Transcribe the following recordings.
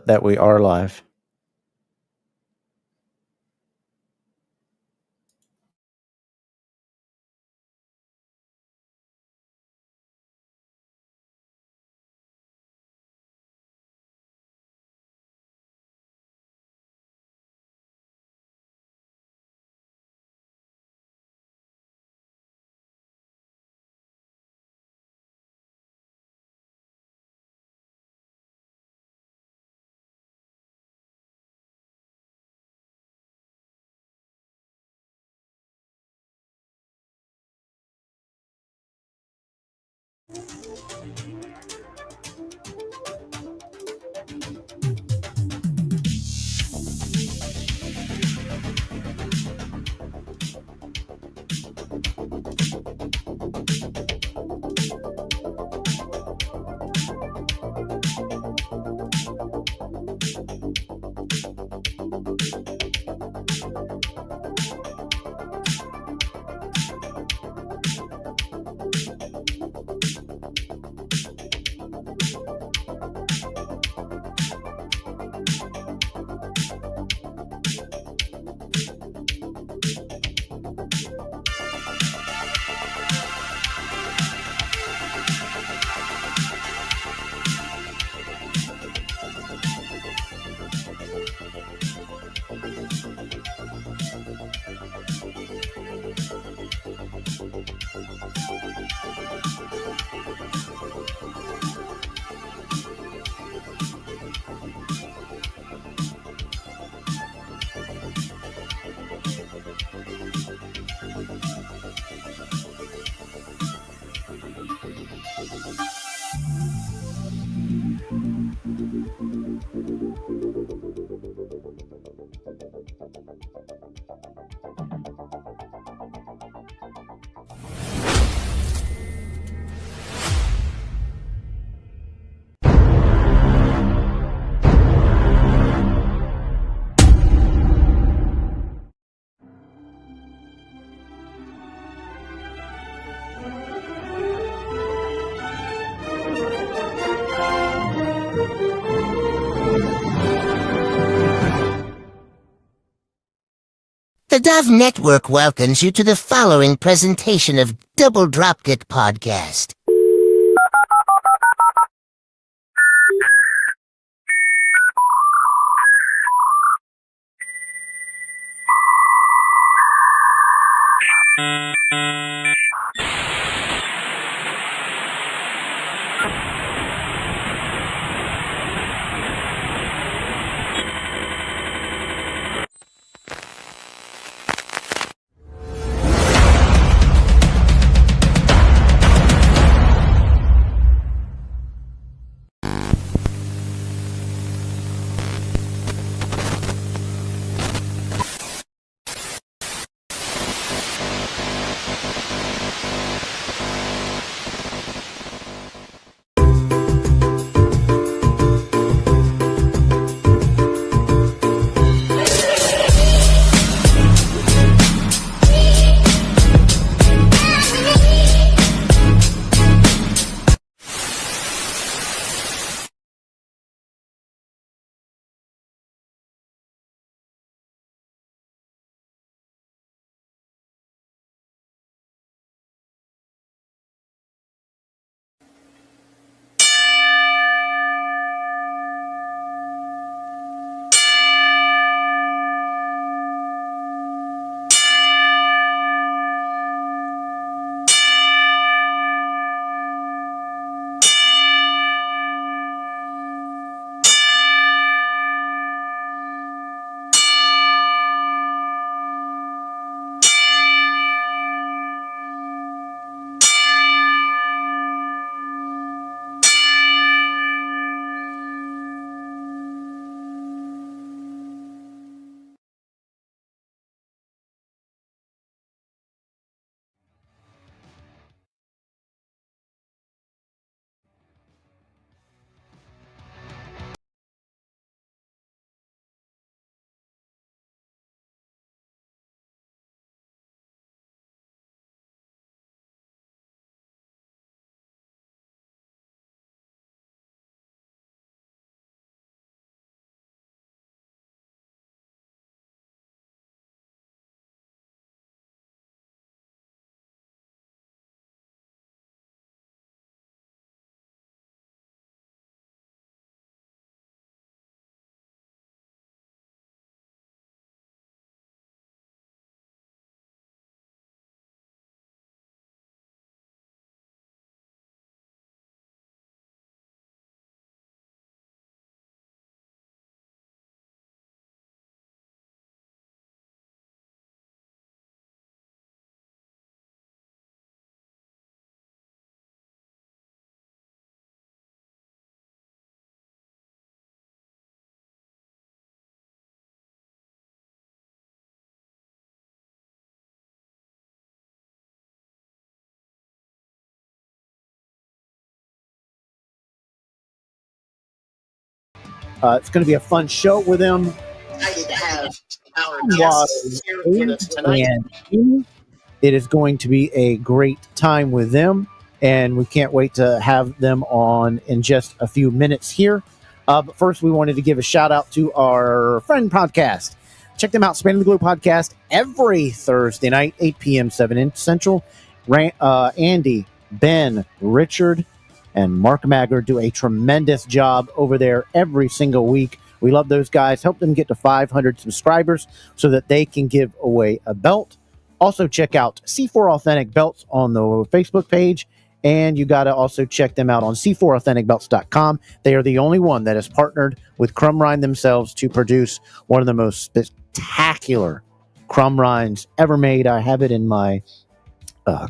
that we are live. The Dove Network welcomes you to the following presentation of Double Dropkick Podcast. It's going to be a fun show with them. Excited to have our Pondwater guests here with us tonight. and Amy. It is going to be a great time with them, and we can't wait to have them on in just a few minutes here. But first, we wanted to give a shout out to our friend Podcast. Check them out, Spanning the Globe Podcast, every Thursday night, 8 p.m., 7 Central. Andy, Ben, Richard, and Mark Magger do a tremendous job over there every single week. We love those guys. Help them get to 500 subscribers so that they can give away a belt. Also, check out C4 Authentic Belts on the Facebook page. And you got to also check them out on c4authenticbelts.com. They are the only one that has partnered with Crumb Rind themselves to produce one of the most spectacular crumb rinds ever made. I have it in my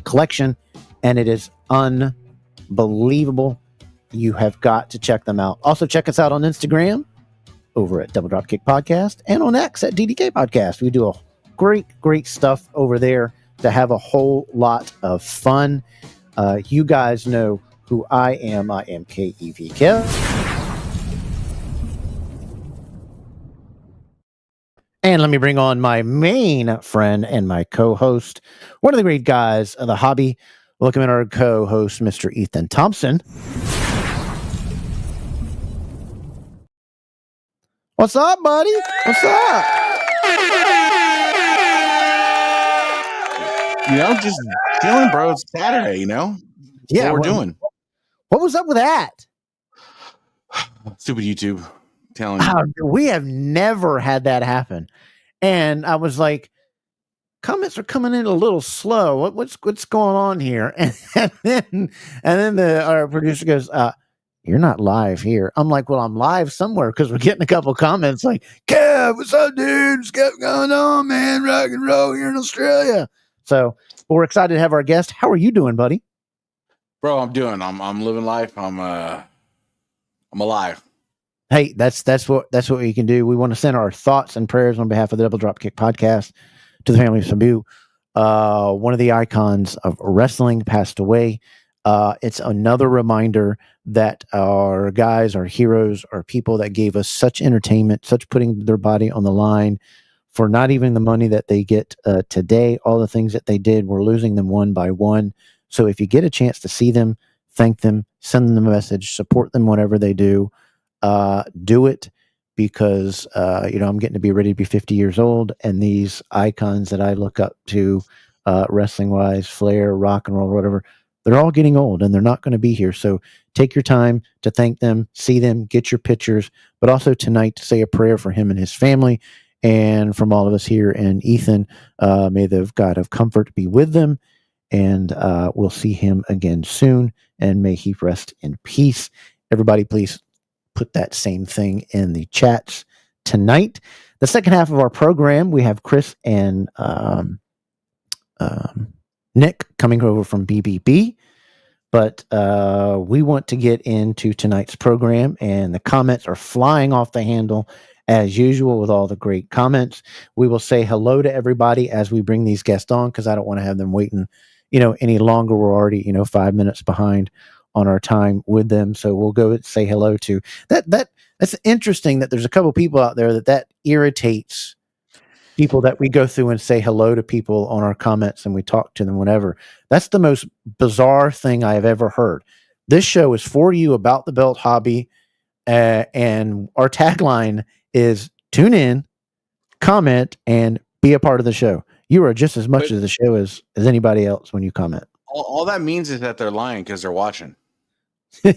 collection, and it is unbelievable. You have got to check them out. Also, check us out on Instagram over at Double Dropkick Podcast and on X at DDK Podcast. We do a great stuff over there to have a whole lot of fun. You guys know who I am. I am KEV Kev. And let me bring on my main friend and my co-host, one of the great guys of the hobby. Welcome in our co-host, Mr. Ethan Thompson. What's up, buddy? What's up? Just chilling, bro. It's Saturday, Yeah, what we're doing. What was up with that? Stupid YouTube telling you. We have never had that happen. And I was like, comments are coming in a little slow. What's going on here? And then our producer goes, you're not live here. I'm like, well, I'm live somewhere because we're getting a couple comments like, Kev, what's up, dude? What's going on, man? Rock and roll here in Australia. So we're excited to have our guest. How are you doing, buddy? Bro, I'm living life. I'm alive. Hey, that's what we can do. We want to send our thoughts and prayers on behalf of the Double Dropkick Podcast to the family of Sabu. One of the icons of wrestling passed away. It's another reminder that our guys, our heroes, are people that gave us such entertainment, such putting their body on the line for not even the money that they get today. All the things that they did, we're losing them one by one. So if you get a chance to see them, thank them, send them a message, support them, whatever they do. Do it because, I'm getting to be ready to be 50 years old. And these icons that I look up to, wrestling wise, Flair, rock and roll, whatever, they're all getting old and they're not going to be here. So take your time to thank them, see them, get your pictures, but also tonight to say a prayer for him and his family. And from all of us here and Ethan, may the God of comfort be with them. And we'll see him again soon. And may he rest in peace. Everybody, please put that same thing in the chats tonight. The second half of our program, we have Chris and Nick coming over from BBB. But we want to get into tonight's program, and the comments are flying off the handle as usual with all the great comments. We will say hello to everybody as we bring these guests on because I don't want to have them waiting, any longer. We're already, 5 minutes behind on our time with them. So we'll go say hello to that. That's interesting that there's a couple people out there that irritates people that we go through and say hello to people on our comments and we talk to them whenever. That's the most bizarre thing I have ever heard. This show is for you, about the belt hobby. And our tagline is tune in, comment, and be a part of the show. You are just as much of the show as anybody else when you comment. All that means is that they're lying because they're watching.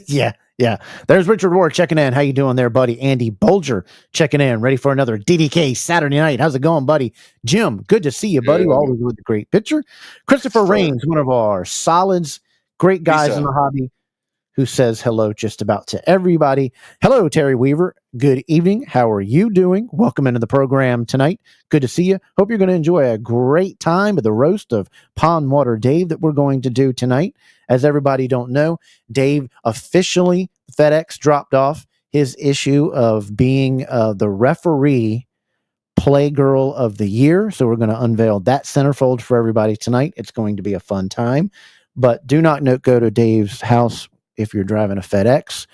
Yeah. There's Richard Ward checking in. How you doing there, buddy? Andy Bolger checking in. Ready for another DDK Saturday night. How's it going, buddy? Jim, good to see you, buddy. Always with a great picture. Christopher Raines, one of our solids, great guys in the hobby, who says hello just about to everybody. Hello, Terry Weaver. Good evening. How are you doing? Welcome into the program tonight. Good to see you. Hope you're going to enjoy a great time at the roast of Pondwater Dave that we're going to do tonight. As everybody don't know, Dave officially, FedEx dropped off his issue of being the referee Playgirl of the Year. So we're going to unveil that centerfold for everybody tonight. It's going to be a fun time. But do not go to Dave's house if you're driving a FedEx,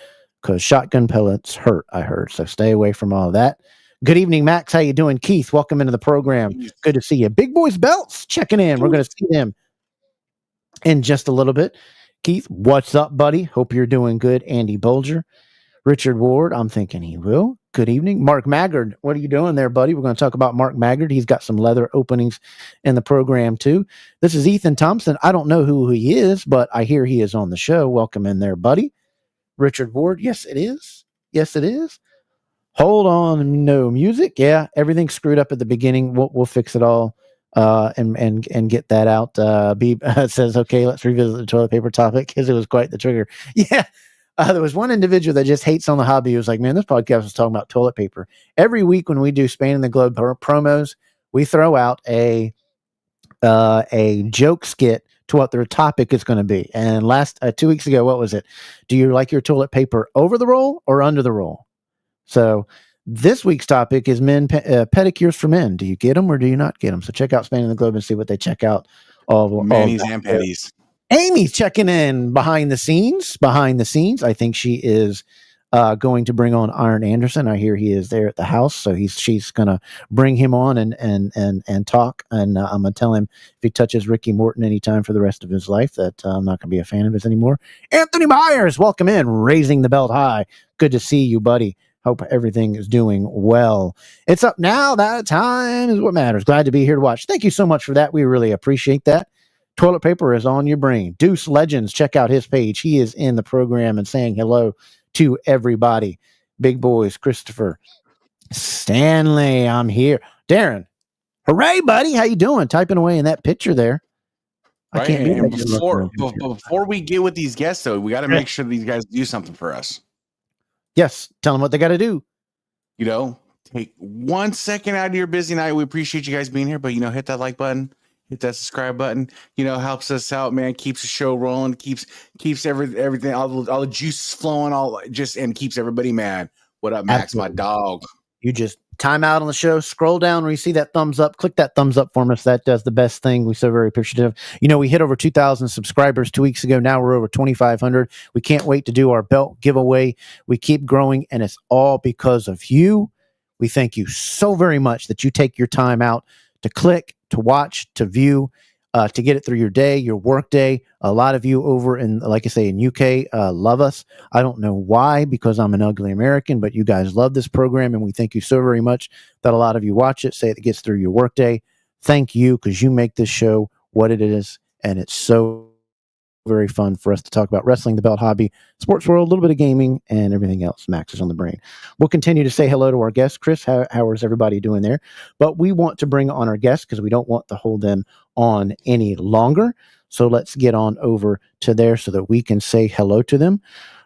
because shotgun pellets hurt, I heard. So stay away from all of that. Good evening, Max. How you doing? Keith, welcome into the program. Good to see you. Big Boys Belts checking in. We're going to see them in just a little bit. Keith, what's up, buddy? Hope you're doing good. Andy Bolger. Richard Ward, I'm thinking he will. Good evening. Mark Maggard, what are you doing there, buddy? We're going to talk about Mark Maggard. He's got some leather openings in the program, too. This is Ethan Thompson. I don't know who he is, but I hear he is on the show. Welcome in there, buddy. Richard Ward, yes, it is. Yes, it is. Hold on, no music. Yeah, everything's screwed up at the beginning. We'll fix it all and get that out. Beeb says, okay, let's revisit the toilet paper topic because it was quite the trigger. Yeah. There was one individual that just hates on the hobby. He was like, man, this podcast was talking about toilet paper. Every week when we do Spanning the Globe promos, we throw out a joke skit to what their topic is going to be. And last 2 weeks ago, what was it? Do you like your toilet paper over the roll or under the roll? So this week's topic is pedicures for men. Do you get them or do you not get them? So check out Spanning the Globe and see what they check out. Manis and petties. Amy's checking in behind the scenes. I think she is going to bring on Iron Anderson. I hear he is there at the house, so she's going to bring him on and talk. And I'm going to tell him if he touches Ricky Morton anytime for the rest of his life that I'm not going to be a fan of his anymore. Anthony Myers, welcome in, raising the belt high. Good to see you, buddy. Hope everything is doing well. It's up now. That time is what matters. Glad to be here to watch. Thank you so much for that. We really appreciate that. Toilet paper is on your brain. Deuce Legends, check out his page. He is in the program and saying hello to everybody. Big Boys, Christopher, Stanley, I'm here. Darren, hooray, buddy. How you doing? Typing away in that picture there. Right. I can't and before we get with these guests, though, we got to make sure these guys do something for us. Yes. Tell them what they got to do. You know, take 1 second out of your busy night. We appreciate you guys being here, but, hit that like button. Hit that subscribe button, helps us out, man. Keeps the show rolling, keeps everything, all the juice flowing, and keeps everybody mad. What up, Max, Absolutely. My dog? You just time out on the show, scroll down where you see that thumbs up, click that thumbs up for us. That does the best thing. We're so very appreciative. We hit over 2,000 subscribers 2 weeks ago. Now we're over 2,500. We can't wait to do our belt giveaway. We keep growing, and it's all because of you. We thank you so very much that you take your time out to click, to watch, to view, to get it through your day, your work day. A lot of you over in, like I say, in UK, love us. I don't know why, because I'm an ugly American, but you guys love this program, and we thank you so very much that a lot of you watch it, say it gets through your work day. Thank you, because you make this show what it is, and it's so very fun for us to talk about wrestling, the belt hobby, sports world, a little bit of gaming, and everything else. Max is on the brain. We'll continue to say hello to our guests. Chris, how is everybody doing there? But we want to bring on our guests because we don't want to hold them on any longer. So let's get on over to there so that we can say hello to them.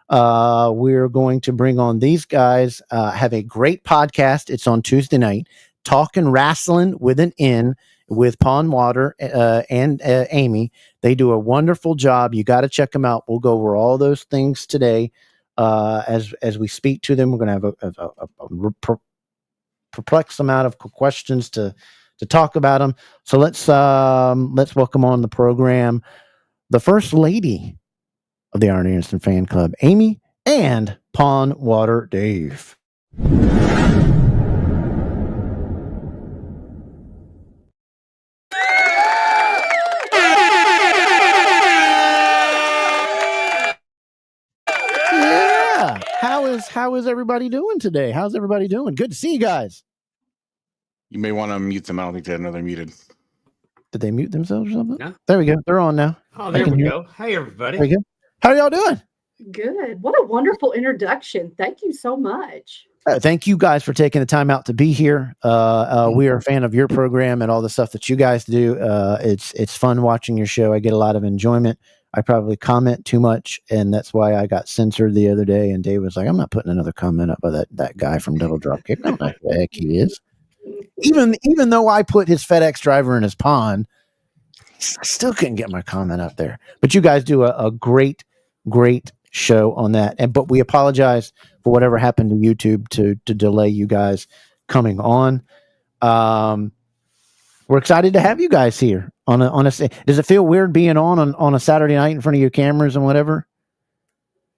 We're going to bring on these guys, have a great podcast. It's on Tuesday night, Talking Rasslin with an N, with Pondwater and Amy. They do a wonderful job. You got to check them out. We'll go over all those things today as we speak to them. We're going to have a perplexed amount of questions to talk about them. So let's welcome on the program the first lady of the Iron Anderson fan club, Amy, and Pondwater Dave. How is everybody doing today? How's everybody doing? Good to see you guys. You may want to mute them. I don't think they know they're muted. Did they mute themselves or something? No. There we go. They're on now. Oh, there we go. Hey, everybody. There we go. How are y'all doing? Good. What a wonderful introduction. Thank you so much. Thank you guys for taking the time out to be here. We are a fan of your program and all the stuff that you guys do. It's fun watching your show. I get a lot of enjoyment. I probably comment too much, and that's why I got censored the other day. And Dave was like, "I'm not putting another comment up by that guy from Double Dropkick. I don't know who the heck he is." Even though I put his FedEx driver in his pond, I still couldn't get my comment up there. But you guys do a great show on that. But we apologize for whatever happened to YouTube to delay you guys coming on. We're excited to have you guys here on a. Does it feel weird being on a Saturday night in front of your cameras and whatever?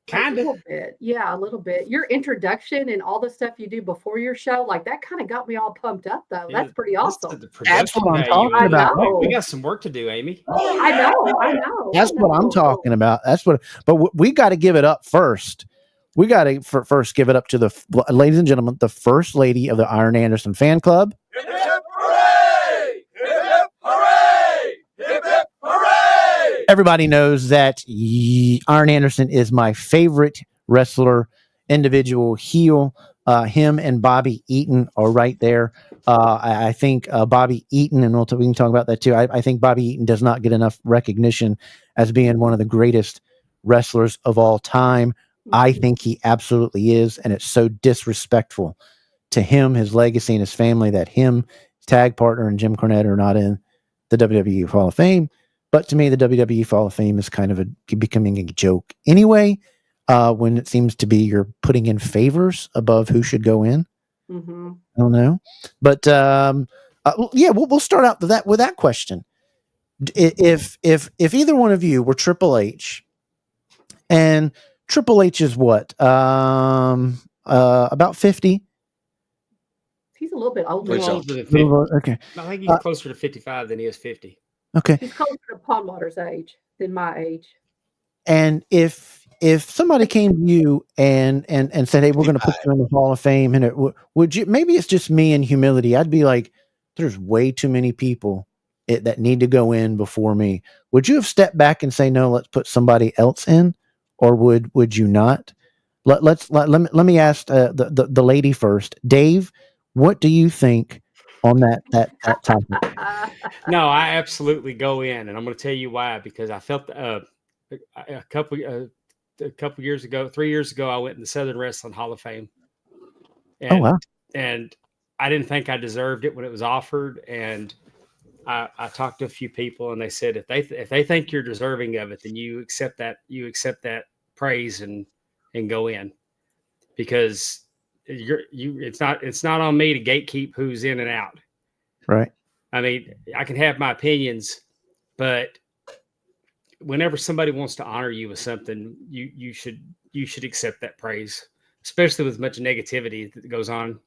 Kind A of. little bit. Yeah, a little bit. Your introduction and all the stuff you do before your show, like that kind of got me all pumped up though. Yeah, That's pretty this awesome. is the That's production what I'm value talking I in it. about. We know. got some work to do, Amy. I know. I know. I That's what I'm know. talking about. That's what. But we got to give it up first. We got to first give it up to the ladies and gentlemen, the first lady of the Iron Anderson fan club. Hip hip hooray! Hip hip hooray! Hip hip hooray! Everybody knows that Iron Anderson is my favorite wrestler, individual heel. Him and Bobby Eaton are right there. I think Bobby Eaton, and we can talk about that too. I think Bobby Eaton does not get enough recognition as being one of the greatest wrestlers of all time. I think he absolutely is, and it's so disrespectful to him, his legacy, and his family that him, his tag partner, and Jim Cornette are not in the WWE Hall of Fame. But to me, the WWE Hall of Fame is kind of becoming a joke anyway. When it seems to be you're putting in favors above who should go in. Mm-hmm. I don't know, but yeah, we'll start out with that question. If either one of you were Triple H, and Triple H is what about 50. He's a little bit A older. little so. older than 50. Okay, I think he's closer to 55 than he is 50. okay. He's closer to Pondwater's age than my age. And if somebody came to you and said, "Hey, we're going to put you in the Hall of Fame," and would you? Maybe it's just me and humility. I'd be like, "There's way too many people that need to go in before me." Would you have stepped back and say, "No, let's put somebody else in," or would you not? Let me ask the lady first, Dave. What do you think on that topic? No, I absolutely go in, and I'm going to tell you why. Because I felt a couple years ago, 3 years ago, I went in the Southern Wrestling Hall of Fame, and Oh wow! and I didn't think I deserved it when it was offered, and I talked to a few people, and they said if they think you're deserving of it, then you accept that praise and go in, because it's not on me to gatekeep who's in and out. Right. I mean, I can have my opinions, but whenever somebody wants to honor you with something, you should accept that praise, especially with much negativity that goes on.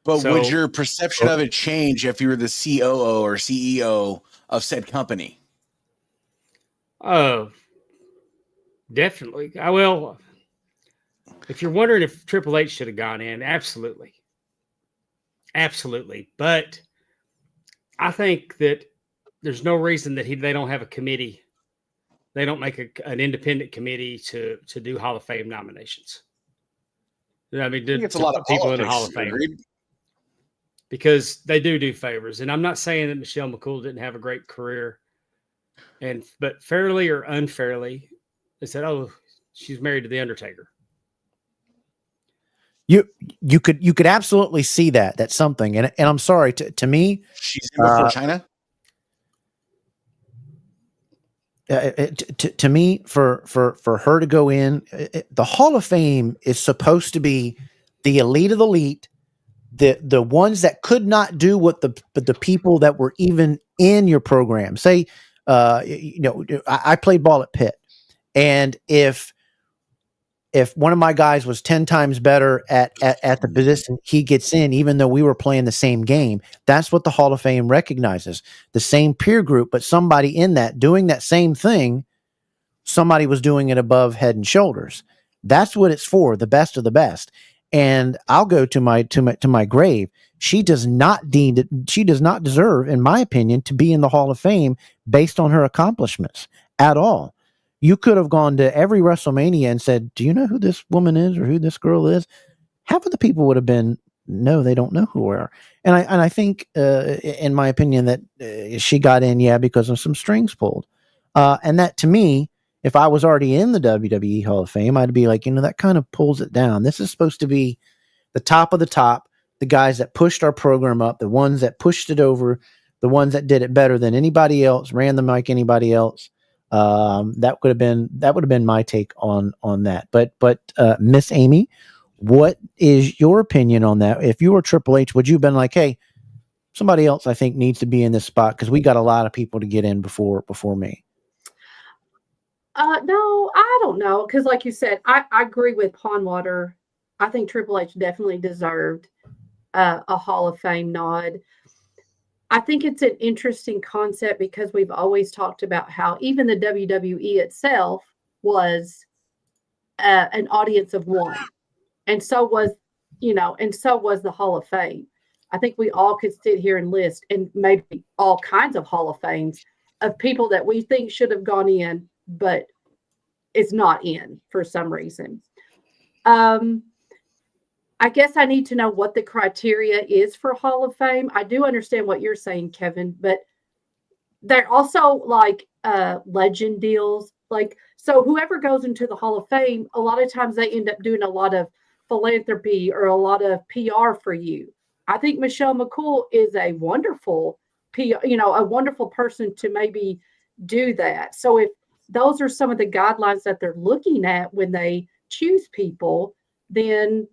But would your perception of it change if you were the COO or CEO of said company? Oh, definitely. I will. If you're wondering if Triple H should have gone in, absolutely. Absolutely. But I think that there's no reason that they don't have a committee. They don't make an independent committee to do Hall of Fame nominations. I mean, It's a lot of people in the politics, Hall of Fame. agreed. Because they do favors. And I'm not saying that Michelle McCool didn't have a great career, but fairly or unfairly, they said, "Oh, she's married to the Undertaker." You could absolutely see that's something, and I'm sorry, to me, she's in before China. To me, for her to go in, the Hall of Fame is supposed to be the elite of the elite, the ones that could not do what the people that were even in your program. Say, I played ball at Pitt, and if one of my guys was 10 times better at the position, he gets in, even though we were playing the same game. That's what the Hall of Fame recognizes. The same peer group, but somebody in that doing that same thing, somebody was doing it above head and shoulders. That's what it's for, the best of the best. And I'll go to my grave. She does not deserve, in my opinion, to be in the Hall of Fame based on her accomplishments at all. You could have gone to every WrestleMania and said, "Do you know who this woman is or who this girl is?" Half of the people would have been, "No, they don't know who we are." And I think, in my opinion, that she got in, because of some strings pulled. And that, to me, if I was already in the WWE Hall of Fame, I'd be like, that kind of pulls it down. This is supposed to be the top of the top, the guys that pushed our program up, the ones that pushed it over, the ones that did it better than anybody else, ran the mic anybody else. That would have been my take on that. But Miss Amy, what is your opinion on that? If you were Triple H, would you have been like, "Hey, somebody else I think needs to be in this spot because we got a lot of people to get in before me"? No, I don't know. Because, like you said, I agree with Pondwater. I think Triple H definitely deserved a Hall of Fame nod. I think it's an interesting concept because we've always talked about how even the WWE itself was an audience of one, and so was, and so was the Hall of Fame. I think we all could sit here and list and maybe all kinds of Hall of Fames of people that we think should have gone in, but it's not in for some reason. Um, I guess I need to know what the criteria is for Hall of Fame. I do understand what you're saying, Kevin, but they're also like legend deals. Like, so whoever goes into the Hall of Fame, a lot of times they end up doing a lot of philanthropy or a lot of PR for you. I think Michelle McCool is a wonderful PR, a wonderful person to maybe do that. So if those are some of the guidelines that they're looking at when they choose people, then,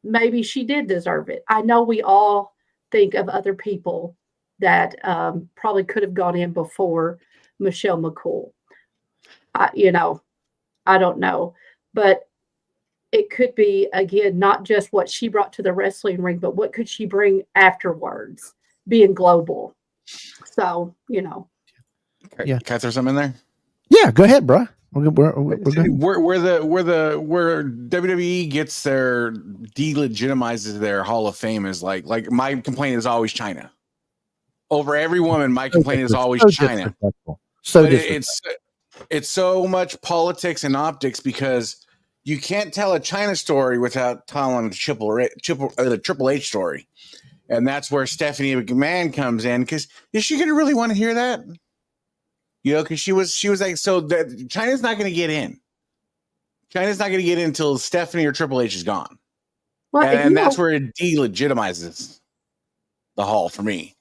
maybe she did deserve it. I know we all think of other people that probably could have gone in before Michelle McCool. I, you know, I don't know, but it could be again not just what she brought to the wrestling ring, but what could she bring afterwards, being global. So Yeah. Can I throw something in there? Yeah, go ahead, bro. We're good. Where WWE gets their delegitimizes their Hall of Fame is like my complaint is always China. Over every woman, my complaint is always China. Disrespectful. So But disrespectful. it's so much politics and optics because you can't tell a China story without telling the Triple H story, and that's where Stephanie McMahon comes in. Because is she going to really want to hear that? Because she was like, so that China's not going to get in. China's not going to get in until Stephanie or Triple H is gone, well, and that's where it delegitimizes the Hall for me.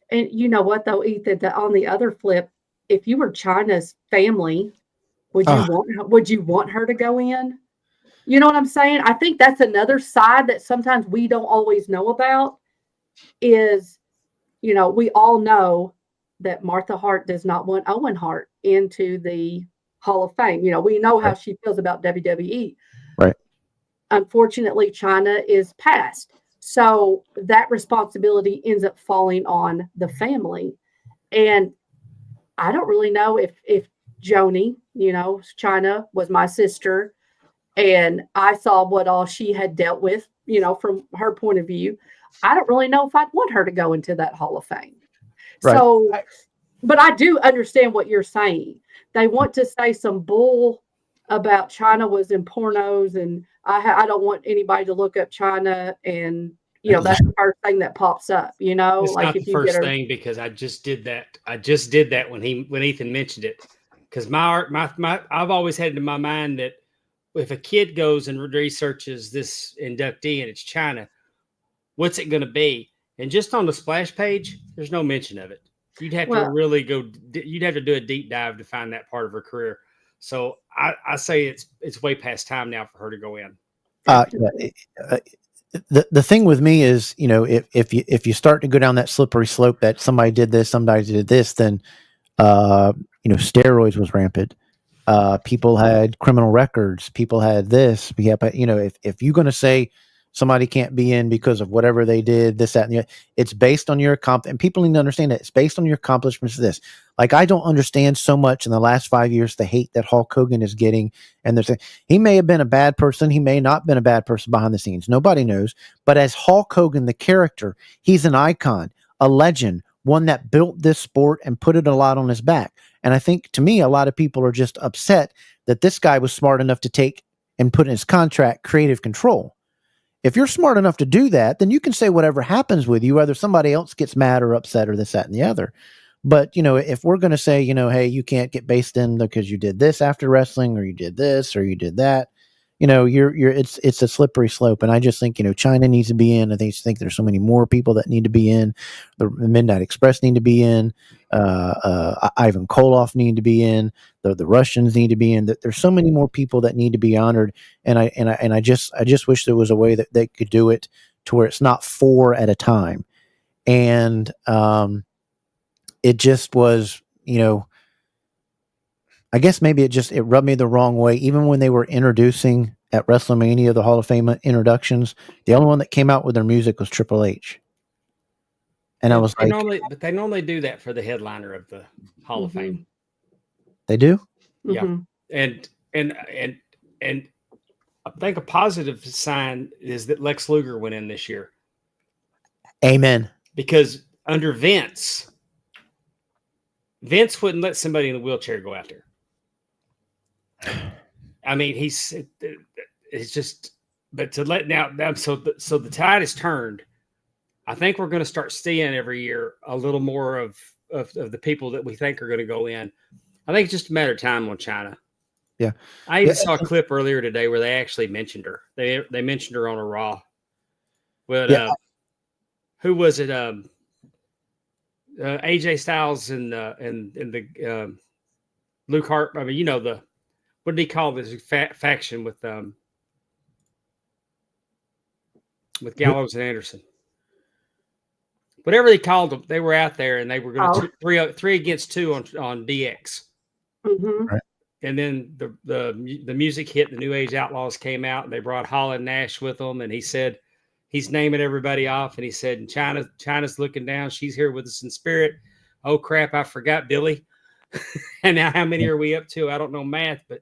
and you know what though, Ethan, that on the other flip, if you were China's family, would you want her to go in? You know what I'm saying? I think that's another side that sometimes we don't always know about is, we all know that Martha Hart does not want Owen Hart into the Hall of Fame. We know how Right. she feels about WWE. Right. Unfortunately, China is passed. So that responsibility ends up falling on the family. And I don't really know if Joni, China was my sister, and I saw what all she had dealt with, from her point of view. I don't really know if I'd want her to go into that Hall of Fame. Right. So, but I do understand what you're saying. They want to say some bull about China was in pornos, and I don't want anybody to look up China, and that's the first thing that pops up. It's Like not if the you get first her. thing because I just did that. I just did that when Ethan mentioned it. Because my I've always had it in my mind that if a kid goes and researches this inductee and it's China, what's it going to be? And just on the splash page, there's no mention of it. You'd have to Well, really go. You'd have to do a deep dive to find that part of her career. So I say it's way past time now for her to go in. Yeah, the thing with me is, if you start to go down that slippery slope that somebody did this, then steroids was rampant. People had criminal records. People had this. Yeah, but if you're going to say somebody can't be in because of whatever they did, this, that, and the other, it's based on your and people need to understand that it's based on your accomplishments. This, like, I don't understand so much in the last 5 years the hate that Hulk Hogan is getting, and he may have been a bad person, he may not been a bad person behind the scenes. Nobody knows, but as Hulk Hogan, the character, he's an icon, a legend, one that built this sport and put it a lot on his back. And I think, to me, a lot of people are just upset that this guy was smart enough to take and put in his contract creative control. If you're smart enough to do that, then you can say whatever happens with you, whether somebody else gets mad or upset or this, that, and the other. But, if we're going to say, hey, you can't get based in because you did this after wrestling, or you did this, or you did that, it's a slippery slope. And I just think, China needs to be in. I think there's so many more people that need to be in. The Midnight Express need to be in. Ivan Koloff need to be in. The Russians need to be in. There's so many more people that need to be honored. And I just wish there was a way that they could do it to where it's not 4 at a time. And it just was, I guess maybe it rubbed me the wrong way. Even when they were introducing at WrestleMania the Hall of Fame introductions, the only one that came out with their music was Triple H, and I was like, They normally do that for the headliner of the Hall of Fame. they do. Yeah, Mhm. and I think a positive sign is that Lex Luger went in this year Amen. because under Vince wouldn't let somebody in a wheelchair go out there. I mean, it's just, but to let now, so the tide has turned. I think we're going to start seeing every year a little more of the people that we think are going to go in. I think it's just a matter of time on China. Yeah. I even saw a clip earlier today where they actually mentioned her. They mentioned her on a Raw. But who was it? AJ Styles and the Luke Hart. I mean, what did he call this faction with Gallows and Anderson? Whatever they called them, they were out there and they were going to three against two on DX. Mhm. Right. And then the music hit. The New Age Outlaws came out. And they brought Holland Nash with them, and he said he's naming everybody off. And he said, China's looking down. She's here with us in spirit. Oh crap! I forgot Billy. And now how many are we up to? I don't know math, but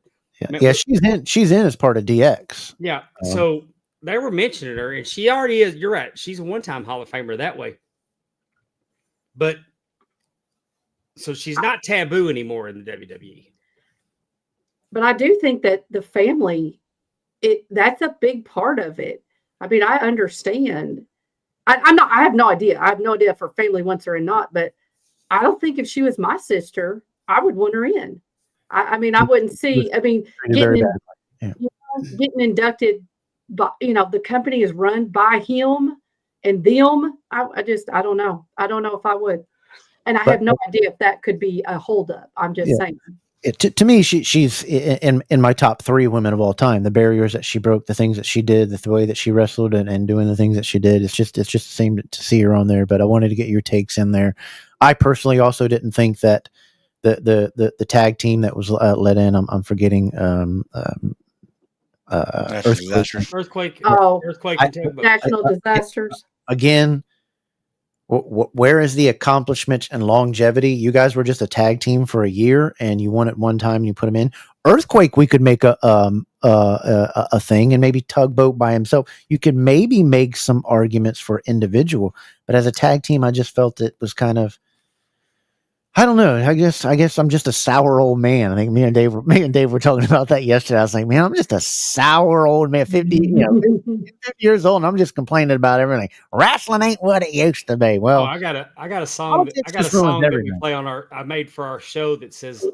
yeah, she's in as part of DX. Yeah. So they were mentioning her, and she already is. You're right. She's a one-time Hall of Famer that way. But so she's not taboo anymore in the WWE. But I do think that the family, that's a big part of it. I mean, I understand. I have no idea. I have no idea if her family wants her or not, but I don't think if she was my sister, I would want her in. I mean, I wouldn't see, I mean, getting inducted, but the company is run by him and them. I don't know. I don't know if I would. And I have no idea if that could be a holdup. I'm just saying. To me, she's in my top 3 women of all time. The barriers that she broke, the things that she did, the way that she wrestled, and doing the things that she did. It's just the same to see her on there. But I wanted to get your takes in there. I personally also didn't think that the tag team that was let in. I'm forgetting. Earthquake. National disasters. Again. Where is the accomplishment and longevity? You guys were just a tag team for a year, and you won it one time, and you put him in. Earthquake, we could make a thing, and maybe Tugboat by himself. You could maybe make some arguments for individual, but as a tag team, I just felt it was kind of. I don't know. I guess I'm just a sour old man. I think me and Dave were talking about that yesterday. I was like, man, I'm just a sour old man, 50 years old, and I'm just complaining about everything. Wrestling ain't what it used to be. Well, I got a song that we play on I made for our show that says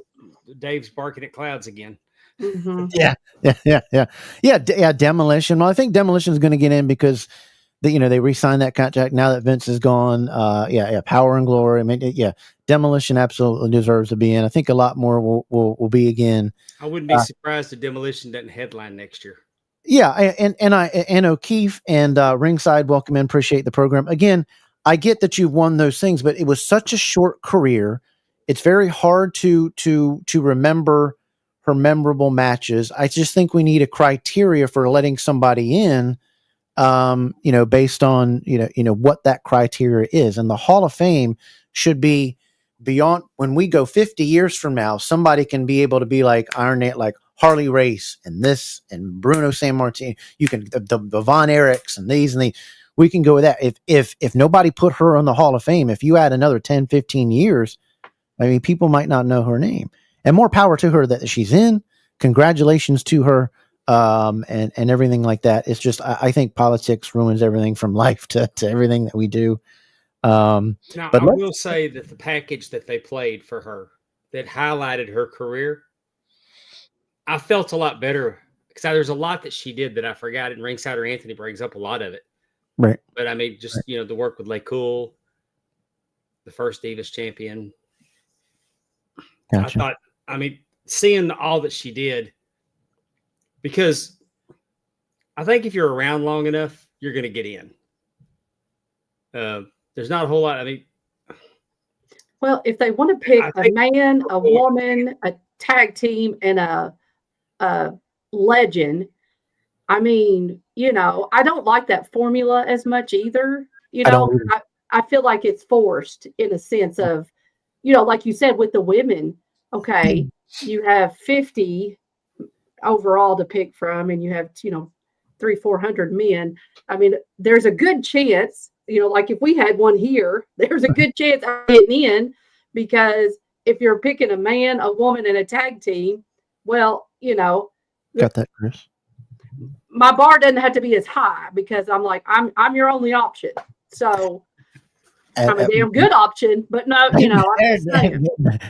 Dave's barking at clouds again. Mm-hmm. Yeah. Demolition. Well, I think Demolition is going to get in because they re-signed that contract now that Vince is gone. Power and Glory. I mean, Demolition absolutely deserves to be in. I think a lot more will be again. I wouldn't be surprised if Demolition doesn't headline next year. Yeah, and O'Keefe and Ringside, welcome in. Appreciate the program. Again, I get that you've won those things, but it was such a short career. It's very hard to remember her memorable matches. I just think we need a criteria for letting somebody in. Based on what that criteria is, and the Hall of Fame should be beyond. When we go 50 years from now, somebody can be able to be like Iron Man, like Harley Race, and this, and Bruno Sammartino. You can the Von Erichs and these and these. We can go with that. If nobody put her on the Hall of Fame, if you add another 10, 15 years, I mean, people might not know her name. And more power to her that she's in. Congratulations to her. And everything like that. It's just, I think politics ruins everything from life to everything that we do. Now, I will say that the package that they played for her that highlighted her career, I felt a lot better because there's a lot that she did that I forgot, and Ringsider Anthony brings up a lot of it. Right. But I mean, just, the work with Lay Cool, the first Divas champion. Gotcha. I thought, seeing all that she did, because I think if you're around long enough, you're going to get in. There's not a whole lot. Well, if they want to pick a man, a woman, a tag team and a legend. I mean, I don't like that formula as much either. I don't either. I feel like it's forced in a sense of, like you said with the women, okay, you have 50 overall to pick from, and you have, 400 men. I mean, there's a good chance, like if we had one here, there's a good chance I'm getting in because if you're picking a man, a woman, and a tag team, well, Got that, Chris? my bar doesn't have to be as high because I'm like, I'm your only option. So I'm a damn good option, but no, I'm just saying.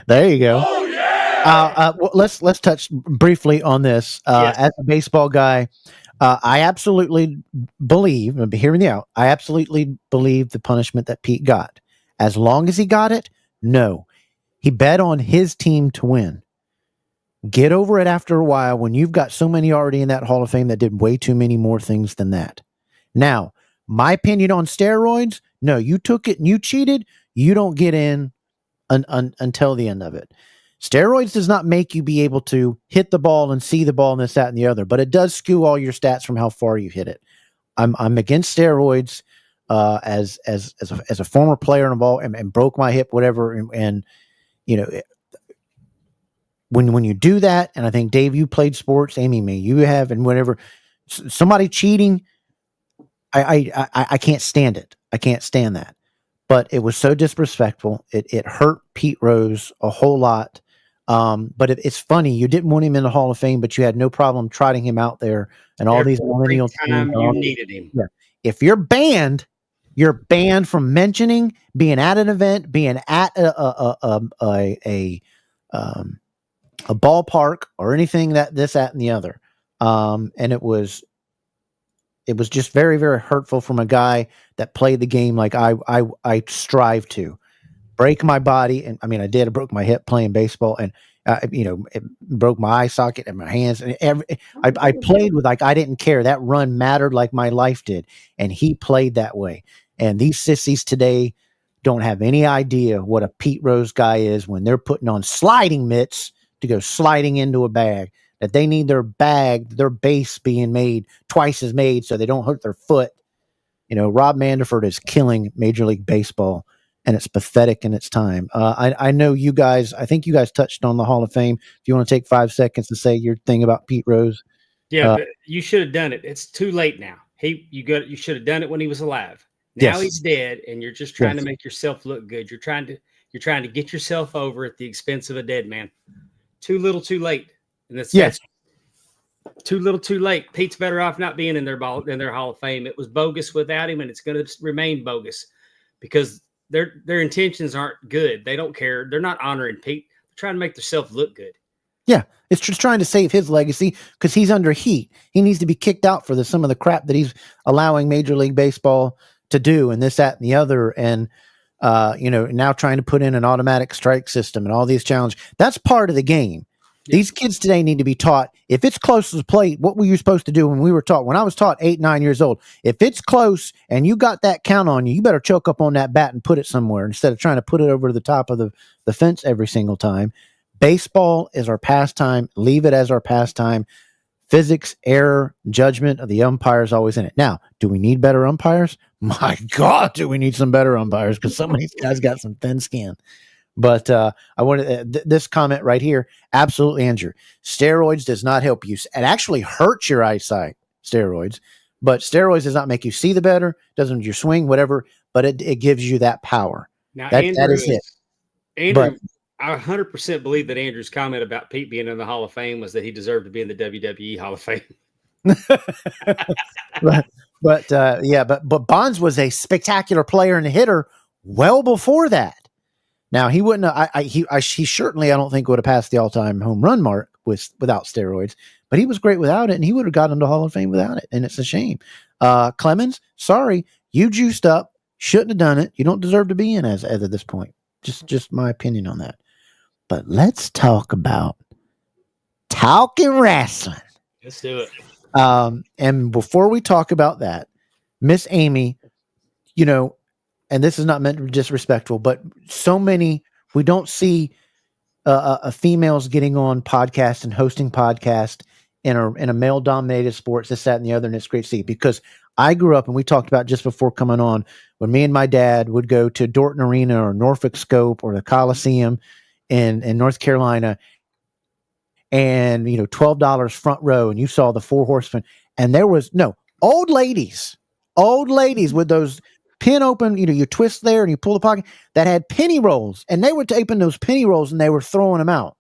There you go. Oh yeah! Well, let's touch briefly on this. Yes. As a baseball guy, I absolutely believe, and hear me out. I absolutely believe the punishment that Pete got. As long as he got it, no, he bet on his team to win. Get over it after a while when you've got so many already in that Hall of Fame that did way too many more things than that. Now, my opinion on steroids, no, you took it and you cheated, you don't get in until the end of it. Steroids does not make you be able to hit the ball and see the ball and this, that, and the other, but it does skew all your stats from how far you hit it. I'm against steroids as a former player in a ball and broke my hip, whatever, and when you do that, and I think Dave, you played sports, Amy, me, you have, and whatever, somebody cheating, I can't stand it. I can't stand that. But it was so disrespectful. It hurt Pete Rose a whole lot. But it's funny. You didn't want him in the Hall of Fame, but you had no problem trotting him out there and all these millennial time you needed him. Yeah. If you're banned from mentioning, being at an event, being at a ballpark or anything that and the other. And it was just very, very hurtful from a guy that played the game like I strive to break my body. And I mean, I did. I broke my hip playing baseball, and it broke my eye socket and my hands. And I played with like I didn't care. That run mattered like my life did, and he played that way. And these sissies today don't have any idea what a Pete Rose guy is when they're putting on sliding mitts to go sliding into a bag. That they need their base being made twice as made so they don't hurt their foot. Rob Mandelford is killing Major League Baseball, and it's pathetic in its time. I know you guys, I think you guys touched on the Hall of Fame. If you want to take 5 seconds to say your thing about Pete Rose. Yeah, but you should have done it. It's too late now. You should have done it when he was alive. Now he's dead, and you're just trying to make yourself look good. You're trying to get yourself over at the expense of a dead man. Too little, too late. And that's too little, too late. Pete's better off not being in their Hall of Fame. It was bogus without him, and it's going to remain bogus because their intentions aren't good. They don't care. They're not honoring Pete. They're trying to make themselves look good. Yeah, it's just trying to save his legacy because he's under heat. He needs to be kicked out for some of the crap that he's allowing Major League Baseball to do, and this, that, and the other, and now trying to put in an automatic strike system and all these challenges. That's part of the game. Yeah. These kids today need to be taught, if it's close to the plate, what were you supposed to do when we were taught? When I was taught 8, 9 years old, if it's close and you got that count on you, you better choke up on that bat and put it somewhere instead of trying to put it over the top of the fence every single time. Baseball is our pastime. Leave it as our pastime. Physics, error, judgment of the umpires always in it. Now, do we need better umpires? My God, do we need some better umpires? Because some of these guys got some thin skin. But I wanted this comment right here. Absolutely, Andrew. Steroids does not help you. It actually hurts your eyesight, steroids. But steroids does not make you see the better, doesn't your swing, whatever. But it gives you that power. Now, that is it. Andrew, I 100% believe that Andrew's comment about Pete being in the Hall of Fame was that he deserved to be in the WWE Hall of Fame. but Bonds was a spectacular player and hitter well before that. Now he wouldn't. He certainly I don't think would have passed the all-time home run mark without steroids. But he was great without it, and he would have gotten into Hall of Fame without it. And it's a shame. Clemens, sorry, you juiced up. Shouldn't have done it. You don't deserve to be in as of this point. Just my opinion on that. But let's talk about talking wrestling. Let's do it. And before we talk about that, Miss Amy, and this is not meant to be disrespectful, but so many, we don't see females getting on podcasts and hosting podcasts in a male dominated sports, this, that, and the other, and it's great to see, because I grew up, and we talked about just before coming on, when me and my dad would go to Dorton Arena or Norfolk Scope or the Coliseum in North Carolina, and $12 front row, and you saw the Four Horsemen, and there was no old ladies with those pin open, you twist there and you pull the pocket, that had penny rolls, and they were taping those penny rolls and they were throwing them out.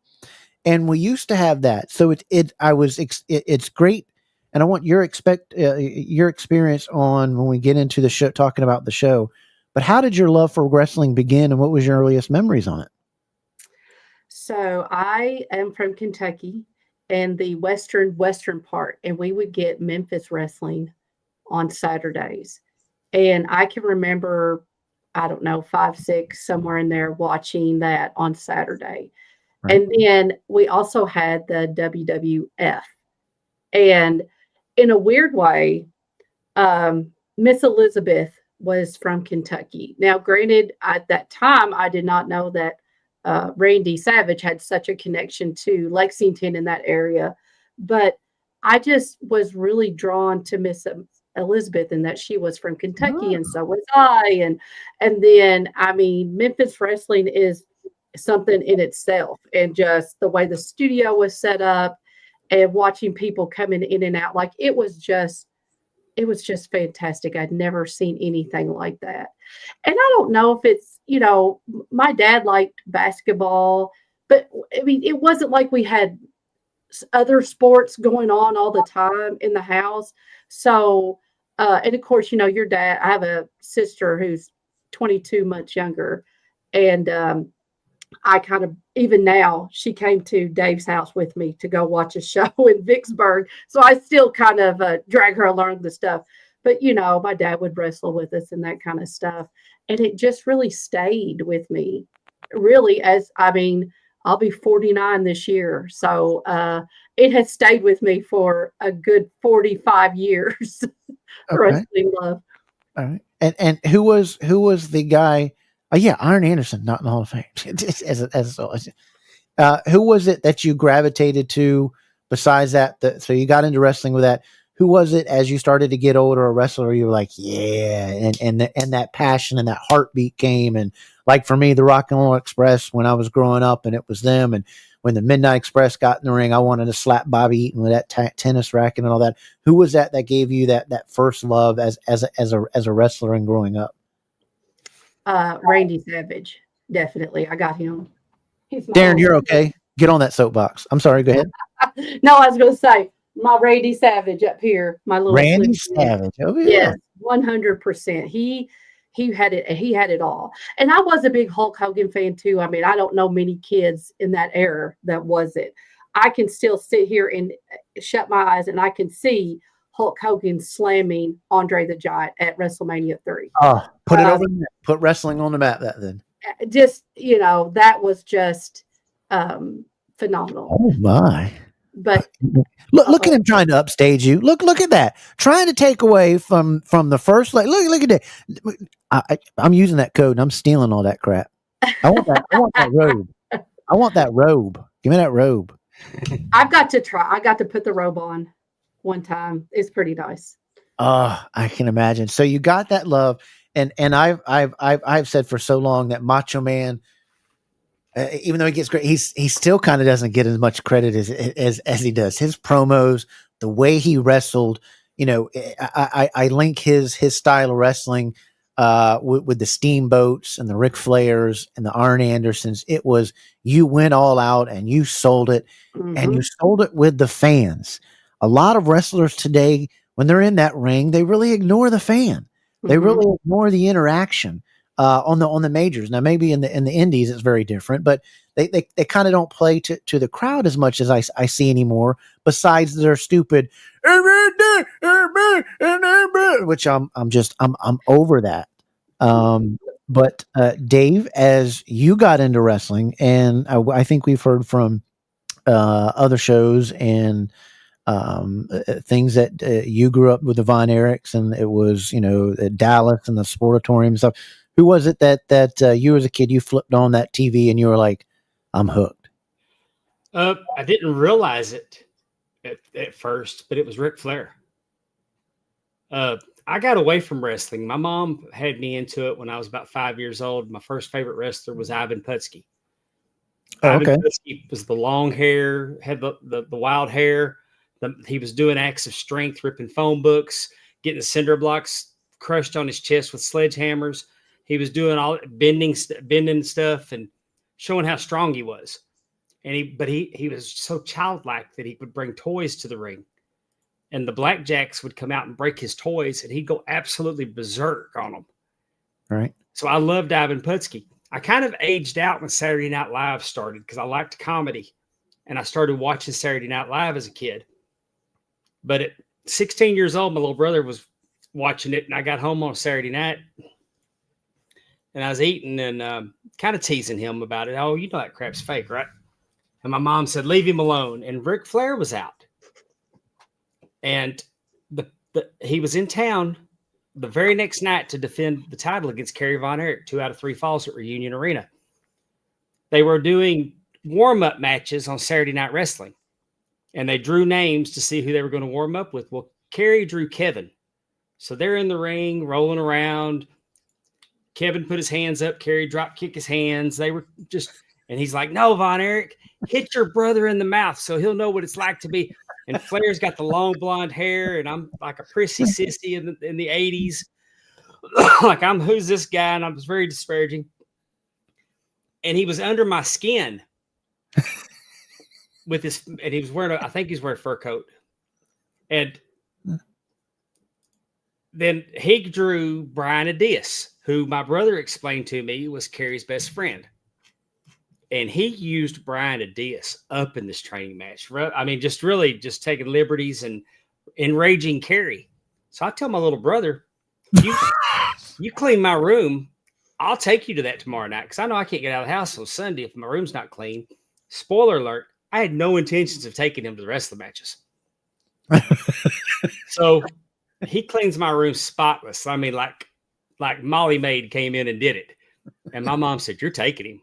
And we used to have that. So it's great. And I want your experience on when we get into the show, talking about the show. But how did your love for wrestling begin, and what was your earliest memories on it? So I am from Kentucky and the western part, and we would get Memphis wrestling on Saturdays. And I can remember, I don't know, 5, 6, somewhere in there, watching that on Saturday. Right. And then we also had the WWF. And in a weird way, Miss Elizabeth was from Kentucky. Now, granted, at that time, I did not know that Randy Savage had such a connection to Lexington in that area. But I just was really drawn to Miss Elizabeth, and that she was from Kentucky, and so was I. And then, I mean, Memphis wrestling is something in itself, and just the way the studio was set up and watching people coming in and out, like it was just fantastic. I'd never seen anything like that. And I don't know if it's, my dad liked basketball, but I mean, it wasn't like we had other sports going on all the time in the house. So, and of course, your dad, I have a sister who's 22 months younger, and I kind of, even now, she came to Dave's house with me to go watch a show in Vicksburg. So I still kind of drag her along the stuff. But, my dad would wrestle with us and that kind of stuff. And it just really stayed with me, really, I'll be 49 this year. So it has stayed with me for a good 45 years. Okay. Wrestling love. All right. And who was the guy? Oh yeah, Iron Anderson, not in the Hall of Fame. Who was it that you gravitated to besides that? So you got into wrestling with that. Who was it as you started to get older, a wrestler, you were like, yeah, and that passion and that heartbeat came? And like for me, the Rock and Roll Express, when I was growing up, and it was them. And when the Midnight Express got in the ring, I wanted to slap Bobby Eaton with that tennis racket and all that. Who was that gave you that first love as a wrestler and growing up? Randy Savage, definitely. I got him. He's my Darren, you're okay. Get on that soapbox. I'm sorry. Go ahead. No, I was going to say my Randy Savage up here. My little Randy slim Savage. Oh yeah. Yes, 100%. He had it. He had it all. And I was a big Hulk Hogan fan too. I mean, I don't know many kids in that era that wasn't. I can still sit here and shut my eyes, and I can see Hulk Hogan slamming Andre the Giant at WrestleMania 3. Oh, put it over the map. Put wrestling on the map. That then. Just that was just phenomenal. Oh my! But look at him trying to upstage you. Look at that, trying to take away from the first. Like, look at that. I'm using that code, and I'm stealing all that crap. I want that robe. I want that robe. Give me that robe. I've got to try. I got to put the robe on one time. It's pretty nice. Oh, I can imagine. So you got that love, and I've said for so long that Macho Man, even though he gets great, he still kind of doesn't get as much credit as he does. His promos, the way he wrestled, I link his style of wrestling with the Steamboats and the Ric Flairs and the Arn Andersons. It was, you went all out and you sold it, and you sold it with the fans. A lot of wrestlers today, when they're in that ring, they really ignore the fan. They really ignore the interaction on the majors. Now, maybe in the indies, it's very different, but they kind of don't play to the crowd as much as I see anymore. Besides their stupid, which I'm over that. But Dave, as you got into wrestling, and I think we've heard from other shows and things that you grew up with the Von Erichs, and it was at Dallas and the Sportatorium and stuff. Who was it that you as a kid, you flipped on that TV and you were like, I'm hooked? I didn't realize it at first, but it was Ric Flair. I got away from wrestling. My mom had me into it when I was about 5 years old. My first favorite wrestler was Ivan Putski. Oh, Ivan okay. Putski was the long hair, had the wild hair. He was doing acts of strength, ripping phone books, getting cinder blocks crushed on his chest with sledgehammers. He was doing all bending stuff and showing how strong he was. But he was so childlike that he would bring toys to the ring, and the Blackjacks would come out and break his toys, and he'd go absolutely berserk on them. Right. So I loved Ivan Putski. I kind of aged out when Saturday Night Live started because I liked comedy, and I started watching Saturday Night Live as a kid. But at 16 years old, my little brother was watching it, and I got home on Saturday night, and I was eating and kind of teasing him about it. Oh, you know that crap's fake, right? And my mom said, leave him alone. And Ric Flair was out. And he was in town the very next night to defend the title against Kerry Von Erich, 2 out of 3 falls at Reunion Arena. They were doing warm-up matches on Saturday Night Wrestling, and they drew names to see who they were going to warm up with. Well, Kerry drew Kevin. So they're in the ring, rolling around. Kevin put his hands up. Kerry drop kick his hands. They were just, and he's like, no, Von Erich, hit your brother in the mouth so he'll know what it's like to be. And Flair's got the long blonde hair, and I'm like a prissy sissy in the 80s. Like, who's this guy? And I was very disparaging. And he was under my skin with his, and he was wearing I think he's wearing a fur coat. And then he drew Brian Adias, who my brother explained to me was Kerry's best friend. And he used Brian Adias up in this training match. I mean, just really just taking liberties and enraging Kerry. So I tell my little brother, you clean my room, I'll take you to that tomorrow night, because I know I can't get out of the house on Sunday if my room's not clean. Spoiler alert, I had no intentions of taking him to the rest of the matches. So he cleans my room spotless. I mean, like Molly Maid came in and did it. And my mom said, you're taking him.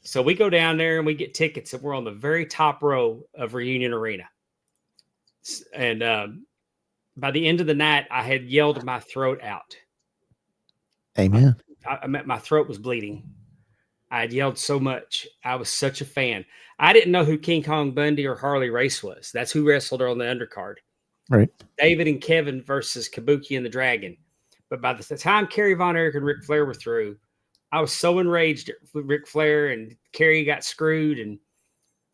So we go down there and we get tickets, and we're on the very top row of Reunion Arena. And by the end of the night, I had yelled my throat out. Amen. My throat was bleeding. I had yelled so much. I was such a fan. I didn't know who King Kong Bundy or Harley Race was. That's who wrestled her on the undercard. Right. David and Kevin versus Kabuki and the Dragon. But by the time Kerry Von Erich and Ric Flair were through, I was so enraged at Ric Flair, and Kerry got screwed. And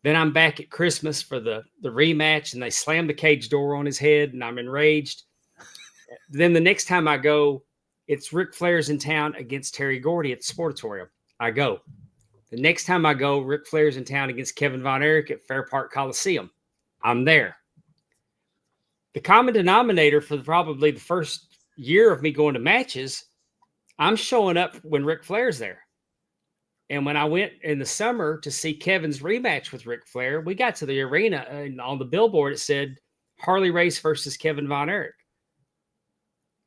then I'm back at Christmas for the rematch, and they slam the cage door on his head, and I'm enraged. Then the next time I go, it's Ric Flair's in town against Terry Gordy at the Sportatorium. I go. The next time I go, Ric Flair's in town against Kevin Von Erich at Fair Park Coliseum. I'm there. The common denominator for probably the first year of me going to matches, I'm showing up when Ric Flair's there. And when I went in the summer to see Kevin's rematch with Ric Flair, we got to the arena, and on the billboard it said Harley Race versus Kevin Von Erich,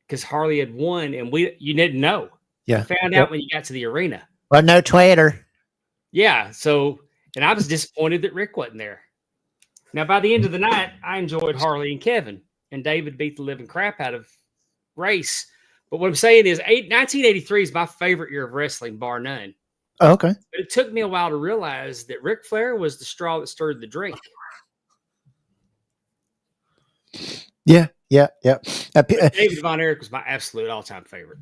because Harley had won, and you didn't know. Yeah. You found out when you got to the arena. Well, no Twitter. Yeah. So, and I was disappointed that Rick wasn't there. Now, by the end of the night, I enjoyed Harley and Kevin, and David beat the living crap out of Race. But what I'm saying is 1983 is my favorite year of wrestling, bar none. Oh, okay. But it took me a while to realize that Ric Flair was the straw that stirred the drink. Yeah. David Von Erich was my absolute all-time favorite.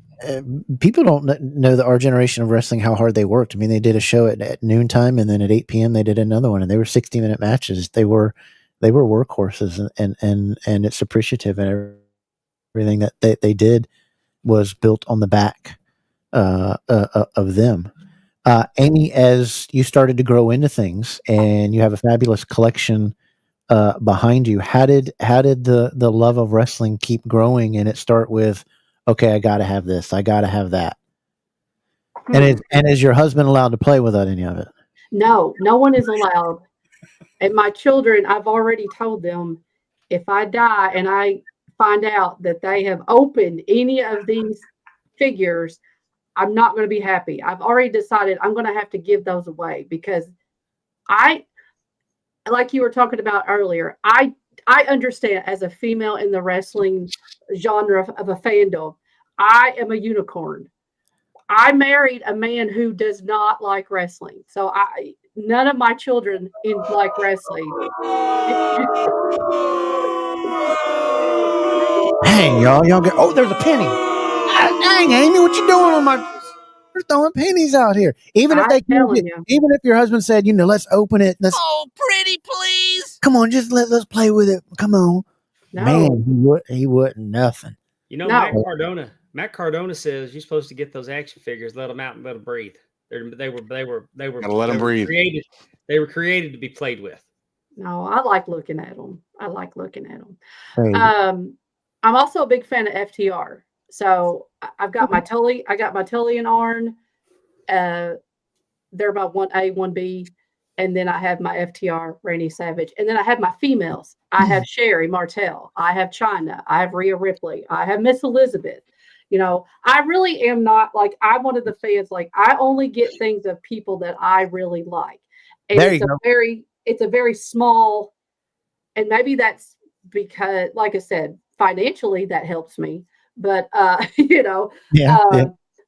People don't know that our generation of wrestling, how hard they worked. I mean, they did a show at noontime, and then at 8 p.m. they did another one, and they were 60-minute matches. They were workhorses, and it's appreciative, and everything that they did was built on the back of them. Amy, as you started to grow into things, and you have a fabulous collection behind you, how did the love of wrestling keep growing, and it start with, okay, I got to have this, I got to have that, and is your husband allowed to play without any of it? No, no one is allowed. And my children, I've already told them, if I die and I find out that they have opened any of these figures, I'm not going to be happy. I've already decided I'm going to have to give those away, because like you were talking about earlier, I understand as a female in the wrestling genre of a fandom, I am a unicorn. I married a man who does not like wrestling. So none of my children like wrestling. Dang, y'all get. Oh, there's a penny. Ah, dang, Amy, what you doing on my? We're throwing pennies out here. Even if I'm they can't telling you. even if your husband said, let's open it. Let's Oh, pretty please. come on, just let's play with it. Come on, man. No, He wouldn't nothing. You know, no. Matt Cardona says you're supposed to get those action figures, let them out and let them breathe. Gotta let 'em breathe. They were created to be played with. No, I like looking at them. I like looking at them. Hey, I'm also a big fan of FTR. So I've got my Tully. I got my Tully and Arn. They're my 1A, 1B. And then I have my FTR, Randy Savage. And then I have my females. I have Sherry Martel. I have China. I have Rhea Ripley. I have Miss Elizabeth. I really am not like, I'm one of the fans, like, I only get things of people that I really like. And there you go. it's a very small, and maybe that's because, like I said, financially that helps me. But, Yeah.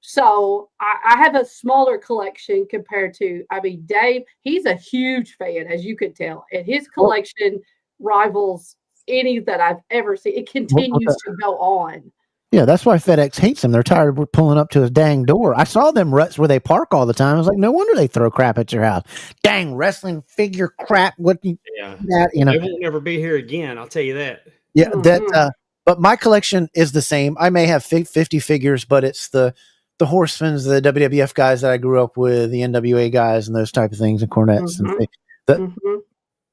so I have a smaller collection compared to, Dave, he's a huge fan, as you could tell, and his collection rivals any that I've ever seen. It continues to go on. Yeah, that's why FedEx hates him. They're tired of pulling up to his dang door. I saw them ruts where they park all the time. I was like, no wonder they throw crap at your house. Dang wrestling figure crap. What Yeah, that they won't never be here again. I'll tell you that. Yeah, Mhm. but my collection is the same. I may have 50 figures, but it's the Horsemen's, the WWF guys that I grew up with, the NWA guys, and those type of things, and Cornettes and Mhm. things.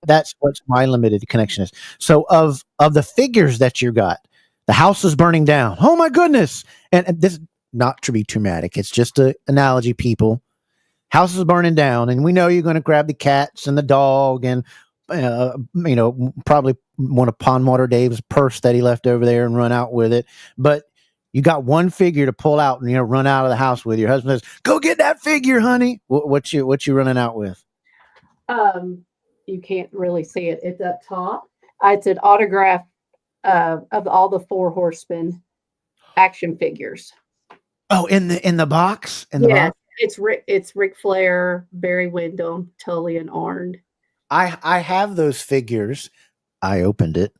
That's what my limited connection is. So of the figures that you got, the house is burning down. Oh my goodness! And this not to be traumatic. It's just an analogy, people. House is burning down, and we know you're going to grab the cats and the dog, and probably one of Pondwater Dave's purse that he left over there and run out with it. But you got one figure to pull out and run out of the house with. Your husband says, "Go get that figure, honey." What you running out with? You can't really see it. It's up top. It's an autograph of all the Four Horsemen action figures. Oh, in the box? Yes, it's Ric Flair, Barry Windham, Tully, and Arn. I have those figures. I opened it,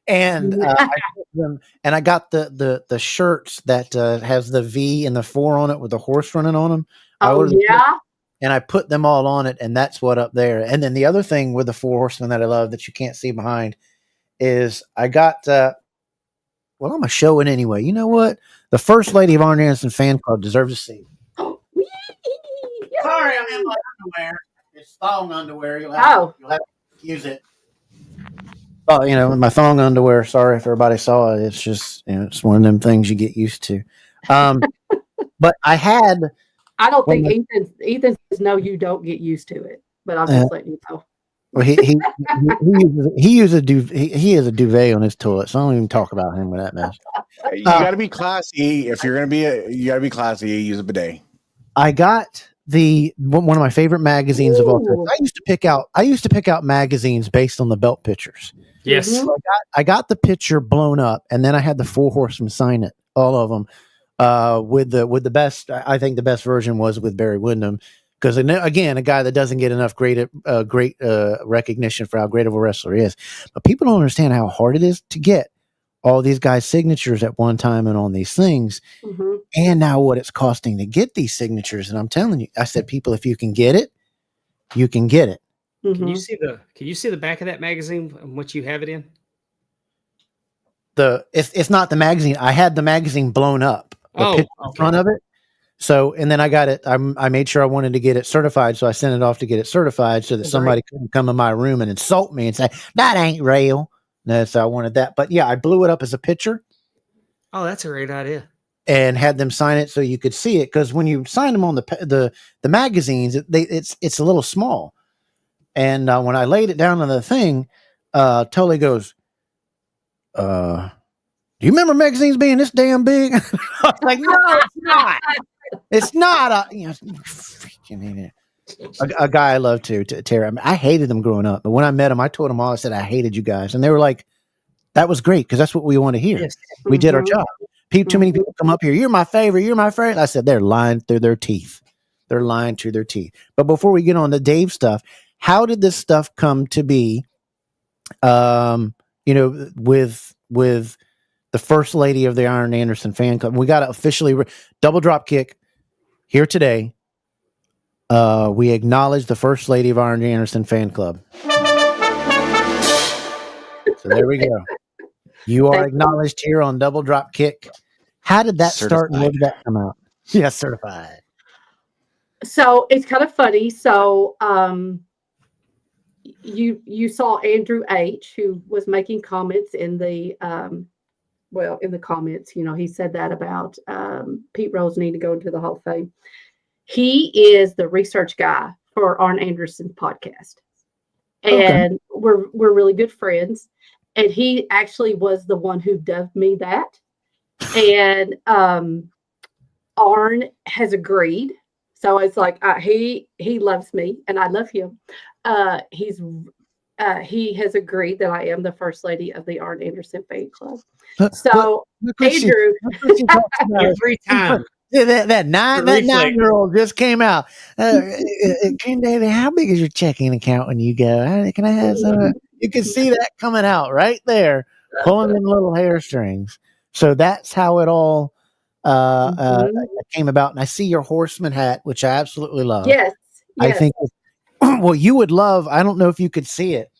and I put them, and I got the shirts that has the V and the 4 on it with the horse running on them. Oh yeah. And I put them all on it, and that's what up there. And then the other thing with the 4 horsemen that I love that you can't see behind is I got. Well, I'm gonna show it anyway. You know what? The First Lady of Arn Anderson fan club deserves a seat. Sorry, I'm in my underwear. It's thong underwear. You'll have to use it. Oh, my thong underwear. Sorry if everybody saw it. It's just, it's one of them things you get used to. But I had. I don't think Ethan says no. You don't get used to it. But I'm just letting you know. Well, he uses a duvet on his toilet, so I don't even talk about him with that mess. You got to be classy. If you're going to be you got to be classy. Use a bidet. I got one of my favorite magazines of all time. I used to pick out magazines based on the belt pictures. Yes. Mhm. So I got the picture blown up, and then I had the 4 horsemen sign it, all of them, with the best. I think the best version was with Barry Windham. Because again, a guy that doesn't get enough great recognition for how great of a wrestler he is, but people don't understand how hard it is to get all these guys' signatures at one time and on these things, and now what it's costing to get these signatures. And I'm telling you, I said, people, if you can get it, you can get it. Can you see the back of that magazine and what you have it in? It's not the magazine. I had the magazine blown up. The picture in front of it. So, and then I got it. I made sure I wanted to get it certified. So I sent it off to get it certified so that somebody couldn't come in my room and insult me and say, that ain't real. No, so I wanted that. But yeah, I blew it up as a picture. Oh, that's a great idea. And had them sign it so you could see it. Because when you sign them on the magazines, it's a little small. And when I laid it down on the thing, Tully goes, do you remember magazines being this damn big? I was like, no, it's not. It's not. Freaking idiot. a guy I love too, Terry. I mean, I hated them growing up, but when I met him, I told them all. I said I hated you guys, and they were like, "That was great because that's what we want to hear. Yes. We did our Mhm. job." Too many Mhm. people come up here. You're my favorite. You're my favorite. I said they're lying through their teeth. They're lying through their teeth. But before we get on to Dave stuff, how did this stuff come to be? You know, with the first lady of the Iron Anderson fan club, we got to officially double drop kick here today. We acknowledge the first lady of Iron Anderson fan club. So there we go. You are Thank you. acknowledged here on double drop kick. How did that start and where did that come out? Yeah, certified. So it's kind of funny. So you saw Andrew H, who was making comments in the in the comments, he said that about Pete Rose needing to go into the Hall of Fame. He is the research guy for Arn Anderson podcast. And we're really good friends. And he actually was the one who dubbed me that. And Arn has agreed. So it's like he loves me and I love him. He has agreed that I am the first lady of the Arn Anderson fan club. So Andrew, Every time. That 9-year-old just came out. Ken Daly, how big is your checking account when you go? Can I have some? You can see that coming out right there, pulling in little hairstrings. So that's how it all came about. And I see your horseman hat, which I absolutely love. Yes. I think. Well, you would love. I don't know if you could see it.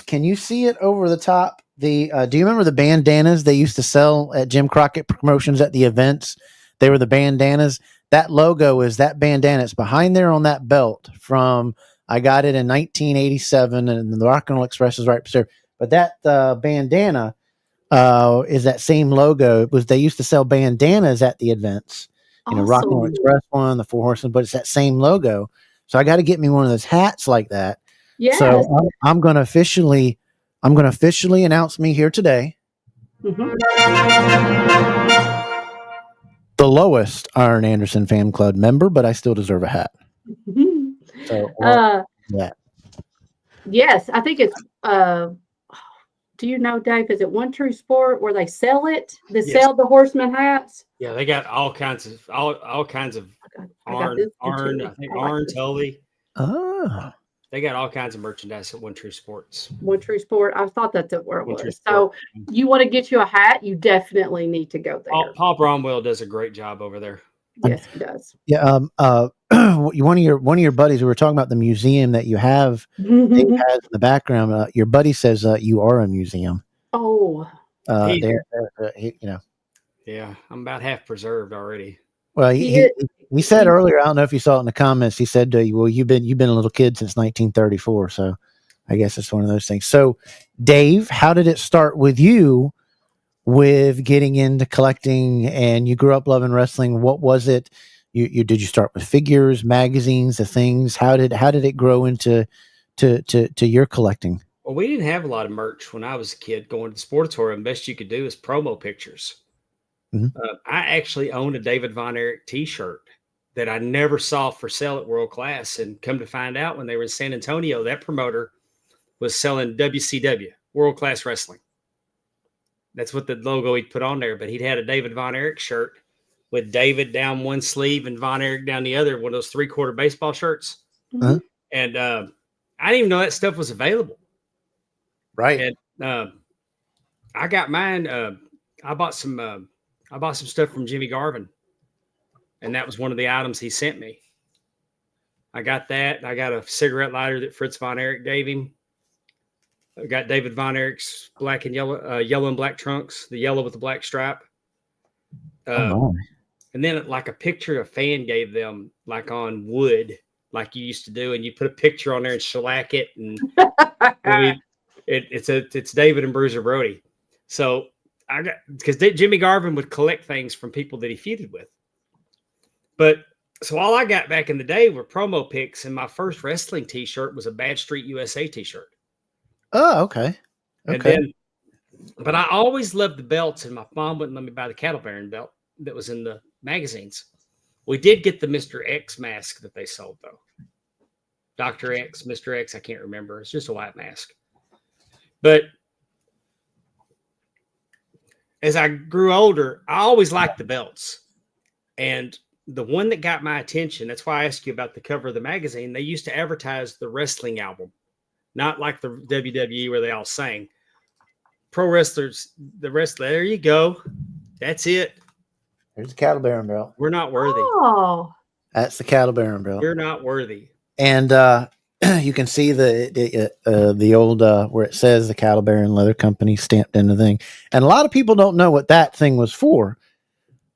Can you see it over the top? Do you remember the bandanas they used to sell at Jim Crockett Promotions at the events? They were the bandanas. That logo is that bandana. It's behind there on that belt from, I got it in 1987 and the Rock and Roll Express is right there. But that bandana is that same logo. They used to sell bandanas at the events. Awesome. Rock and Roll Express one, the Four Horsemen, but it's that same logo. So I got to get me one of those hats like that. Yes. So I'm going to officially announce me here today. Mm-hmm. The lowest Arn Anderson fan club member, but I still deserve a hat. Mm-hmm. So yeah. Yes, I think it's do you know, Dave, is it One True Sport where they sell it? They sell the horseman hats? Yeah, they got all kinds of Arn, I think Arn, Tully. Oh. They got all kinds of merchandise at One True Sports. One True Sport. I thought that's where it was. So you want to get you a hat, you definitely need to go there. Paul Bromwell does a great job over there. Yes, he does. Yeah. One of your buddies, we were talking about the museum that you have. Dave has in the background. Your buddy says you are a museum. Oh. Yeah, I'm about half preserved already. Well, he said earlier, I don't know if you saw it in the comments, he said, well, you've been a little kid since 1934. So I guess it's one of those things. So Dave, how did it start with you with getting into collecting, and you grew up loving wrestling? What was it? Did you start with figures, magazines, the things? How did it grow into to your collecting? Well, we didn't have a lot of merch when I was a kid going to the sportatorium. Best you could do is promo pictures. Mm-hmm. I actually owned a David Von Erich t-shirt that I never saw for sale at World Class. And come to find out, when they were in San Antonio, that promoter was selling WCW, World Class Wrestling. That's what the logo he'd put on there. But he'd had a David Von Erich shirt with David down one sleeve and Von Erich down the other, one of those 3/4 baseball shirts. Uh-huh. And I didn't even know that stuff was available. Right. And I got mine. I bought some stuff from Jimmy Garvin, and that was one of the items he sent me. I got that. I got a cigarette lighter that Fritz Von Erich gave him. I got David Von Erich's black and yellow and black trunks, the yellow with the black stripe. And then like a picture a fan gave them, like on wood, like you used to do, and you put a picture on there and shellac it, and it's David and Bruiser Brody. So I got, because Jimmy Garvin would collect things from people that he feuded with. But so all I got back in the day were promo pics, and my first wrestling t-shirt was a Bad Street USA t-shirt. Oh, okay. And then, but I always loved the belts, and my mom wouldn't let me buy the Cattle Baron belt that was in the magazines. We did get the Mr. X mask that they sold though. Dr. X, Mr. X, I can't remember. It's just a white mask. But as I grew older, I always liked the belts. And the one that got my attention, that's why I asked you about the cover of the magazine. They used to advertise the wrestling album, not like the WWE where they all sang. Pro wrestlers, the wrestler, there you go. That's it. There's the Cattle Baron belt. We're not worthy. Oh, That's the Cattle Baron belt. You're not worthy. And you can see the old where it says the Cattle Baron Leather Company stamped in the thing. And a lot of people don't know what that thing was for.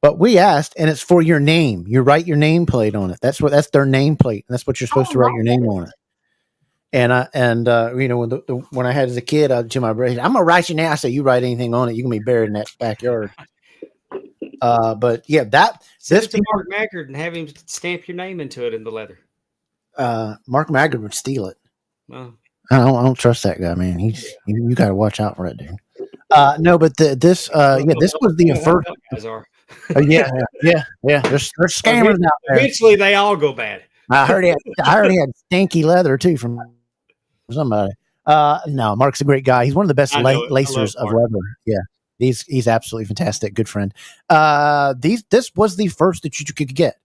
But we asked, and it's for your name. You write your nameplate on it. That's their nameplate. That's what you're supposed to write your name on it. And you know, when I had as a kid, to my brother, I'm gonna write your name. I said, you write anything on it, you can be buried in that backyard. But yeah, Send it to Mark Maggard and have him stamp your name into it in the leather. Mark Maggard would steal it. Well, I don't trust that guy, man. You got to watch out for that dude. No, but this was the first. Guys are. Yeah. There's scammers out there. Eventually, they all go bad. I heard he had stinky leather too from somebody. No, Mark's a great guy. He's one of the best lacers of leather. Yeah, he's absolutely fantastic. Good friend. This was the first that you could get,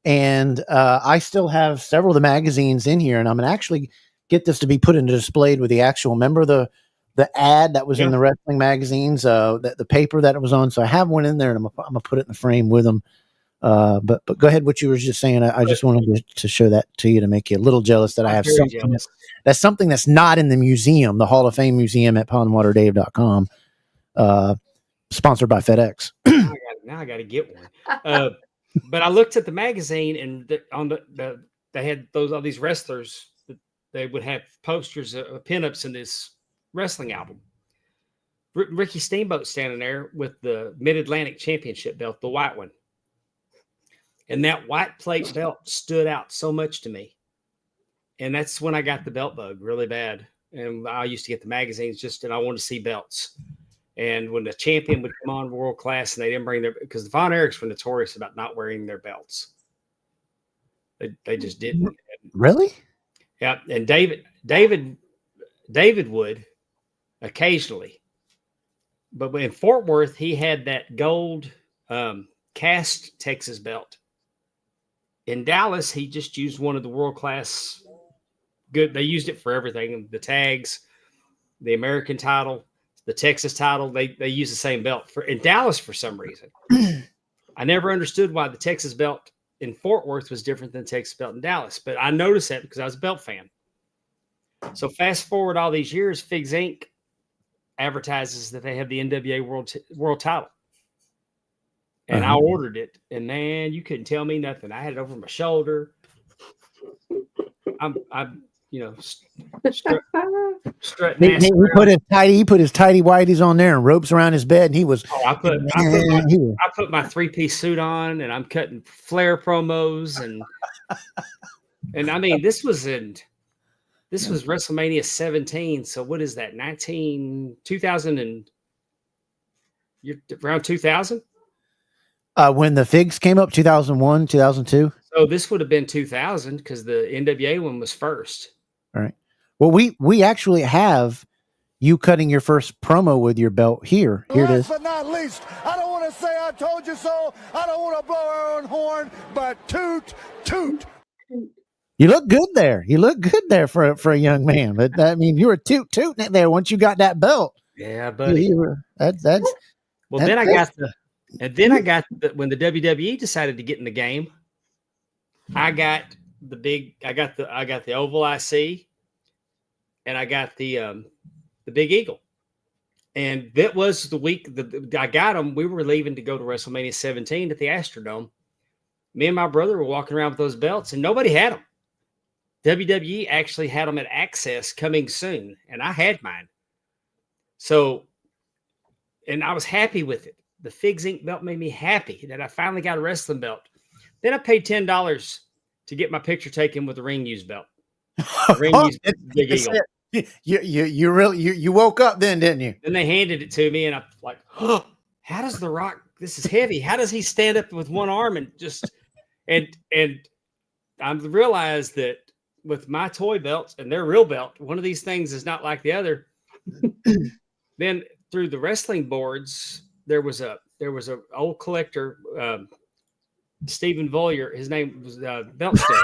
and I still have several of the magazines in here, and I'm gonna actually get this to be put into displayed with the actual. Remember the ad that was in the wrestling magazines, the paper that it was on. So I have one in there, and I'm gonna put it in the frame with them. But go ahead. What you were just saying, I just wanted to show that to you to make you a little jealous that I have something that's something that's not in the museum, the Hall of Fame Museum at PondwaterDave.com, sponsored by FedEx. Now I got to get one. But I looked at the magazine, and they had all these wrestlers. They would have posters of pinups in this wrestling album. Ricky Steamboat standing there with the Mid-Atlantic Championship belt, the white one. And that white plate belt stood out so much to me. And that's when I got the belt bug really bad. And I used to get the magazines and I wanted to see belts. And when the champion would come on world class and they didn't bring because the Von Erichs were notorious about not wearing their belts. They just didn't. Really? Yeah. And David would occasionally. But in Fort Worth, he had that gold cast Texas belt. In Dallas, he just used one of the world-class good. They used it for everything. The tags, the American title, the Texas title, they use the same belt in Dallas for some reason. I never understood why the Texas belt in Fort Worth was different than the Texas belt in Dallas, but I noticed that because I was a belt fan. So fast forward all these years, Figs Inc. advertises that they have the NWA world title. And I ordered it, and man, you couldn't tell me nothing. I had it over my shoulder. I'm strutting. He put his tidy whities on there and ropes around his bed, and he was. I put my 3-piece suit on, and I'm cutting Flair promos, and I mean this was WrestleMania 17. So what is that? 2000 and you're around 2000. When the Figs came up, 2001, 2002. So this would have been 2000 because the NWA one was first. All right. Well, we actually have you cutting your first promo with your belt here. Here it is. Last but not least, I don't want to say I told you so. I don't want to blow our own horn, but toot, toot. You look good there. You look good there for a young man. But I mean, you were tooting it there once you got that belt. Yeah, buddy. Then I got when the WWE decided to get in the game, I got the Oval IC, and I got the Big Eagle. And that was the week I got them. We were leaving to go to WrestleMania 17 at the Astrodome. Me and my brother were walking around with those belts, and nobody had them. WWE actually had them at Access coming soon, and I had mine. So, and I was happy with it. The Figs Inc. belt made me happy that I finally got a wrestling belt. Then I paid $10 to get my picture taken with the ring used belt. Ring used Big Eagle. You woke up then, didn't you? Then they handed it to me, and I'm like, oh, how does The Rock? This is heavy. How does he stand up with one arm and just? And I realized that with my toy belts and their real belt, one of these things is not like the other. Then through the wrestling boards, there was a old collector, Stephen Vollier. His name was Belt Stud.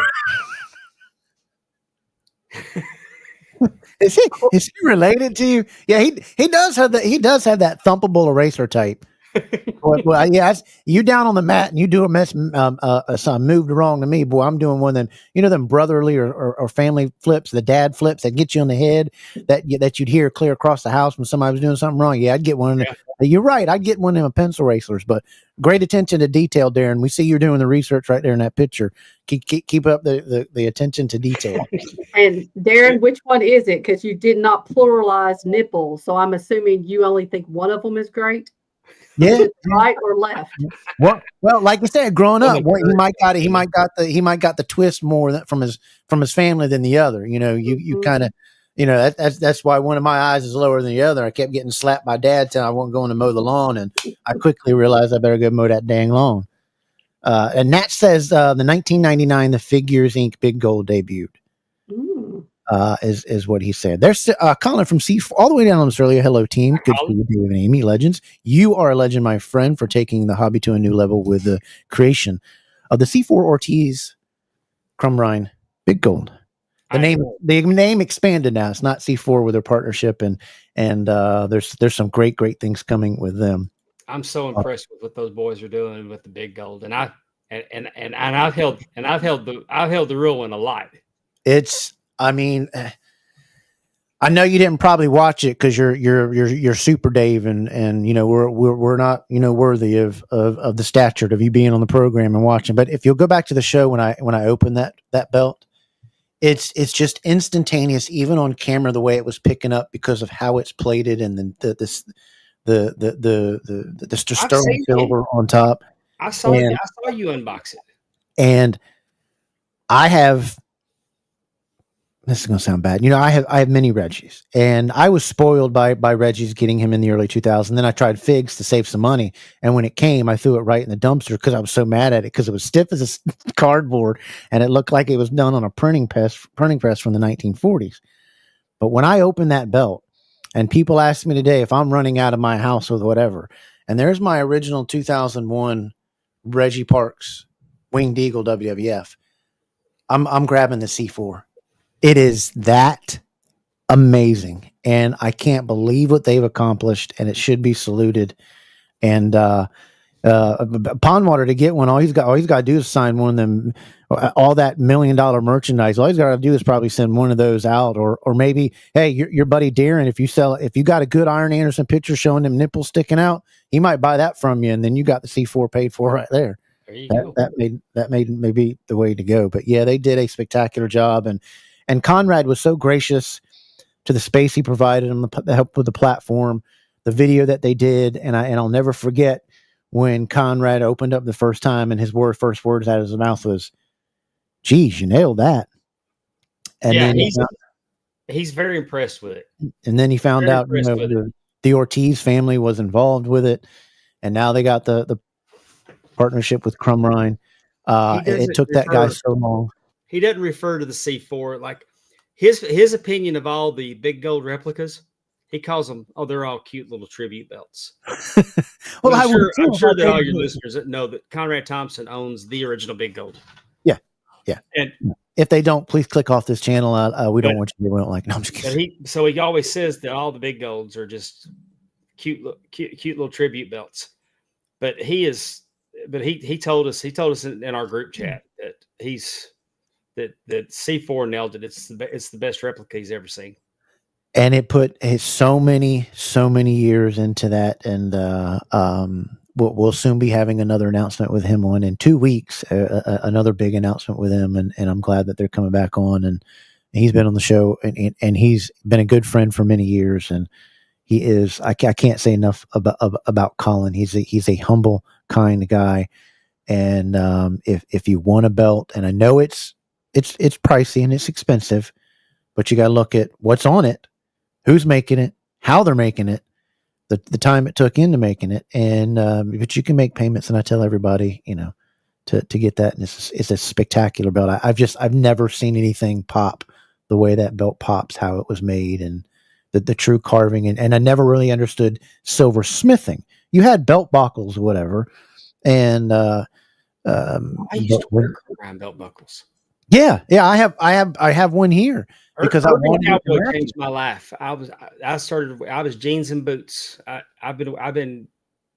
Is he related to you? Yeah, he does have that thumpable eraser type. Well, yeah, you down on the mat and you do a mess, some moved wrong to me, boy. I'm doing one of them, them brotherly or family flips, the dad flips that get you on the head that you'd hear clear across the house when somebody was doing something wrong. Yeah, I'd get one. Yeah. You're right. I'd get one of them pencil erasers, but great attention to detail, Darren. We see you're doing the research right there in that picture. Keep up the attention to detail. And Darren, which one is it? Because you did not pluralize nipples, so I'm assuming you only think one of them is great. Yeah, right or left. Well, like I said, growing up, he might got the twist more from his family than the other. You kind of, that's why one of my eyes is lower than the other. I kept getting slapped by Dad till I wasn't going to mow the lawn, and I quickly realized I better go mow that dang lawn. And Nat says the 1999 The Figures Inc. Big Gold debuted. Is what he said. There's Colin from C4 all the way down on Australia. Hello, team. Good for you, Dave and Amy, legends. You are a legend, my friend, for taking the hobby to a new level with the creation of the C4 Ortiz Crumrine Big Gold. The name expanded now. It's not C4 with their partnership, and there's some great things coming with them. I'm so impressed with what those boys are doing with the Big Gold, and I've held the real one a lot. I mean, I know you didn't probably watch it because you're Super Dave, and we're not worthy of the stature of you being on the program and watching. But if you'll go back to the show when I open that belt, it's just instantaneous, even on camera, the way it was picking up because of how it's plated and the sterling silver on top. I saw you unbox it, and I have. This is going to sound bad. I have many Reggies, and I was spoiled by Reggie's getting him in the early 2000s. Then I tried Figs to save some money, and when it came, I threw it right in the dumpster because I was so mad at it because it was stiff as a cardboard, and it looked like it was done on a printing press from the 1940s. But when I opened that belt, and people ask me today if I'm running out of my house with whatever, and there's my original 2001 Reggie Parks Winged Eagle WWF, I'm grabbing the C4. It is that amazing, and I can't believe what they've accomplished, and it should be saluted. And Pondwater, to get one, all he's got to do is sign one of them. All that $1 million merchandise, all he's got to do is probably send one of those out, or maybe, hey, your buddy Darren, if you got a good Iron Anderson picture showing them nipples sticking out, he might buy that from you, and then you got the C4 paid for right there. There you go. That made maybe the way to go. But yeah, they did a spectacular job, and Conrad was so gracious to the space he provided him, the help with the platform, the video that they did. And I'll never forget when Conrad opened up the first time and his first words out of his mouth was, geez, you nailed that. And yeah, then he's very impressed with it. And then he found out the Ortiz family was involved with it. And now they got the partnership with Crumrine. It took that guy so long. He doesn't refer to the C4 like his opinion of all the Big Gold replicas. He calls them, they're all cute little tribute belts. Well, I'm sure that all your listeners know that Conrad Thompson owns the original Big Gold. Yeah. And if they don't, please click off this channel. We don't want you to. We don't like. No, I'm just kidding. So he always says that all the Big Golds are just cute little tribute belts. But he told us in our group chat that that C4 nailed it. It's the best replica he's ever seen. And it put so many years into that. And we'll soon be having another announcement with him on in 2 weeks, another big announcement with him. And I'm glad that they're coming back on. And he's been on the show and he's been a good friend for many years. And he is, I can't say enough about Colin. He's a humble, kind guy. And if you want a belt, and I know it's pricey and it's expensive, but you got to look at what's on it, who's making it, how they're making it, the time it took into making it, and but you can make payments. And I tell everybody, to get that. And it's a spectacular belt. I've never seen anything pop the way that belt pops, how it was made, and the true carving. And I never really understood silver smithing. You had belt buckles or whatever. And, I used to wear crown belt buckles. Yeah. I have one here because Urban Cowboy changed my life. I was jeans and boots. I've been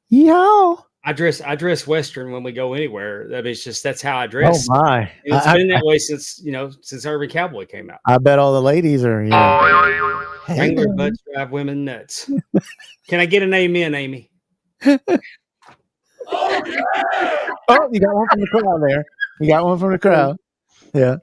yeah. I dress Western when we go anywhere. I mean, that's how I dress. Oh my! And it's been that way since Urban Cowboy came out. I bet all the ladies are. Wrangler butts drive women nuts. Can I get an amen, Amy? Oh, you got one from the crowd there. You got one from the crowd. Yeah.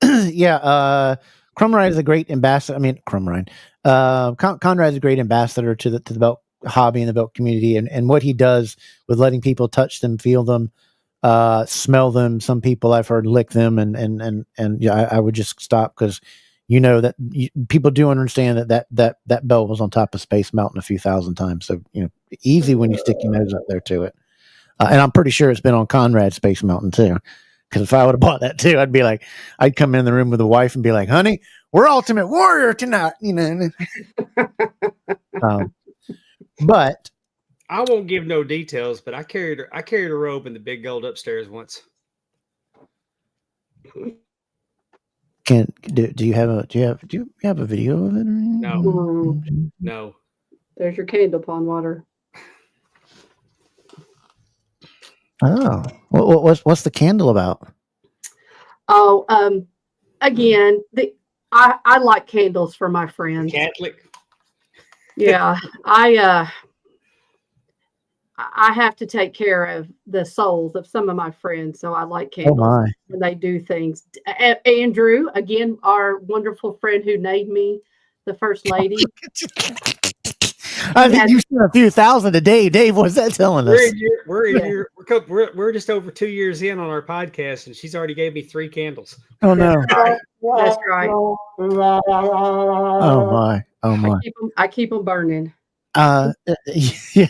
Yeah. Crumrine is a great ambassador. I mean, Crumrine. Conrad is a great ambassador to the belt hobby and the belt community, and what he does with letting people touch them, feel them, smell them. Some people I've heard lick them, and yeah, I would just stop because that people do understand that belt was on top of Space Mountain a few thousand times. So easy when you stick your nose up there to it. And I'm pretty sure it's been on Conrad's Space Mountain too. Because if I would have bought that too, I'd come in the room with the wife and be like, "Honey, we're Ultimate Warrior tonight," But I won't give no details. But I carried a robe in the big gold upstairs once. Do you have a video of it? No. There's your candle, Pondwater. Oh, what's the candle about? Oh, again, I like candles for my friends. Catholic. Yeah, I have to take care of the souls of some of my friends, so I like candles when they do things. Andrew, again, our wonderful friend who named me the first lady. I think you spent a few thousand a day, Dave. What's that telling us? We're just over 2 years in on our podcast, and she's already gave me 3 candles. Oh no, that's right. Oh my! I keep them burning. Yeah.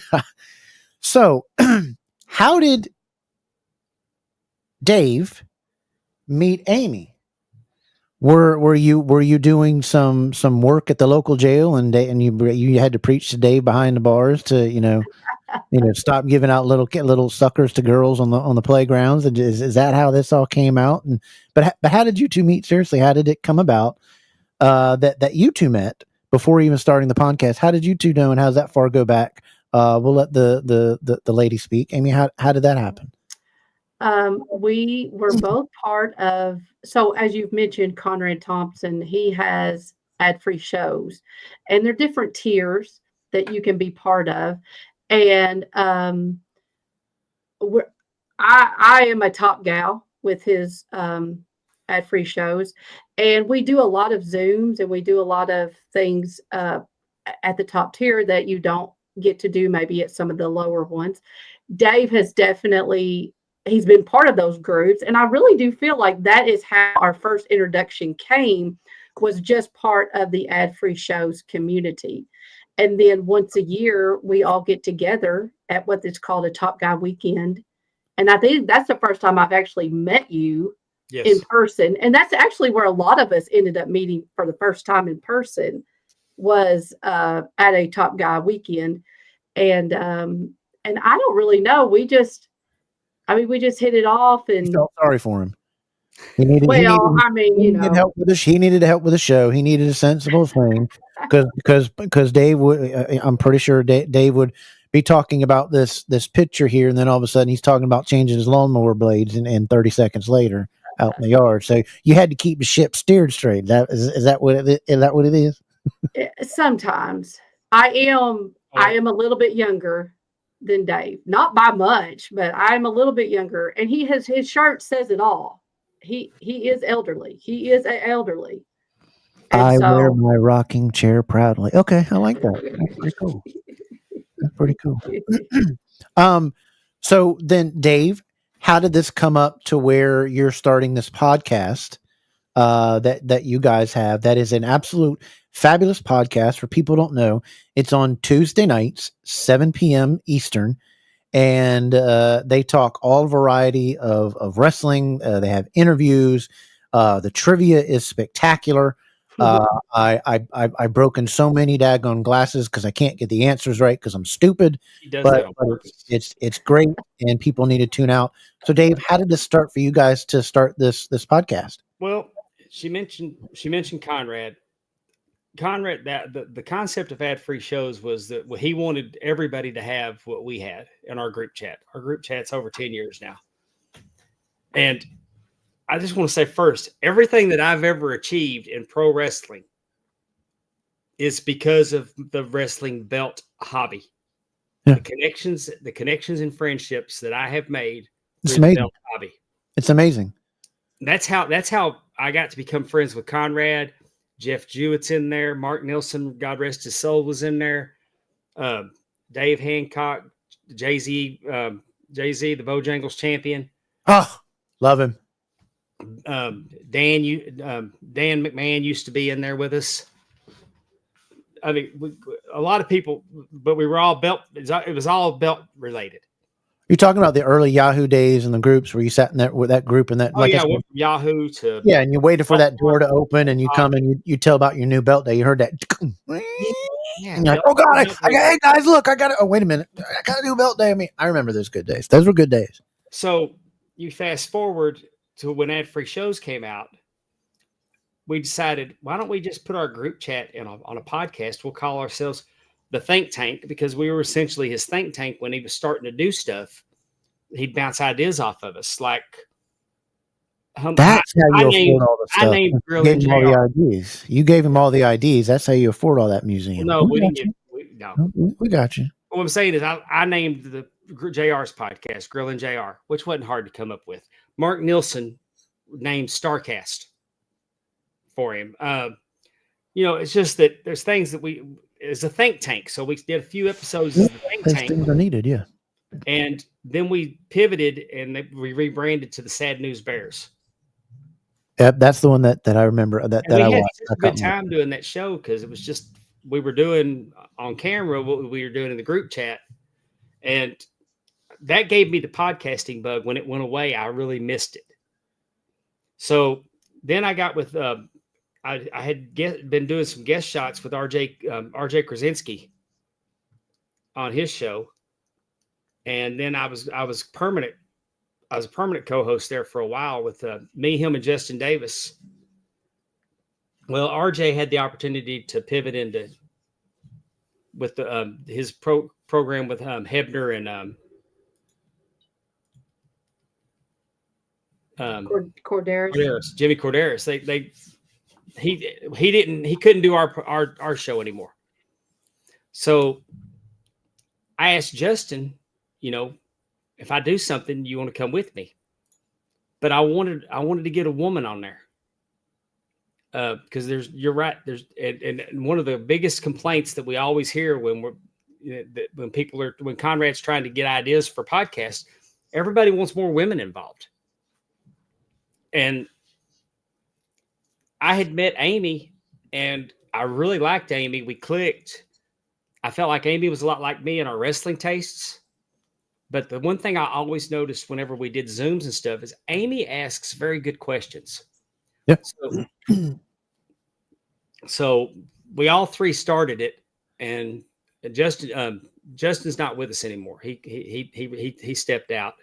So, how did Dave meet Amy? Were you doing some work at the local jail and you had to preach to Dave behind the bars to stop giving out little suckers to girls on the playgrounds? And is that how this all came out? But how did you two meet? Seriously, how did it come about that you two met before even starting the podcast? How did you two know, and how does that far go back? We'll let the lady speak. Amy, how did that happen? We were both part of, so as you've mentioned, Conrad Thompson, he has ad-free shows, and they're different tiers that you can be part of. And I am a top gal with his ad-free shows, and we do a lot of Zooms and we do a lot of things at the top tier that you don't get to do maybe at some of the lower ones. Dave has definitely, he's been part of those groups, and I really do feel like that is how our first introduction came, was just part of the ad-free shows community. And then once a year we all get together at what is called a Top Guy Weekend, and I think that's the first time I've actually met you in person, and that's actually where a lot of us ended up meeting for the first time in person, was at a Top Guy Weekend. And I don't really know, we just hit it off, and felt sorry for him. He needed help with he needed help with the show. He needed a sensible thing because Dave would. I'm pretty sure Dave would be talking about this picture here, and then all of a sudden he's talking about changing his lawnmower blades, and 30 seconds later out in the yard. So you had to keep the ship steered straight. Is that what it is? Sometimes I am a little bit younger than Dave, not by much, but I'm a little bit younger, and his shirt says it all. He is elderly. He is elderly. And I wear my rocking chair proudly. Okay, I like that. That's pretty cool. That's pretty cool. So then, Dave, how did this come up to where you're starting this podcast that you guys have? That is an absolute fabulous podcast. For people who don't know, it's on Tuesday nights, 7 p.m. Eastern, and they talk all variety of wrestling. They have interviews. The trivia is spectacular. I broken so many daggone glasses because I can't get the answers right because I'm stupid. He does But, that on but purpose. it's great, and people need to tune out. So, Dave, how did this start for you guys to start this podcast? Well, she mentioned Conrad. Conrad, that the concept of ad-free shows was that he wanted everybody to have what we had in our group chat. Our group chat's over 10 years now. And I just want to say first, everything that I've ever achieved in pro wrestling is because of the wrestling belt hobby. Yeah. The connections and friendships that I have made It's through the amazing. belt hobby. It's amazing. That's how I got to become friends with Conrad. Jeff Jewett's in there. Mark Nilsson, God rest his soul, was in there. Dave Hancock, Jay-Z, the Bojangles champion. Oh, love him. Dan McMahon used to be in there with us. I mean, a lot of people, but we were all belt. It was all belt related. You're talking about the early Yahoo days and the groups where you sat in that with that group and that. Oh, yeah, I went from Yahoo to and you waited for that door to open, and you come and you tell about your new belt day. You heard that, yeah, and you're like, oh God, hey guys, look, I got it. Oh, wait a minute, I got a new belt day. I mean, I remember those good days. Those were good days. So you fast forward to when ad-free shows came out. We decided, why don't we just put our group chat on a podcast? We'll call ourselves the Think Tank, because we were essentially his think tank when he was starting to do stuff. He'd bounce ideas off of us. Like, that's how you afford all the stuff. I named You gave him all the IDs. You gave him all the IDs. That's how you afford all that museum. No, we didn't get. No, we got you. What I'm saying is, I named the JR's podcast Grilling JR, which wasn't hard to come up with. Mark Nilsson named Starcast for him. It's just that there's things that it's a think tank. So we did a few episodes of the think tank. Things are needed, yeah. And then we pivoted and we rebranded to the Sad News Bears. Yep, that's the one that I remember that we I had watched. Such a good time doing that show because it was just we were doing on camera what we were doing in the group chat, and that gave me the podcasting bug. When it went away, I really missed it. So then I got with I had been doing some guest shots with RJ Krasinski on his show, and then I was permanent. I was a permanent co-host there for a while with me, him, and Justin Davis. Well, RJ had the opportunity to pivot into with his program with Hebner and Corderas. Jimmy Corderas. He couldn't do our show anymore. So I asked Justin, if I do something, you want to come with me? But I wanted to get a woman on there. Because you're right. And one of the biggest complaints that we always hear when when Conrad's trying to get ideas for podcasts, everybody wants more women involved. And I had met Amy, and I really liked Amy. We clicked. I felt like Amy was a lot like me in our wrestling tastes. But the one thing I always noticed whenever we did Zooms and stuff is Amy asks very good questions. Yep. So we all three started it, and Justin's not with us anymore. He stepped out,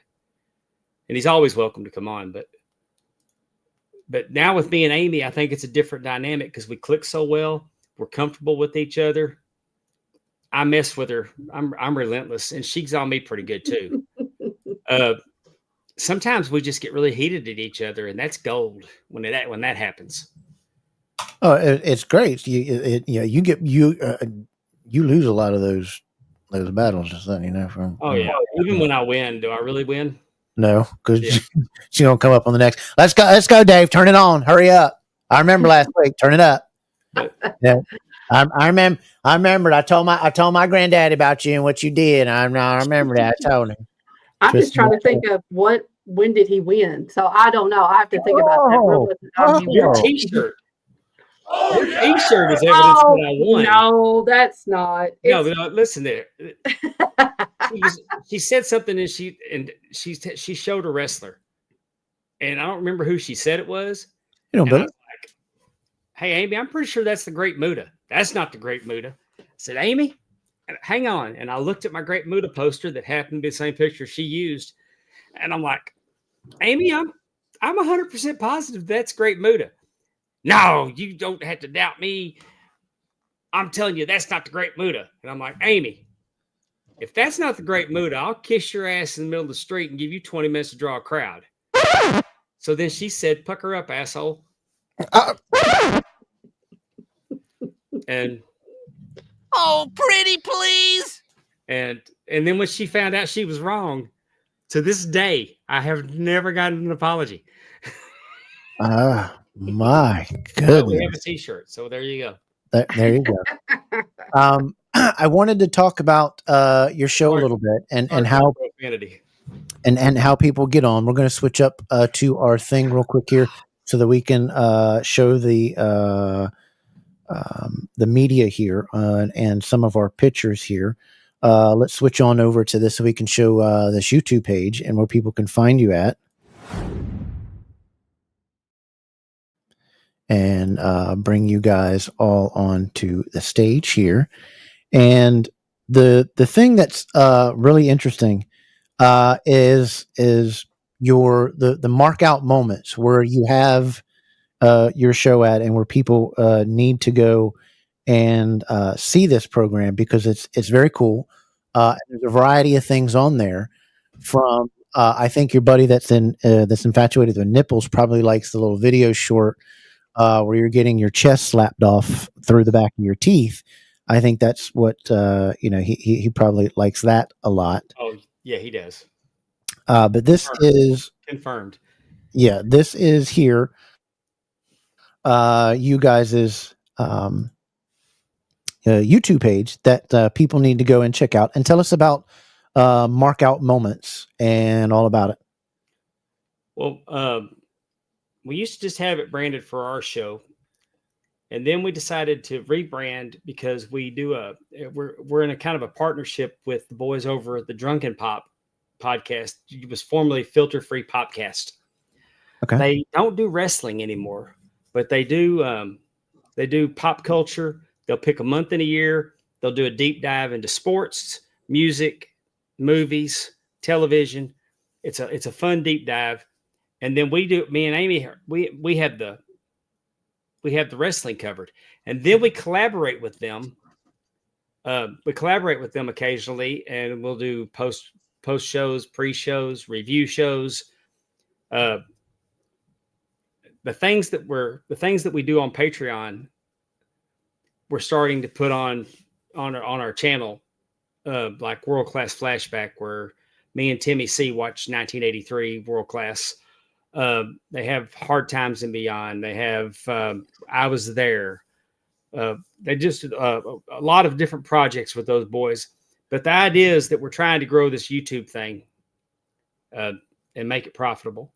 and he's always welcome to come on. But now with me and Amy, I think it's a different dynamic because we click so well. We're comfortable with each other. I mess with her. I'm relentless, and she's on me pretty good too. Sometimes we just get really heated at each other, and that's gold when that happens. Oh, it's great. You lose a lot of those battles, just letting you know. Even when I win, do I really win? No, because she's gonna come up on the next. Let's go, Dave. Turn it on. Hurry up. I remember last week. Turn it up. Yeah. I remember. I told my granddaddy about you and what you did. I remember that. I told him. I'm just trying to think of when did he win? So I don't know. I have to think about that. Your T-shirt. Oh, This yeah. T-shirt is evidence that I won. No, that's not. No, It's, no, listen there. She said something and she showed a wrestler, and I don't remember who she said it was. You know, And I Billy. was like, "Hey, Amy, I'm pretty sure that's the Great Muta. That's not the Great Muta." I said, "Amy, hang on." And I looked at my Great Muta poster that happened to be the same picture she used, and I'm like, "Amy, I'm 100% positive that's Great Muta." No, you don't have to doubt me. I'm telling you, that's not the Great Muta. And I'm like, Amy, if that's not the Great Muta, I'll kiss your ass in the middle of the street and give you 20 minutes to draw a crowd. So then she said, "Pucker up, asshole." And Oh, pretty please. and then when she found out she was wrong, to this day, I have never gotten an apology. My But we have a goodness. T-shirt, so there you go. There you go. I wanted to talk about your show a little bit and how Profanity. and how people get on. We're going to switch up to our thing real quick here so that we can show the media here and some of our pictures here. Let's switch on over to this so we can show this YouTube page and where people can find you at. And bring you guys all onto the stage here. And the thing that's really interesting is your the mark out moments where you have your show at and where people need to go and see this program because it's very cool. There's a variety of things on there. From I think your buddy that's infatuated with nipples probably likes the little video short where you're getting your chest slapped off through the back of your teeth. I think that's what he probably likes that a lot. Oh, yeah, he does. But this is confirmed. Yeah, this is here. You guys' YouTube page that people need to go and check out and tell us about mark out moments and all about it. Well, we used to just have it branded for our show, and then we decided to rebrand because we're in a kind of a partnership with the boys over at the Drunken Pop podcast. It was formerly Filter Free Popcast. Okay. They don't do wrestling anymore, but they do pop culture. They'll pick a month in a year. They'll do a deep dive into sports, music, movies, television. It's a fun deep dive. And then me and Amy, we have the wrestling covered. And then we collaborate with them. We collaborate with them occasionally, and we'll do post shows, pre-shows, review shows. The things that we do on Patreon, we're starting to put on our channel, like World Class Flashback, where me and Timmy C watched 1983 World Class. They have Hard Times and Beyond. They have I Was There. They just a lot of different projects with those boys. But the idea is that we're trying to grow this YouTube thing and make it profitable.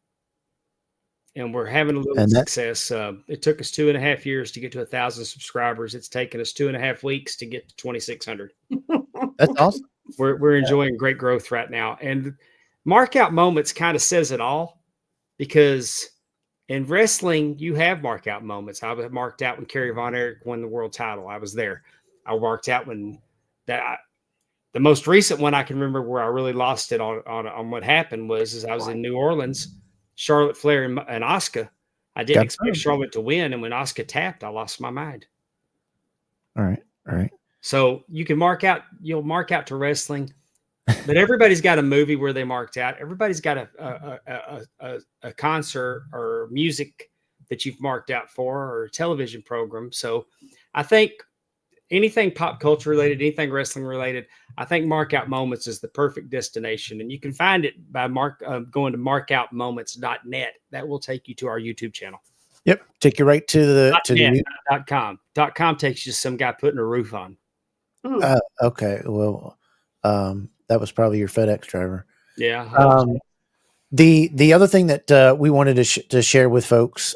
And we're having a little success. It took us 2.5 years to get to 1,000 subscribers. It's taken us 2.5 weeks to get to 2,600. That's awesome. We're enjoying great growth right now. And mark out moments kind of says it all, because in wrestling, you have mark out moments. I was marked out when Kerry Von Erich won the world title. I was there. I marked out when the most recent one I can remember where I really lost it on what happened was I was in New Orleans, Charlotte Flair and Asuka. I didn't expect Charlotte to win, and when Asuka tapped, I lost my mind. All right. So you'll mark out to wrestling, but everybody's got a movie where they marked out. Everybody's got a concert or music that you've marked out for, or a television program. So I think anything pop culture related, anything wrestling related, I think Mark Out Moments is the perfect destination. And you can find it by going to markoutmoments.net. That will take you to our YouTube channel. Yep. Take you right to the .com. .com takes you to some guy putting a roof on. Okay. Well, that was probably your FedEx driver. Yeah. The other thing that we wanted to share with folks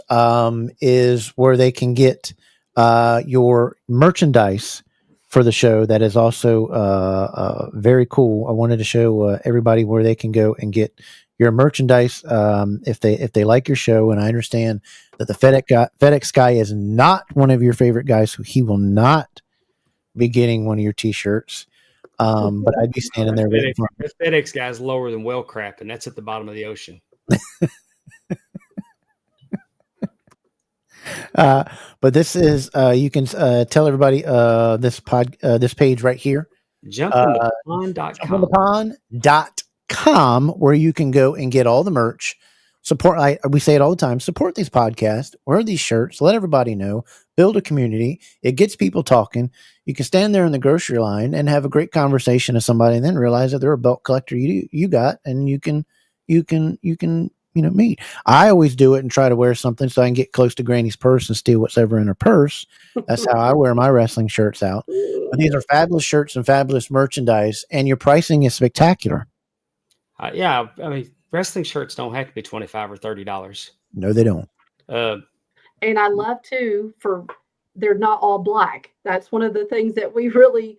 is where they can get your merchandise for the show that is also very cool. I wanted to show everybody where they can go and get your merchandise if they like your show. And I understand that the FedEx guy is not one of your favorite guys, so he will not be getting one of your T-shirts. But I'd be standing there waiting for him. The FedEx guy's lower than well crap, and that's at the bottom of the ocean. But this is you can tell everybody this page right here, jumpinthepond.com, where you can go and get all the merch. Support, we say it all the time, support these podcasts, wear these shirts, let everybody know, build a community. It gets people talking. You can stand there in the grocery line and have a great conversation with somebody, and then realize that they're a belt collector you got, and you can meet. I always do it and try to wear something so I can get close to Granny's purse and steal what's ever in her purse. That's how I wear my wrestling shirts out. But these are fabulous shirts and fabulous merchandise, and your pricing is spectacular. Yeah, I mean, wrestling shirts don't have to be $25 or $30. No, they don't. And I love too they're not all black. That's one of the things that we really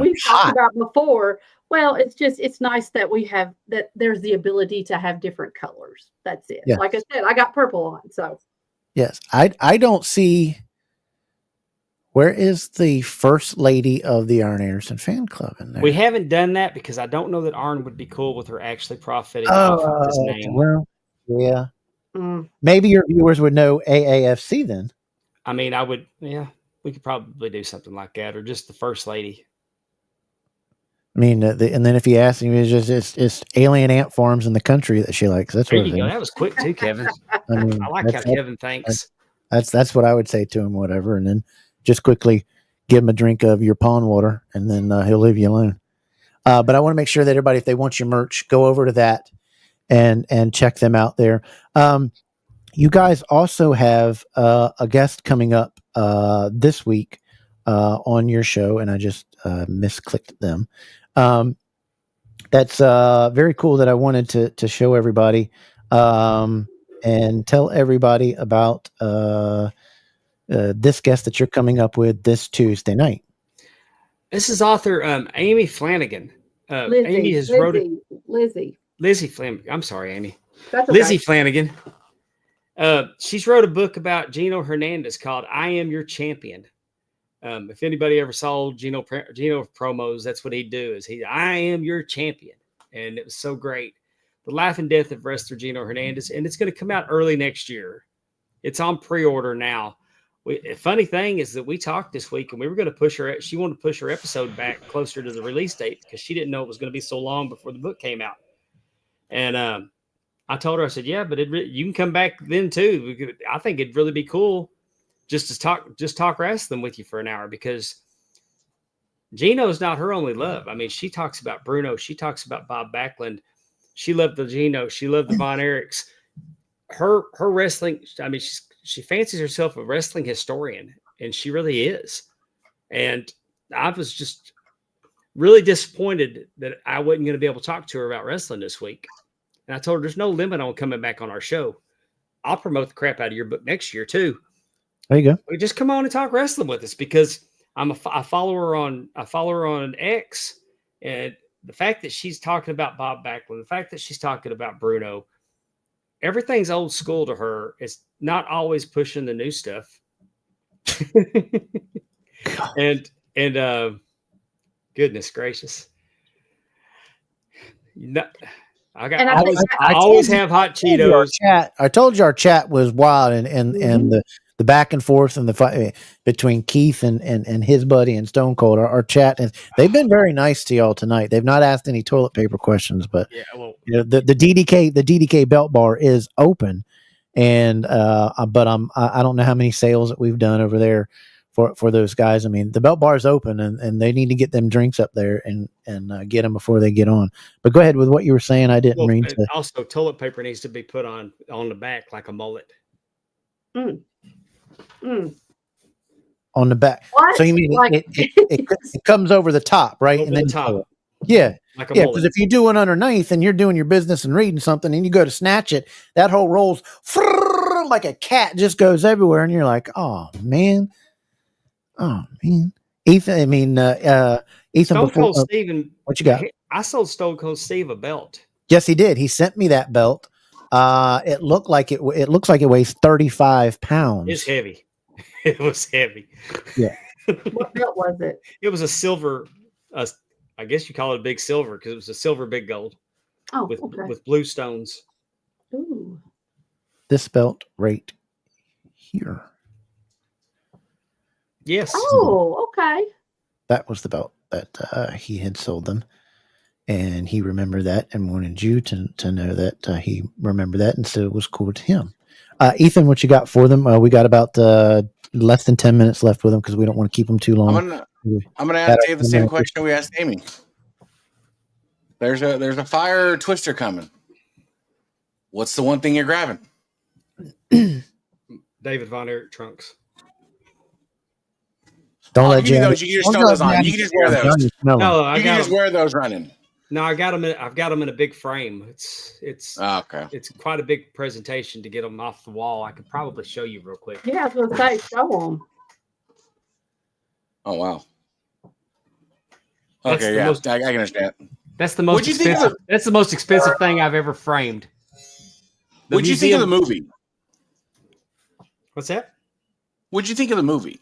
we've talked about before. Well, it's nice that there's the ability to have different colors. That's it. Yes. Like I said, I got purple on, so yes. I don't see, where is the first lady of the Arn Anderson fan club in there? We haven't done that because I don't know that Arn would be cool with her actually profiting off of his name. Well, yeah. Maybe your viewers would know AAFC then. I mean, we could probably do something like that, or just the first lady. I mean, and then if you ask him, it's alien ant farms in the country that she likes. That's there what you go. That was quick too, Kevin. I mean, I like how Kevin thinks. That's what I would say to him, whatever, and then just quickly give him a drink of your Pondwater, and then he'll leave you alone. But I want to make sure that everybody, if they want your merch, go over to that and check them out there. You guys also have a guest coming up this week on your show, and I just misclicked them. That's very cool that I wanted to show everybody and tell everybody about this guest that you're coming up with this Tuesday night. This is author Amy Flanagan. Amy has wrote it. Lizzie Flanagan. I'm sorry, Amy. That's okay. Lizzie Flanagan. She's wrote a book about Gino Hernandez called "I Am Your Champion." If anybody ever saw Gino promos, that's what he'd do. I am your champion, and it was so great. The life and death of wrestler Gino Hernandez, and it's going to come out early next year. It's on pre-order now. Funny thing is that we talked this week, and we were going to push her. She wanted to push her episode back closer to the release date because she didn't know it was going to be so long before the book came out. And I told her, I said, yeah, but you can come back then too. I think it'd really be cool just to talk wrestling with you for an hour, because Gino's not her only love. I mean, she talks about Bruno. She talks about Bob Backlund. She loved the Gino. She loved the Von Erichs. Her wrestling, I mean, she fancies herself a wrestling historian, and she really is. And I was just really disappointed that I wasn't going to be able to talk to her about wrestling this week. And I told her there's no limit on coming back on our show. I'll promote the crap out of your book next year too. There you go. Just come on and talk wrestling with us, because I follow her on X, and the fact that she's talking about Bob Backlund, the fact that she's talking about Bruno, everything's old school to her. It's not always pushing the new stuff. and goodness gracious. I always have hot Cheetos. I told you our chat was wild, and the back and forth and the fight between Keith and his buddy and Stone Cold. Our chat, and they've been very nice to y'all tonight. They've not asked any toilet paper questions, but the DDK belt bar is open, and but I don't know how many sales that we've done over there for those guys. I mean, the belt bar is open, and they need to get them drinks up there and get them before they get on. But go ahead with what you were saying. I didn't mean to. Also, toilet paper needs to be put on the back like a mullet. On the back. What? So you mean it comes over the top, right? Over the top. Yeah. Like a yeah, mullet. because if you do it underneath and you're doing your business and reading something and you go to snatch it, that whole rolls like a cat, just goes everywhere, and you're like, oh man. Oh man, Ethan. I mean, Ethan. Stone Before Cold Steve, what you got? I sold Stone Cold Steve a belt. Yes, he did. He sent me that belt. It looked like it looks like it weighs 35 It's pounds. heavy. It was heavy. Yeah. What belt was it? It was a silver. I guess you call it a big silver because it was a silver big gold Oh, with okay. with blue stones. Ooh. This belt right here. Yes. Oh, okay. That was the belt that he had sold them. And he remembered that and wanted you to know that he remembered that. And so it was cool to him. Ethan, what you got for them? We got about less than 10 minutes left with them because we don't want to keep them too long. I'm gonna ask Dave the same question we asked Amy. There's a fire twister coming. What's the one thing you're grabbing? David Von Erich trunks. Don't let you you. those. You can just throw those on. You can just wear those. No, I You can got just them. wear those running. No, I got them. I've got them in a big frame. It's Okay. it's quite a big presentation to get them off the wall. I could probably show you real quick. Yeah, I was gonna say, show them. Oh wow. That's Okay, the yeah, most- I can understand. That's the most What'd you think of expensive. That's the most expensive thing I've ever framed. What'd you think of the movie? What's that? What'd you think of the movie?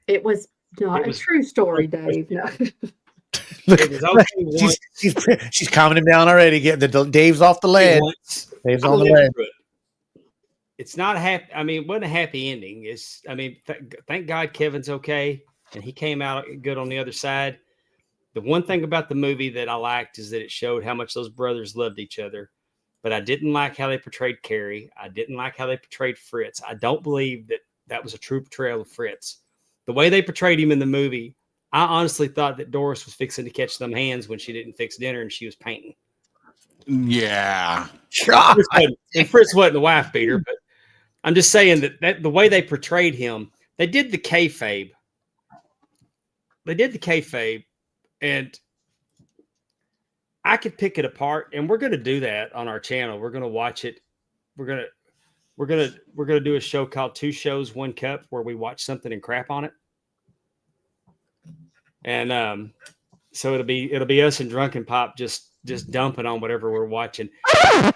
It was not It was- a true story, Dave. No. It was okay once. she's calming him down already. Getting the Dave's off the ledge. Dave's I on the lived ledge. through it. It's not happy. I mean, it wasn't a happy ending. Thank God Kevin's okay and he came out good on the other side. The one thing about the movie that I liked is that it showed how much those brothers loved each other. But I didn't like how they portrayed Carrie. I didn't like how they portrayed Fritz. I don't believe that was a true portrayal of Fritz. The way they portrayed him in the movie, I honestly thought that Doris was fixing to catch them hands when she didn't fix dinner and she was painting. Yeah. And Fritz wasn't the wife beater, but I'm just saying that the way they portrayed him, they did the kayfabe. And I could pick it apart, and we're going to do that on our channel. We're going to watch it. We're going to do a show called 2 Shows, 1 Cup, where we watch something and crap on it. And so it'll be us and Drunken Pop just dumping on whatever we're watching. And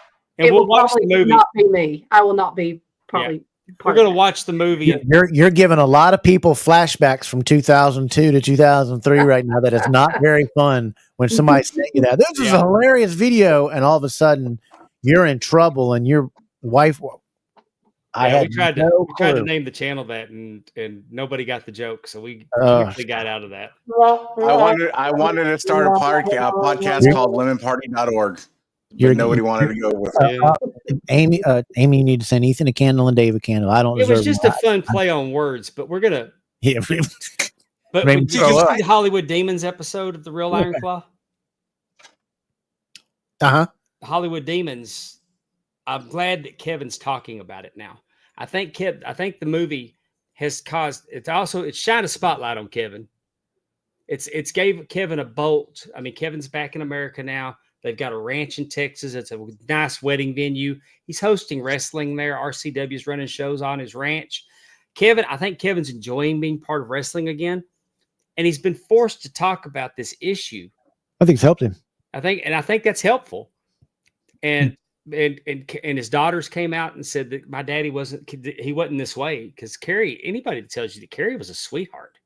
we'll watch the movie. Not be me. I will not be probably. Yeah. We're going to watch the movie. You're giving a lot of people flashbacks from 2002 to 2003 right now. That is not very fun when somebody sent you that. This is a hilarious video, and all of a sudden you're in trouble, and your wife. We tried to name the channel that, and nobody got the joke, so we quickly got out of that. I wanted to start a podcast called lemonparty.org. But nobody wanted to go with it. Amy, you need to send Ethan a candle and Dave a candle. I don't. It was just a fun play on words, but we're gonna. Yeah. But did you see the Hollywood Demons episode of The Real Iron Claw? The Hollywood Demons. I'm glad that Kevin's talking about it now. I think the movie has caused it's shined a spotlight on Kevin. It's gave Kevin a bolt. I mean, Kevin's back in America now. They've got a ranch in Texas. It's a nice wedding venue. He's hosting wrestling there. RCW's running shows on his ranch. I think Kevin's enjoying being part of wrestling again. And he's been forced to talk about this issue. I think it's helped him. I think that's helpful. And his daughters came out and said that my daddy wasn't this way. Because Carrie, anybody that tells you that Carrie was a sweetheart,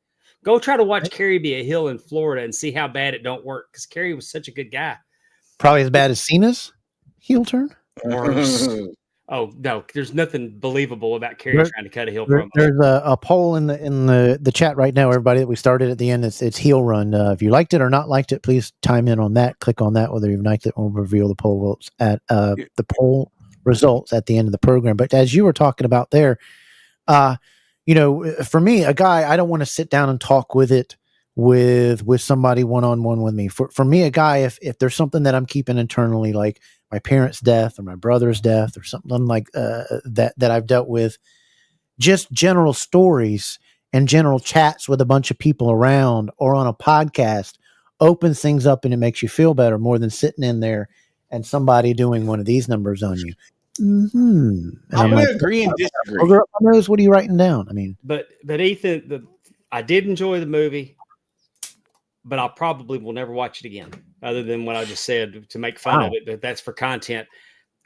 go try to watch Carrie be a heel in Florida and see how bad it don't work. Because Carrie was such a good guy. Probably as bad as Cena's heel turn. Worse. Oh no, there's nothing believable about Carrie trying to cut a heel promo. There's a poll in the chat right now, everybody, that we started at the end. It's heel run. If you liked it or not liked it, please chime in on that. Click on that whether you've liked it. We'll reveal the poll votes at the poll results at the end of the program. But as you were talking about there, for me, a guy, I don't want to sit down and talk with somebody one-on-one with me. For me, a guy, if there's something that I'm keeping internally, like my parents' death or my brother's death or something like that I've dealt with, just general stories and general chats with a bunch of people around or on a podcast opens things up and it makes you feel better more than sitting in there and somebody doing one of these numbers on you. And I'm like, going to agree and disagree. "Booger up my nose, what are you writing down?" I mean, But Ethan, I did enjoy the movie, but I probably will never watch it again, other than what I just said to make fun Wow. of it. But that's for content.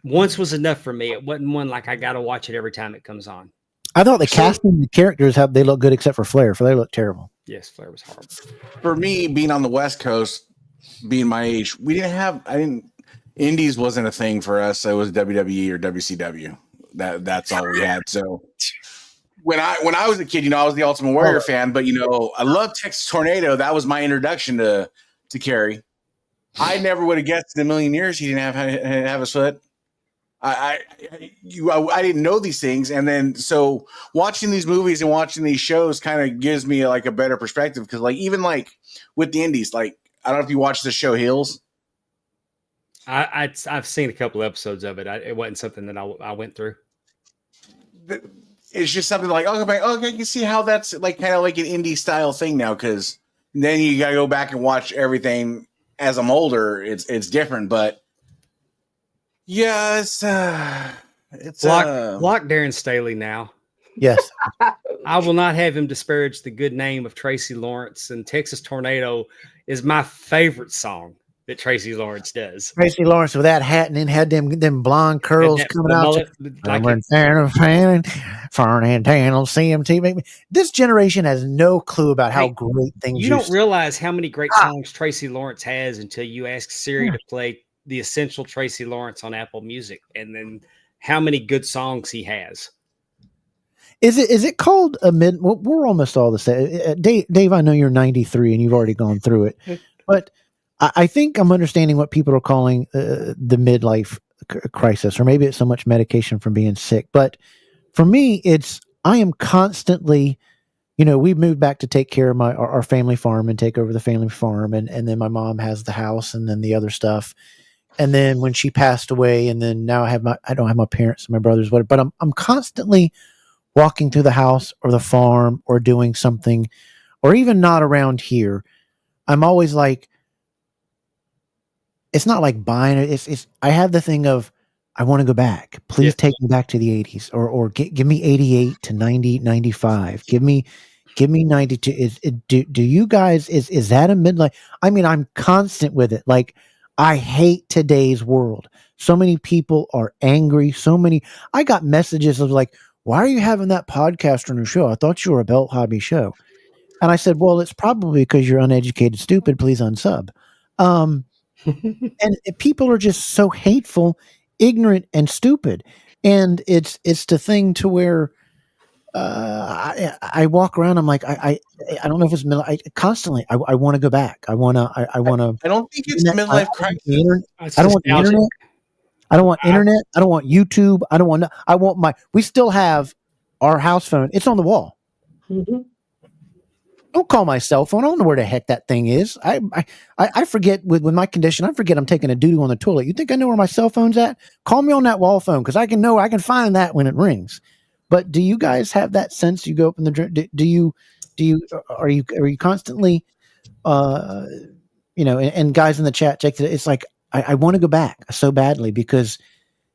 Once was enough for me. It wasn't one like I got to watch it every time it comes on. I thought the casting, the characters, they look good except for Flair. Flair looked terrible. Yes, Flair was horrible. For me, being on the West Coast, being my age, Indies wasn't a thing for us. It was WWE or WCW. That's all we had. So when I was a kid, I was the Ultimate Warrior fan, but I love Texas Tornado. That was my introduction to Kerry. I never would have guessed in a million years he didn't have a foot. I didn't know these things, and then so watching these movies and watching these shows kind of gives me like a better perspective, because even with the Indies, I don't know if you watched the show Heels. I've seen a couple episodes of it. It wasn't something that I went through. It's just something like, okay, you can see how that's kind of like an indie style thing now, because then you got to go back and watch everything as I'm older. It's different, but yeah, it's block Darren Staley now. Yes. I will not have him disparage the good name of Tracy Lawrence, and Texas Tornado is my favorite song that Tracy Lawrence does. Tracy Lawrence with that hat, and then had them blonde curls coming out. Fernandino, CMT. This generation has no clue about how great things. You don't realize how many great songs Tracy Lawrence has until you ask Siri to play the essential Tracy Lawrence on Apple Music, and then how many good songs he has. Is it called a mid? Well, we're almost all the same. Dave, I know you're 93 and you've already gone through it, but I think I'm understanding what people are calling the midlife crisis, or maybe it's so much medication from being sick. But for me, I am constantly, we've moved back to take care of our family farm and take over the family farm. And then my mom has the house and then the other stuff. And then when she passed away, and then now I don't have my parents and my brothers, but I'm constantly walking through the house or the farm or doing something, or even not around here. I'm always like, it's not like buying it. I have the thing of, I want to go back. Please take me back to the 80s, or give me 88 to 90, 95. Give me 92. Do you guys, is that a midlife? I mean, I'm constant with it. Like, I hate today's world. So many people are angry. I got messages of like, why are you having that podcast on your show? I thought you were a belt hobby show. And I said, well, it's probably because you're uneducated, stupid. Please unsub. And people are just so hateful, ignorant, and stupid. And it's the thing to where I walk around. I'm like, I don't know if it's constantly. I want to go back. I want to. I don't think it's midlife crisis. I don't want the internet. I don't want internet. I don't want YouTube. I don't want. I want we still have our house phone. It's on the wall. Mm-hmm. Don't call my cell phone. I don't know where the heck that thing is. I forget with my condition. I forget I'm taking a doo-doo on the toilet. You think I know where my cell phone's at? Call me on that wall phone, because I can find that when it rings. But do you guys have that sense? You go up in the are you constantly and guys in the chat, check it. It's like I want to go back so badly, because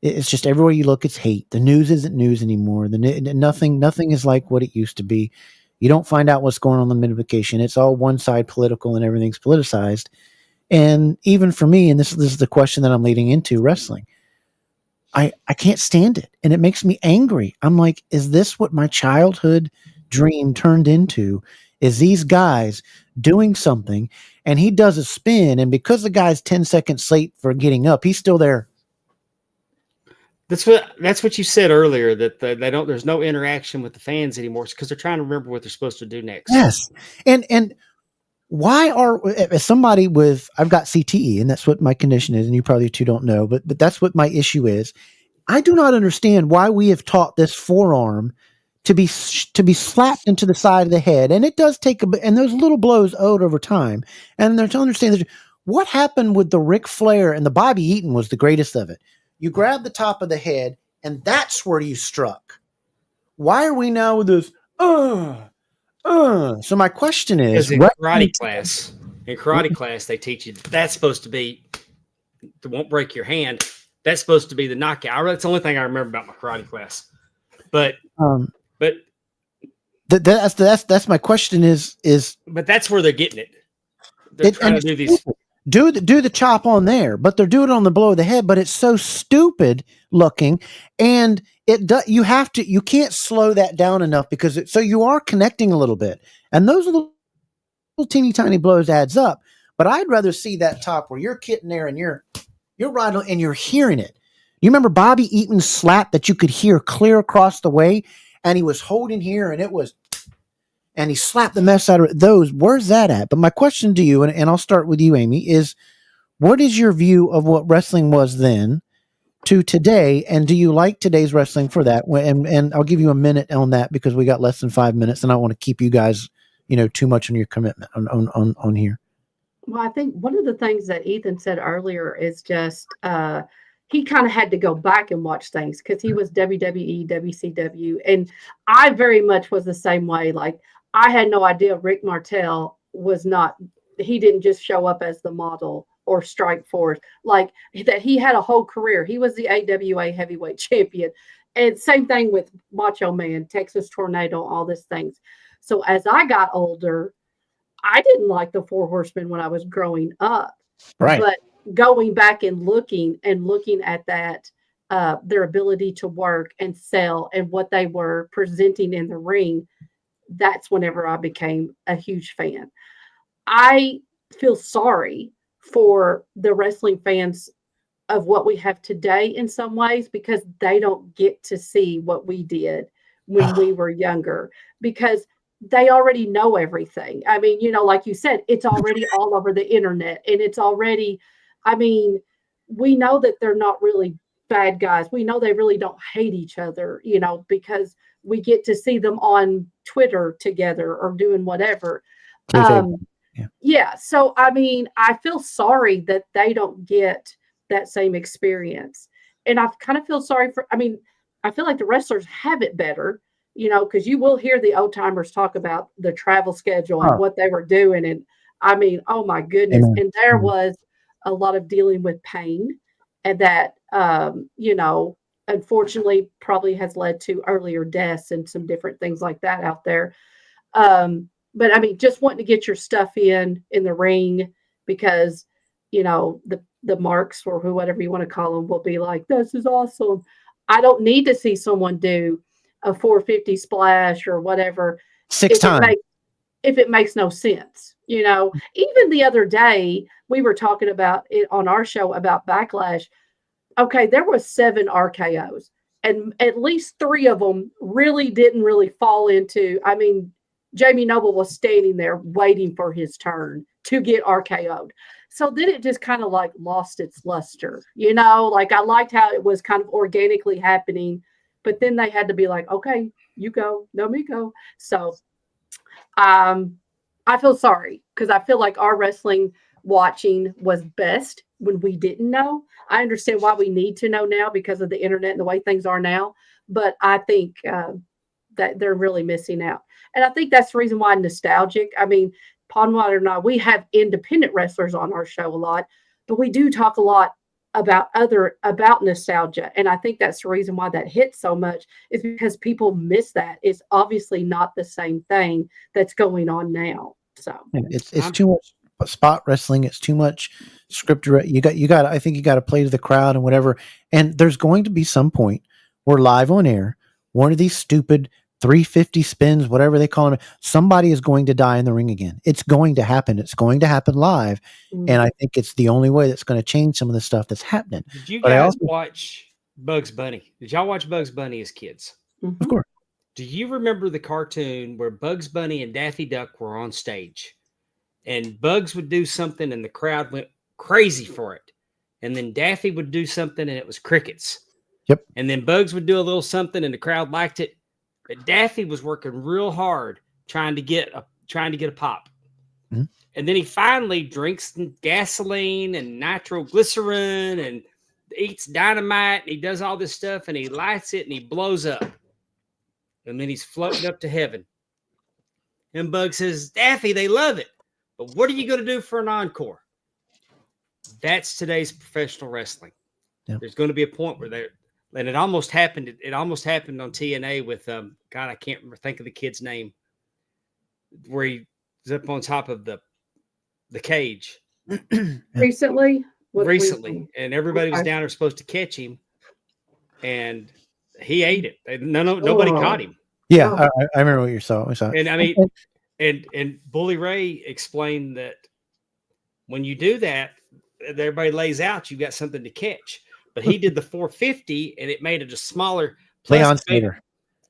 it's just everywhere you look, it's hate. The news isn't news anymore. Nothing is like what it used to be. You don't find out what's going on the mid-vacation. It's all one side political, and everything's politicized. And even for me, and this is the question that I'm leading into, wrestling, I can't stand it. And it makes me angry. I'm like, is this what my childhood dream turned into? Is these guys doing something, and he does a spin, and because the guy's 10 seconds late for getting up, he's still there. That's what you said earlier, that there's no interaction with the fans anymore, because they're trying to remember what they're supposed to do next. Yes. And why as somebody with, I've got CTE, and that's what my condition is, and you probably too don't know, but that's what my issue is. I do not understand why we have taught this forearm to be slapped into the side of the head, and it does take and those little blows owed over time. And they're to understand that what happened with the Ric Flair and the Bobby Eaton was the greatest of it. You grab the top of the head, and that's where you struck. Why are we now with this? So my question is, in karate class, they teach you that's supposed to be, it won't break your hand. That's supposed to be the knockout. That's the only thing I remember about my karate class. But but that's my question is but that's where they're getting it. They're trying to do these. Do the chop on there, but they're doing it on the blow of the head, but it's so stupid looking, and you can't slow that down enough because so you are connecting a little bit, and those little teeny tiny blows adds up. But I'd rather see that top where you're getting there and you're right on, and you're hearing it. You remember Bobby Eaton's slap that you could hear clear across the way, and he was holding here, and he slapped the mess out of those. Where's that at? But my question to you, and I'll start with you, Amy, is what is your view of what wrestling was then to today? And do you like today's wrestling for that? And I'll give you a minute on that because we got less than 5 minutes and I don't want to keep you guys, too much on your commitment on here. Well, I think one of the things that Ethan said earlier is just he kind of had to go back and watch things because he was WWE, WCW, and I very much was the same way. Like I had no idea Rick Martel was not. He didn't just show up as the model or Strike Force, like that. He had a whole career. He was the AWA heavyweight champion, and same thing with Macho Man, Texas Tornado, all these things. So as I got older, I didn't like the Four Horsemen when I was growing up, Right? But going back and looking at that, their ability to work and sell and what they were presenting in the ring, that's whenever I became a huge fan. I feel sorry for the wrestling fans of what we have today in some ways because they don't get to see what we did when we were younger because they already know everything. I mean, like you said, it's already all over the internet and it's already, we know that they're not really bad guys. We know they really don't hate each other, because we get to see them on Twitter together or doing whatever. Yeah. So, I feel sorry that they don't get that same experience. And I kind of feel sorry I feel like the wrestlers have it better, because you will hear the old timers talk about the travel schedule and what they were doing. And oh my goodness. Amen. And there was a lot of dealing with pain and that, unfortunately probably has led to earlier deaths and some different things like that out there. But just wanting to get your stuff in the ring because, the marks or whatever you want to call them will be like, this is awesome. I don't need to see someone do a 450 splash or whatever 6 times if it makes no sense. Even the other day we were talking about it on our show about Backlash. Okay, there was 7 RKOs and at least 3 of them didn't really fall into. Jamie Noble was standing there waiting for his turn to get RKO'd. So then it just kind of like lost its luster, like I liked how it was kind of organically happening, but then they had to be like, okay, you go, no, me go. So I feel sorry because I feel like our wrestling watching was best when we didn't know. I understand why we need to know now because of the internet and the way things are now, but I think that they're really missing out. And I think that's the reason why nostalgic. Pondwater and I, we have independent wrestlers on our show a lot, but we do talk a lot about nostalgia. And I think that's the reason why that hits so much is because people miss that. It's obviously not the same thing that's going on now. So it's too much spot wrestling. It's too much scripted. You got. I think you got to play to the crowd and whatever. And there's going to be some point where live on air, one of these stupid 350 spins, whatever they call them, somebody is going to die in the ring again. It's going to happen. It's going to happen live. Mm-hmm. And I think it's the only way that's going to change some of the stuff that's happening. Did you guys watch Bugs Bunny? Did y'all watch Bugs Bunny as kids? Mm-hmm. Of course. Do you remember the cartoon where Bugs Bunny and Daffy Duck were on stage and Bugs would do something and the crowd went crazy for it? And then Daffy would do something and it was crickets. Yep. And then Bugs would do a little something and the crowd liked it. But Daffy was working real hard trying to get a pop. Mm-hmm. And then he finally drinks gasoline and nitroglycerin and eats dynamite and he does all this stuff and he lights it and he blows up. And then he's floating up to heaven. And Bugs says, Daffy, they love it. But what are you going to do for an encore? That's today's professional wrestling. Yeah. There's going to be a point where they're, and it almost happened. It almost happened on TNA with God, I can't think of the kid's name, where he was up on top of the cage Recently? What recently, and everybody was Okay. down there supposed to catch him, and he ate it. Nobody Oh. caught him. Yeah, Oh. I remember what you saw. And I mean, and Bully Ray explained that when you do that, everybody lays out, you got something to catch. But he did the 450, and it made it a smaller. Leon Plus, Slater.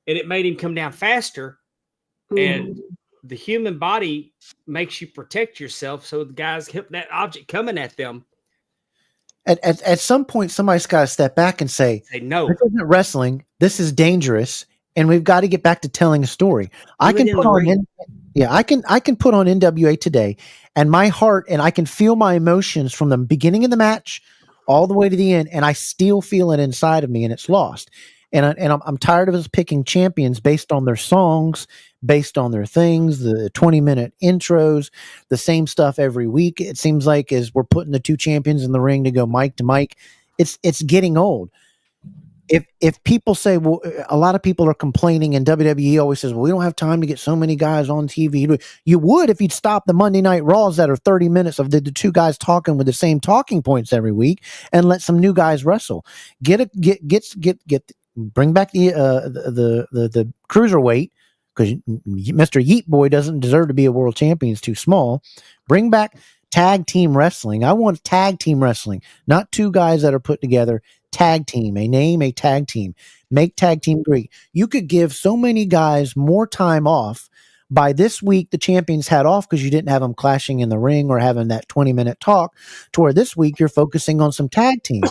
and it made him come down faster. And the human body makes you protect yourself, so the guys hit that object coming at them. At some point, somebody's got to step back and say, no, this isn't wrestling. This is dangerous, and we've got to get back to telling a story. I can put on, I can put on NWA today, and my heart, and I can feel my emotions from the beginning of the match all the way to the end, and I still feel it inside of me, and it's lost. And I'm tired of us picking champions based on their songs, based on their things, the 20-minute intros, the same stuff every week. It seems like as we're putting the two champions in the ring to go mic to mic, it's getting old. If people say, well, a lot of people are complaining, and WWE always says, well, we don't have time to get so many guys on TV. You would if you'd stop the Monday Night Raws that are 30 minutes of the two guys talking with the same talking points every week, and let some new guys wrestle. Bring back the cruiserweight, because Mr. Yeet Boy doesn't deserve to be a world champion. He's too small. Bring back tag team wrestling. I want tag team wrestling, not two guys that are put together. Tag team, a name, a tag team. Make tag team great. You could give so many guys more time off. By this week, the champions had off because you didn't have them clashing in the ring or having that 20-minute talk, to where this week you're focusing on some tag team.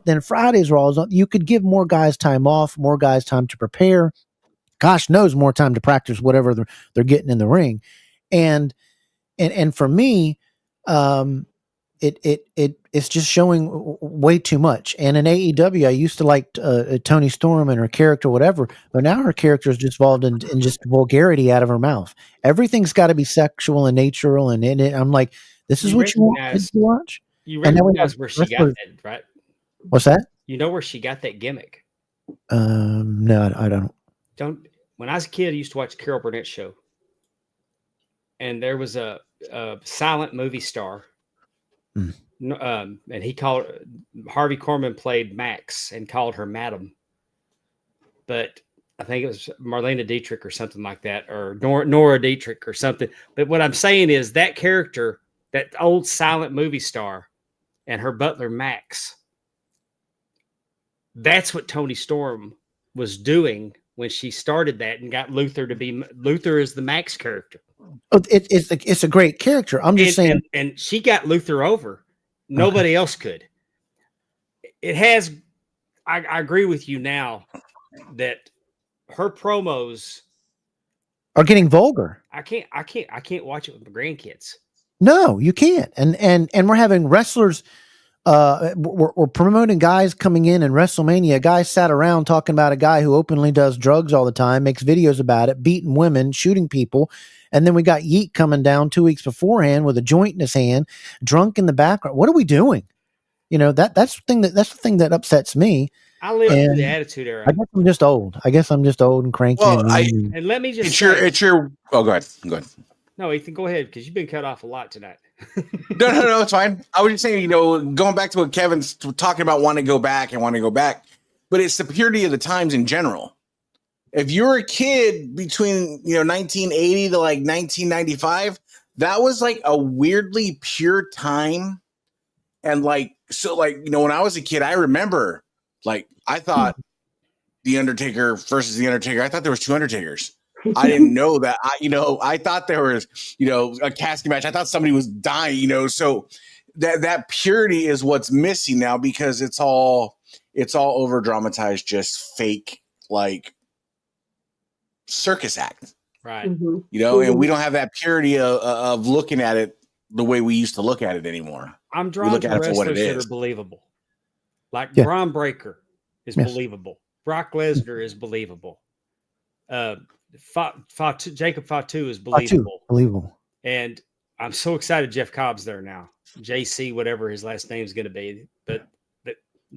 Then Friday's Raws, you could give more guys time off, more guys time to prepare. Gosh knows, more time to practice whatever they're getting in the ring. And for me, it's just showing way too much. And in AEW, I used to like Toni Storm and her character, whatever, but now her character is just involved in just vulgarity out of her mouth. Everything's got to be sexual and natural, and I'm like, this is what you want to watch. You recognize where she got that, right? What's that? You know where she got that gimmick? No, I don't. When I was a kid, I used to watch Carol Burnett show, and there was a silent movie star. And he called Harvey Korman played Max and called her Madam, but I think it was Marlena Dietrich or something like that, or Nora Dietrich or something. But what I'm saying is that character, that old silent movie star, and her butler Max, that's what Toni Storm was doing when she started that and got Luther to be Luther is the Max character. Oh, it's a great character. I'm just saying, and she got Luther over. Nobody else could. It has. I agree with you now that her promos are getting vulgar. I can't watch it with my grandkids. No, you can't. And we're having wrestlers. We're promoting guys coming in WrestleMania. Guys sat around talking about a guy who openly does drugs all the time, makes videos about it, beating women, shooting people. And then we got Yeet coming down 2 weeks beforehand with a joint in his hand, drunk in the background. What are we doing? That's the thing that upsets me. I live through the Attitude Era. I guess I'm just old. And cranky. Well, and let me just it's your. Oh, go ahead. No, Ethan, go ahead, because you've been cut off a lot tonight. No, it's fine. I was just saying, going back to what Kevin's talking about, wanting to go back, but it's the purity of the times in general. If you're a kid between 1980 to like 1995, that was like a weirdly pure time. And when I was a kid, I remember, I thought The Undertaker versus The Undertaker. I thought there was two Undertakers. I didn't know that. I thought there was, a casket match. I thought somebody was dying, so that purity is what's missing now, because it's all over dramatized, just fake, circus act. Right. Mm-hmm. And we don't have that purity of looking at it the way we used to look at it anymore. I'm drawn to wrestlers that are believable. Braun Breaker is believable. Brock Lesnar is believable. Jacob Fatu is believable. And I'm so excited Jeff Cobb's there now. JC, whatever his last name is going to be. But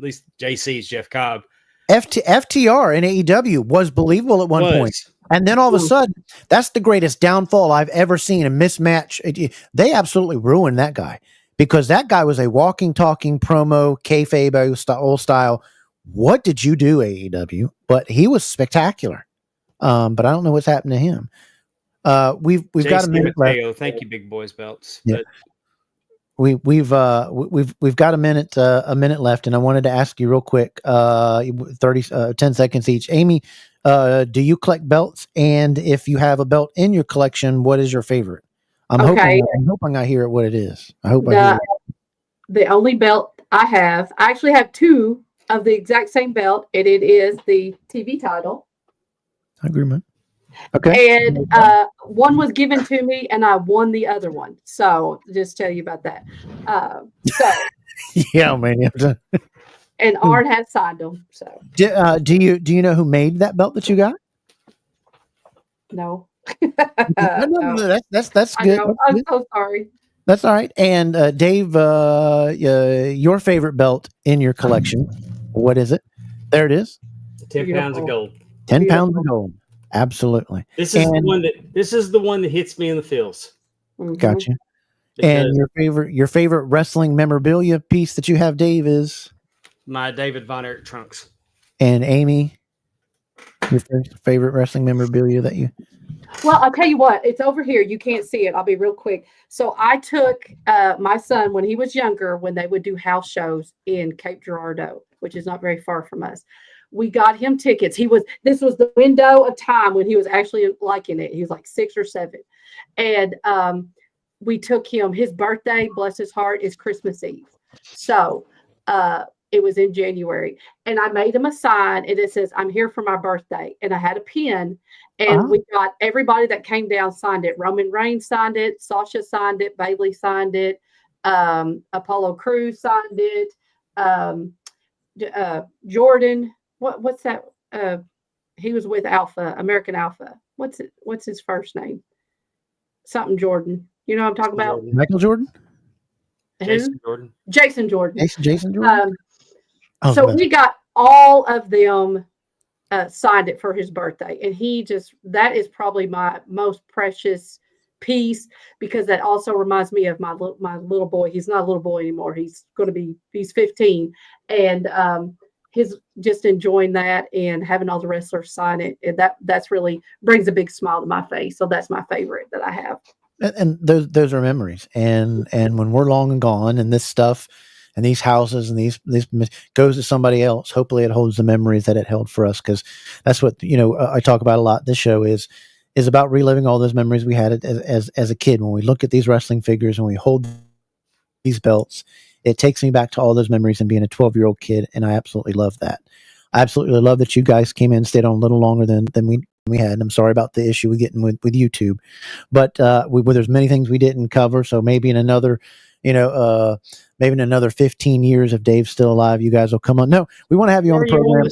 least JC's Jeff Cobb FTR in AEW was believable at one point. And then all of a sudden, that's the greatest downfall I've ever seen. A mismatch. They absolutely ruined that guy because that guy was a walking, talking promo, kayfabe old style. What did you do, AEW? But he was spectacular. But I don't know what's happened to him. We've got a minute Mateo, left. thank you, Big Boys Belts. Yeah. But We've got a minute left, and I wanted to ask you real quick, 10 seconds each. Amy, do you collect belts? And if you have a belt in your collection, what is your favorite? I'm hoping I hear what it is. I hope I hear it. The only belt I actually have two of the exact same belt, and it is the TV title. I agree, man. Okay. And one was given to me, and I won the other one. So just tell you about that. Yeah, man. And Art has signed them. So do you know who made that belt that you got? No. No. That's good. I'm so sorry. That's all right. And Dave, your favorite belt in your collection, what is it? There it is. 10 pounds of gold. 10 pounds of gold. Absolutely. This is the one that hits me in the feels. Gotcha. And your favorite wrestling memorabilia piece that you have, Dave, is my David Von Erich trunks. And Amy, your favorite wrestling memorabilia that you? Well, I'll tell you what, it's over here. You can't see it. I'll be real quick. So I took my son when he was younger, when they would do house shows in Cape Girardeau, which is not very far from us. We got him tickets. This was the window of time when he was actually liking it. He was like 6 or 7. And we took him, his birthday, bless his heart, is Christmas Eve. So it was in January. And I made him a sign, and it says, "I'm here for my birthday." And I had a pen, and we got everybody that came down signed it. Roman Reigns signed it. Sasha signed it. Bailey signed it. Apollo Crews signed it. Jordan. What's that? He was with American Alpha. What's his first name? Something Jordan. You know what I'm talking about? Michael Jordan? Jason Jordan. Jason Jordan. Jason Jordan. So we got all of them signed it for his birthday. And that is probably my most precious piece, because that also reminds me of my little boy. He's not a little boy anymore. He's 15. And his just enjoying that and having all the wrestlers sign it. And that's really brings a big smile to my face. So that's my favorite that I have. And those are memories. And when we're long and gone, and this stuff and these houses and these goes to somebody else, hopefully it holds the memories that it held for us. Because that's what, I talk about a lot. This show is about reliving all those memories we had as a kid. When we look at these wrestling figures and we hold these belts, it takes me back to all those memories and being a 12-year-old kid. And I absolutely love that. I absolutely love that you guys came in and stayed on a little longer than we had. I'm sorry about the issue we're getting with YouTube, but there's many things we didn't cover. So maybe in another, maybe in another 15 years, if Dave's still alive, you guys will come on. No, we want to have you on the program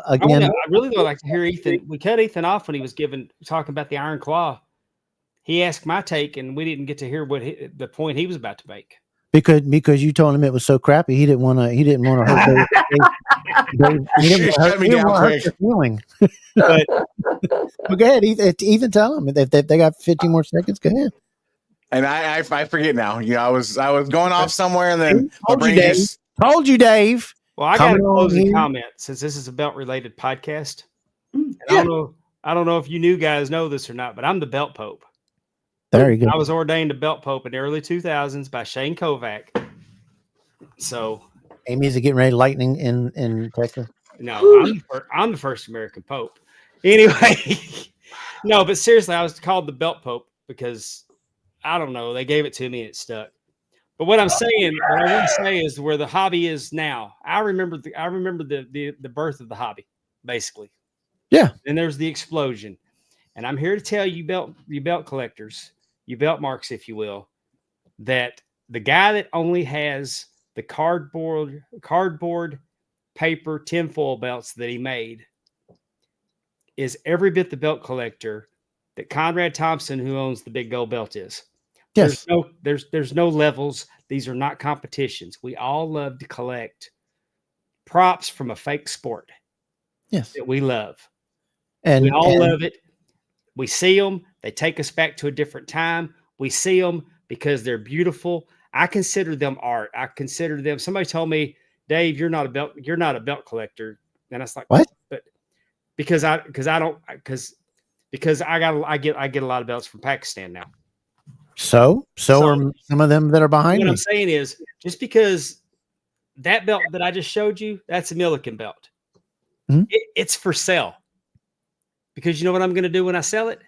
again. I really would like to hear Ethan. We cut Ethan off when he was talking about the Iron Claw. He asked my take, and we didn't get to hear the point he was about to make. Because you told him it was so crappy, he didn't want to hurt Dave. He didn't want to hurt your feeling. But go ahead, Ethan. Tell him if they got 15 more seconds. Go ahead. And I forget now. I was going off somewhere, and then Told you, Dave. Well, I got a closing comment, since this is a belt related podcast. And I don't know if you guys know this or not, but I'm the belt pope. There you go. I was ordained a belt pope in the early 2000s by Shane Kovac. So, Amy, is it getting ready to lightning in Texas? No, I'm the first American pope. Anyway, no, but seriously, I was called the belt pope because I don't know, they gave it to me and it stuck. But what I want to say is where the hobby is now. I remember the birth of the hobby, basically. Yeah. And there's the explosion, and I'm here to tell you, belt collectors. You belt marks, if you will, that the guy that only has the cardboard paper tinfoil belts that he made is every bit the belt collector that Conrad Thompson, who owns the Big Gold Belt, is. Yes. There's no levels. These are not competitions. We all love to collect props from a fake sport Yes. that we love. And We all love it. We see them. They take us back to a different time. We see them because they're beautiful. I consider them art. I consider them. Somebody told me, Dave, you're not a belt collector. And I was like, what? But because I get a lot of belts from Pakistan now. So are some of them that are behind What me. I'm saying is, just because that belt that I just showed you, that's a Milliken belt. Mhm. It's for sale. Because you know what I'm going to do when I sell it?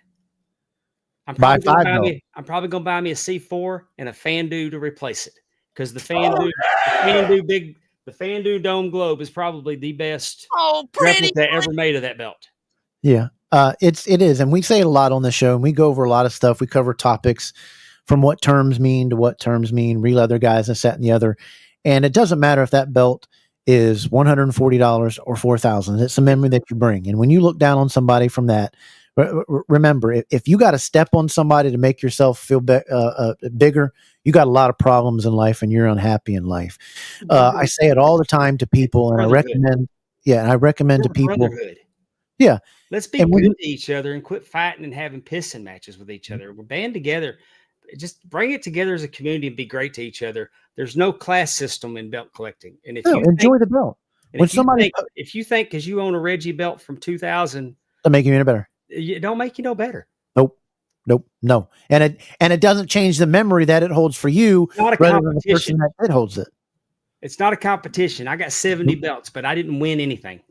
I'm Buy probably 5 belts. going to buy me a C4 and a Fandu to replace it. Because the Fandu Dome Globe is probably the best replica ever made of that belt. Yeah. It is. And we say it a lot on the show, and we go over a lot of stuff. We cover topics from what terms mean to what terms mean, real other guys, this, that, and the other. And it doesn't matter if that belt is $140 or $4,000. It's a memory that you bring. And when you look down on somebody from that, remember, if you got to step on somebody to make yourself feel bigger, you got a lot of problems in life and you're unhappy in life. I say it all the time to people, and I recommend to people. Brotherhood. Yeah. Let's be good to each other and quit fighting and having pissing matches with each other. We're band together. Just bring it together as a community and be great to each other. There's no class system in belt collecting. And if you enjoy the belt. When if you think because you own a Reggie belt from 2000, to make you any better, it don't make you no better. Nope, no. And it doesn't change the memory that it holds for you, not a rather than the person that holds it. It's not a competition. I got 70 belts, but I didn't win anything.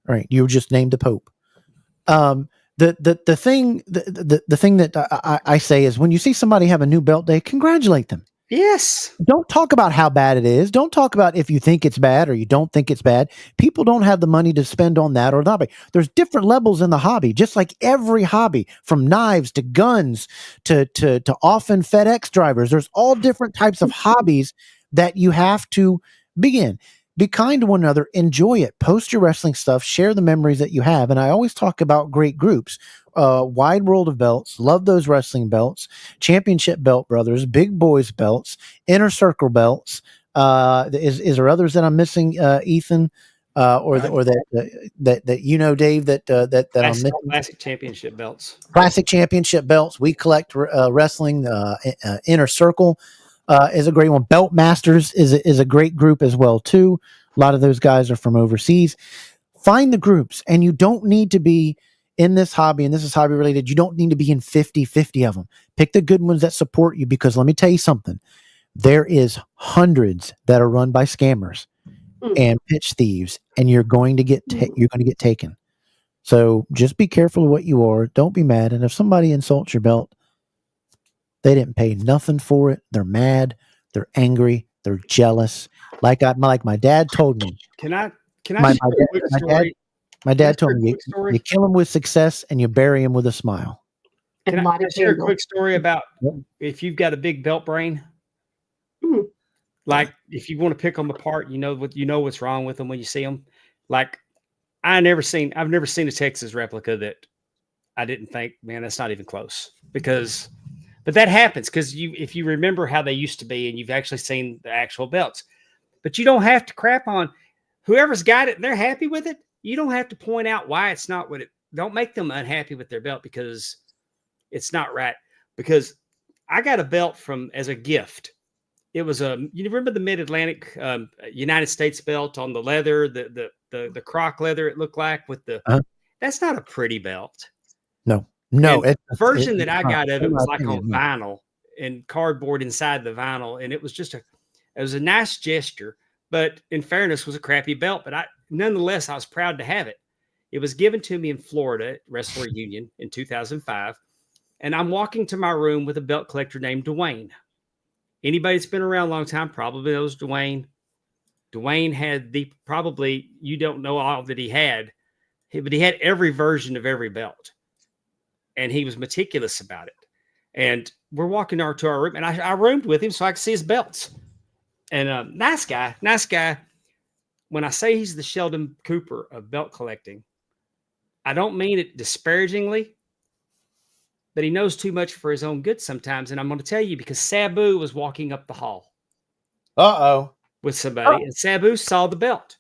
Right. You were just named the Pope. The thing that I say is, when you see somebody have a new belt day, congratulate them. Yes. Don't talk about how bad it is. Don't talk about if you think it's bad or you don't think it's bad. People don't have the money to spend on that or that. There's different levels in the hobby, just like every hobby, from knives to guns to often FedEx drivers. There's all different types of hobbies that you have to be in. Be kind to one another. Enjoy it. Post your wrestling stuff. Share the memories that you have. And I always talk about great groups. Wide World of Belts. Love those wrestling belts. Championship Belt Brothers. Big Boys belts. Inner Circle belts. Is there others that I'm missing, Ethan? Or that you know, Dave, that I'm missing? Classic Championship belts. Classic Championship belts. We collect wrestling. Inner Circle is a great one. Belt Masters is a great group as well too. A lot of those guys are from overseas. Find the groups, and you don't need to be in this hobby, and this is hobby related. You don't need to be in 50 of them. Pick the good ones that support you, because let me tell you something. There is hundreds that are run by scammers and pitch thieves, and you're going to get taken. So just be careful of what you are. Don't be mad. And if somebody insults your belt, they didn't pay nothing for it. They're mad. They're angry. They're jealous. Like my dad told me. Can I share a quick story? My dad told me, you kill them with success and you bury them with a smile. Can I share a quick story about if you've got a big belt brain? Like if you want to pick them apart, you know what's wrong with them when you see them. Like I've never seen a Texas replica that I didn't think, man, that's not even close. But that happens because if you remember how they used to be and you've actually seen the actual belts. But you don't have to crap on whoever's got it and they're happy with it. You don't have to point out why it's not what it. Don't make them unhappy with their belt because it's not right. Because I got a belt as a gift. It was you remember the Mid-Atlantic United States belt on the leather, the croc leather it looked like with the. That's not a pretty belt. No. The version that I got of it was like on vinyl and cardboard inside the vinyl, and it was a nice gesture. But in fairness, was a crappy belt. But nonetheless, I was proud to have it. It was given to me in Florida at Wrestler Union in 2005. And I'm walking to my room with a belt collector named Dwayne. Anybody that's been around a long time probably knows Dwayne. Dwayne had probably, you don't know all that he had, but he had every version of every belt. And he was meticulous about it. And we're walking to our room, and I roomed with him so I could see his belts. And nice guy. When I say he's the Sheldon Cooper of belt collecting, I don't mean it disparagingly, but he knows too much for his own good sometimes. And I'm going to tell you because Sabu was walking up the hall. Uh-oh. with somebody, and Sabu saw the belt.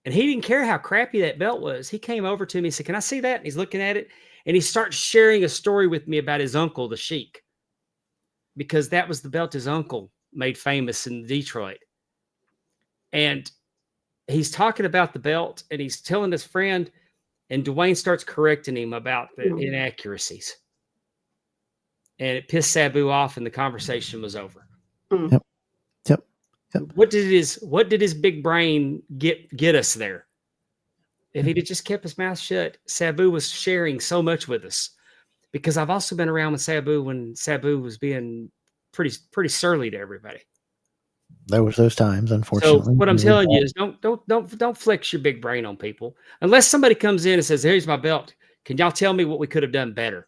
And he didn't care how crappy that belt was. He came over to me and said, "Can I see that?" And he's looking at it, and he starts sharing a story with me about his uncle, the Sheik, because that was the belt his uncle made famous in Detroit. And he's talking about the belt, and he's telling his friend, and Dwayne starts correcting him about the inaccuracies. And it pissed Sabu off, and the conversation was over. Yep. Yep. Yep. What did his big brain get us there? If he'd have just kept his mouth shut, Sabu was sharing so much with us. Because I've also been around with Sabu when Sabu was being pretty surly to everybody. There was those times, unfortunately. So what I'm telling you is don't flex your big brain on people. Unless somebody comes in and says, "Here's my belt. Can y'all tell me what we could have done better?"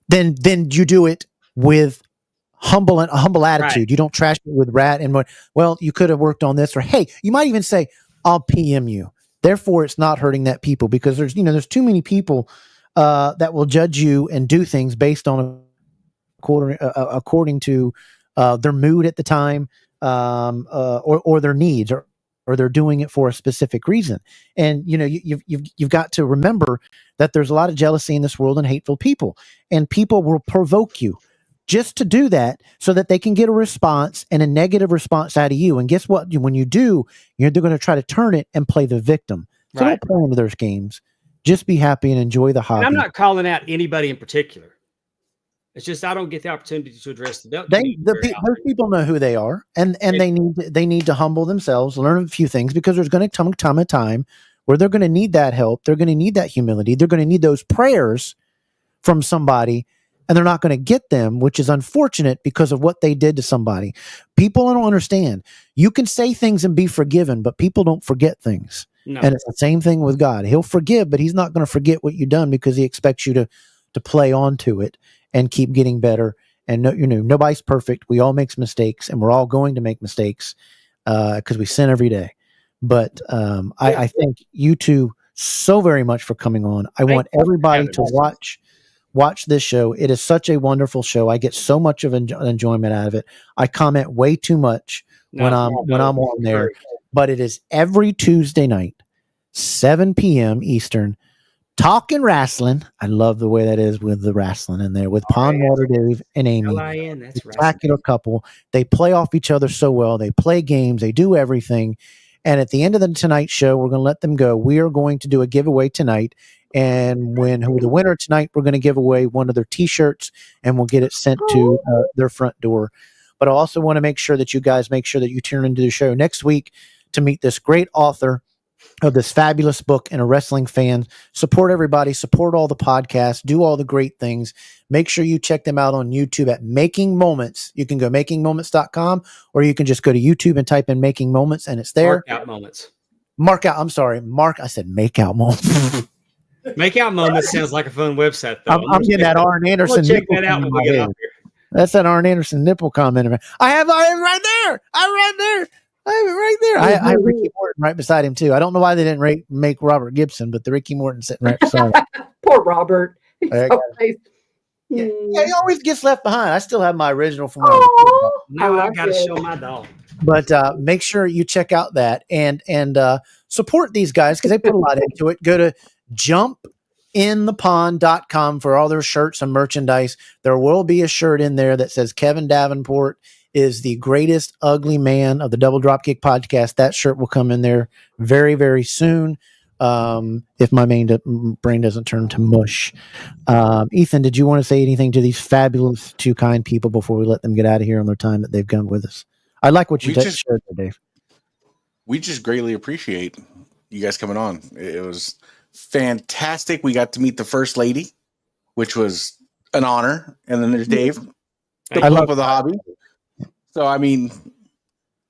Then you do it with a humble attitude. Right. You don't trash it with rat and well, you could have worked on this, or hey, you might even say, "I'll PM you." Therefore, it's not hurting that people, because there's too many people that will judge you and do things based on according to their mood at the time, or their needs, or they're doing it for a specific reason. And you've got to remember that there's a lot of jealousy in this world and hateful people, and people will provoke you just to do that so that they can get a response, and a negative response out of you. And guess what? When you do, they're going to try to turn it and play the victim. So Right. don't play into those games. Just be happy and enjoy the hobby. And I'm not calling out anybody in particular. It's just I don't get the opportunity to address the belt. Those people know who they are, and they need to humble themselves, learn a few things, because there's going to come a time where they're going to need that help. They're going to need that humility. They're going to need those prayers from somebody, and they're not going to get them, which is unfortunate because of what they did to somebody. People don't understand. You can say things and be forgiven, but people don't forget things. No. And it's the same thing with God. He'll forgive, but he's not going to forget what you've done, because he expects you to play onto it and keep getting better. And nobody's perfect. We all make mistakes, and we're all going to make mistakes because we sin every day. But I thank you two so very much for coming on. I want everybody to watch this show. It is such a wonderful show. I get so much of enjoyment out of it. I comment way too much when I'm on there, but it is every Tuesday night, 7 p.m. Eastern. Talking Rasslin. I love the way that is with the Rasslin in there with Pondwater Dave and Amy. That's Spectacular couple. They play off each other so well. They play games. They do everything. And at the end of the Tonight Show, we're going to let them go. We are going to do a giveaway tonight. And the winner tonight, we're going to give away one of their T-shirts, and we'll get it sent to their front door. But I also want to make sure that you guys make sure that you tune into the show next week to meet this great author of this fabulous book and a wrestling fan. Support everybody, support all the podcasts, do all the great things. Make sure you check them out on YouTube at Making Moments. You can go makingmoments.com, or you can just go to YouTube and type in Making Moments, and it's there. Mark out moments. I said Make Out Moments. Make Out Moments sounds like a fun website, though. I'm getting that Arn Anderson. Check that out when we get up here. That's that Arn Anderson nipple comment. I have it right there. I'm right there. I have it right there. I have Ricky Morton right beside him too. I don't know why they didn't make Robert Gibson, but the Ricky Morton sitting right beside him. Poor Robert. He's so nice. Yeah, he always gets left behind. I still have my original from Now I got to show my dog. But make sure you check out that and support these guys, because they put a lot into it. Go to jumpinthepond.com for all their shirts and merchandise. There will be a shirt in there that says Kevin Davenport is the greatest ugly man of the Double Dropkick podcast. That shirt will come in there very, very soon. If my brain doesn't turn to mush. Ethan, did you want to say anything to these fabulous two kind people before we let them get out of here on their time that they've come with us? I like what you shared there, Dave. We just greatly appreciate you guys coming on. It was fantastic. We got to meet the First Lady, which was an honor. And then there's Dave, the Pope of the hobby. So, I mean,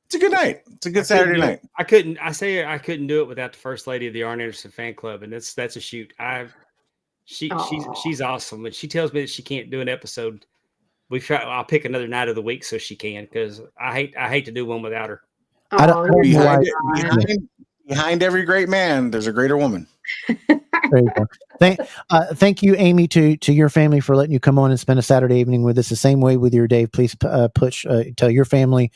it's a good night. It's a good Saturday night. I couldn't do it without the First Lady of the Arn Anderson fan club. And that's a shoot. She's awesome. And she tells me that she can't do an episode. I'll pick another night of the week so she can, because I hate to do one without her. Behind every great man, there's a greater woman. There you go. Thank you, Amy, to your family for letting you come on and spend a Saturday evening with us. The same way with your Dave. Please tell your family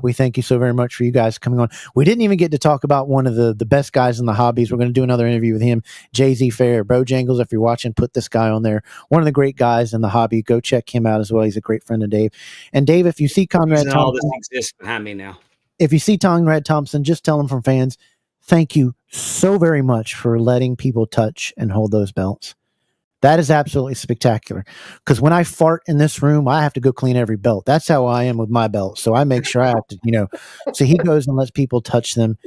we thank you so very much for you guys coming on. We didn't even get to talk about one of the best guys in the hobbies. We're going to do another interview with him, Jay-Z Fair. Bojangles, if you're watching, put this guy on there. One of the great guys in the hobby. Go check him out as well. He's a great friend of Dave. And Dave, if you see Conrad All Thompson, this exists behind me now. if you see Conrad Thompson, just tell him from fans, thank you so very much for letting people touch and hold those belts. That is absolutely spectacular. Because when I fart in this room, I have to go clean every belt. That's how I am with my belt. So I make sure I have to, so he goes and lets people touch them.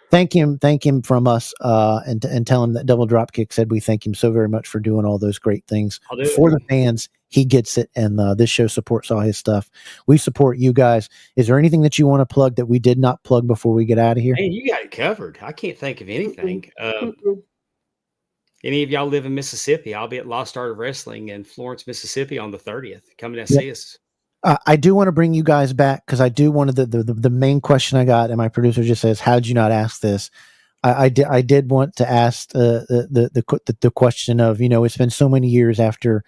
Thank him from us, and tell him that Double Dropkick said we thank him so very much for doing all those great things for the fans. He gets it, and this show supports all his stuff. We support you guys. Is there anything that you want to plug that we did not plug before we get out of here? Man, you got it covered. I can't think of anything. Any of y'all live in Mississippi, I'll be at Lost Art of Wrestling in Florence, Mississippi on the 30th. Come and see us. I do want to bring you guys back because I do want to, the main question I got, and my producer just says, how'd you not ask this? I did want to ask the question of, it's been so many years after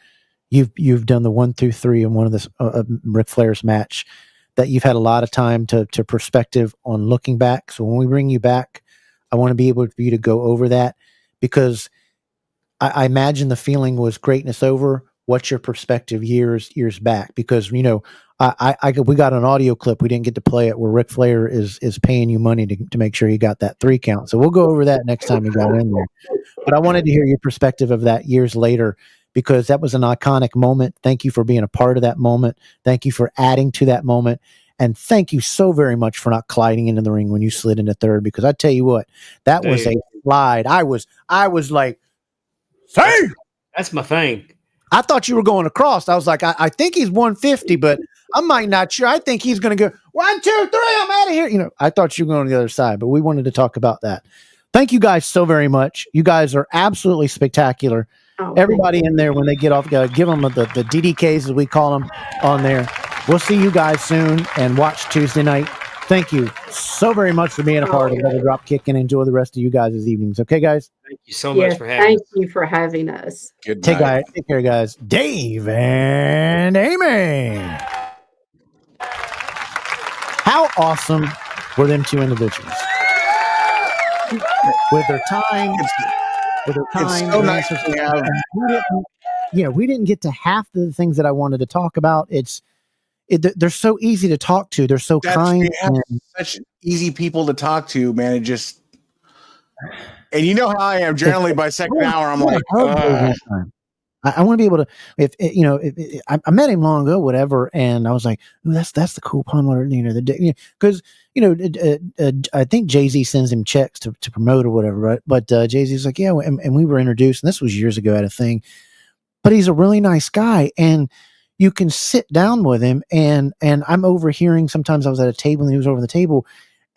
you've done the 1 through 3 in one of this Ric Flair's match that you've had a lot of time to perspective on looking back. So when we bring you back, I want to be able for you to go over that, because I imagine the feeling was greatness over. What's your perspective years back? Because we got an audio clip, we didn't get to play it, where Ric Flair is paying you money to make sure you got that 3 count. So we'll go over that next time we got in there. But I wanted to hear your perspective of that years later, because that was an iconic moment. Thank you for being a part of that moment. Thank you for adding to that moment. And thank you so very much for not colliding into the ring when you slid into third, because I tell you what, that was a slide. I was like, say, that's my thing. I thought you were going across. I was like, I think he's 150, but I might not sure. I think he's going to go 1, 2, 3. I'm out of here. I thought you were going to the other side, but we wanted to talk about that. Thank you guys so very much. You guys are absolutely spectacular. Everybody in there, when they get off, give them the DDKs, as we call them, on there. We'll see you guys soon, and watch Tuesday night. Thank you so very much for being a part of Double Dropkick, and enjoy the rest of you guys' evenings. Okay, guys? Thank you so much for having us. Thank you for having us. Good Take night. care, guys. Dave and Amy. How awesome were them two individuals? With their time. It's so nice to have. We didn't get to half the things that I wanted to talk about. They're so easy to talk to. They're so kind. Such easy people to talk to, man. It just, and you know how I am. Generally, by second hour, I'm like, I want to be able to. I met him long ago, whatever, and I was like, ooh, that's the cool Pondwater, because I think Jay-Z sends him checks to promote or whatever, right? But Jay-Z's like, yeah, and we were introduced, and this was years ago at a thing. But he's a really nice guy, and you can sit down with him, and I'm overhearing. Sometimes I was at a table, and he was over the table,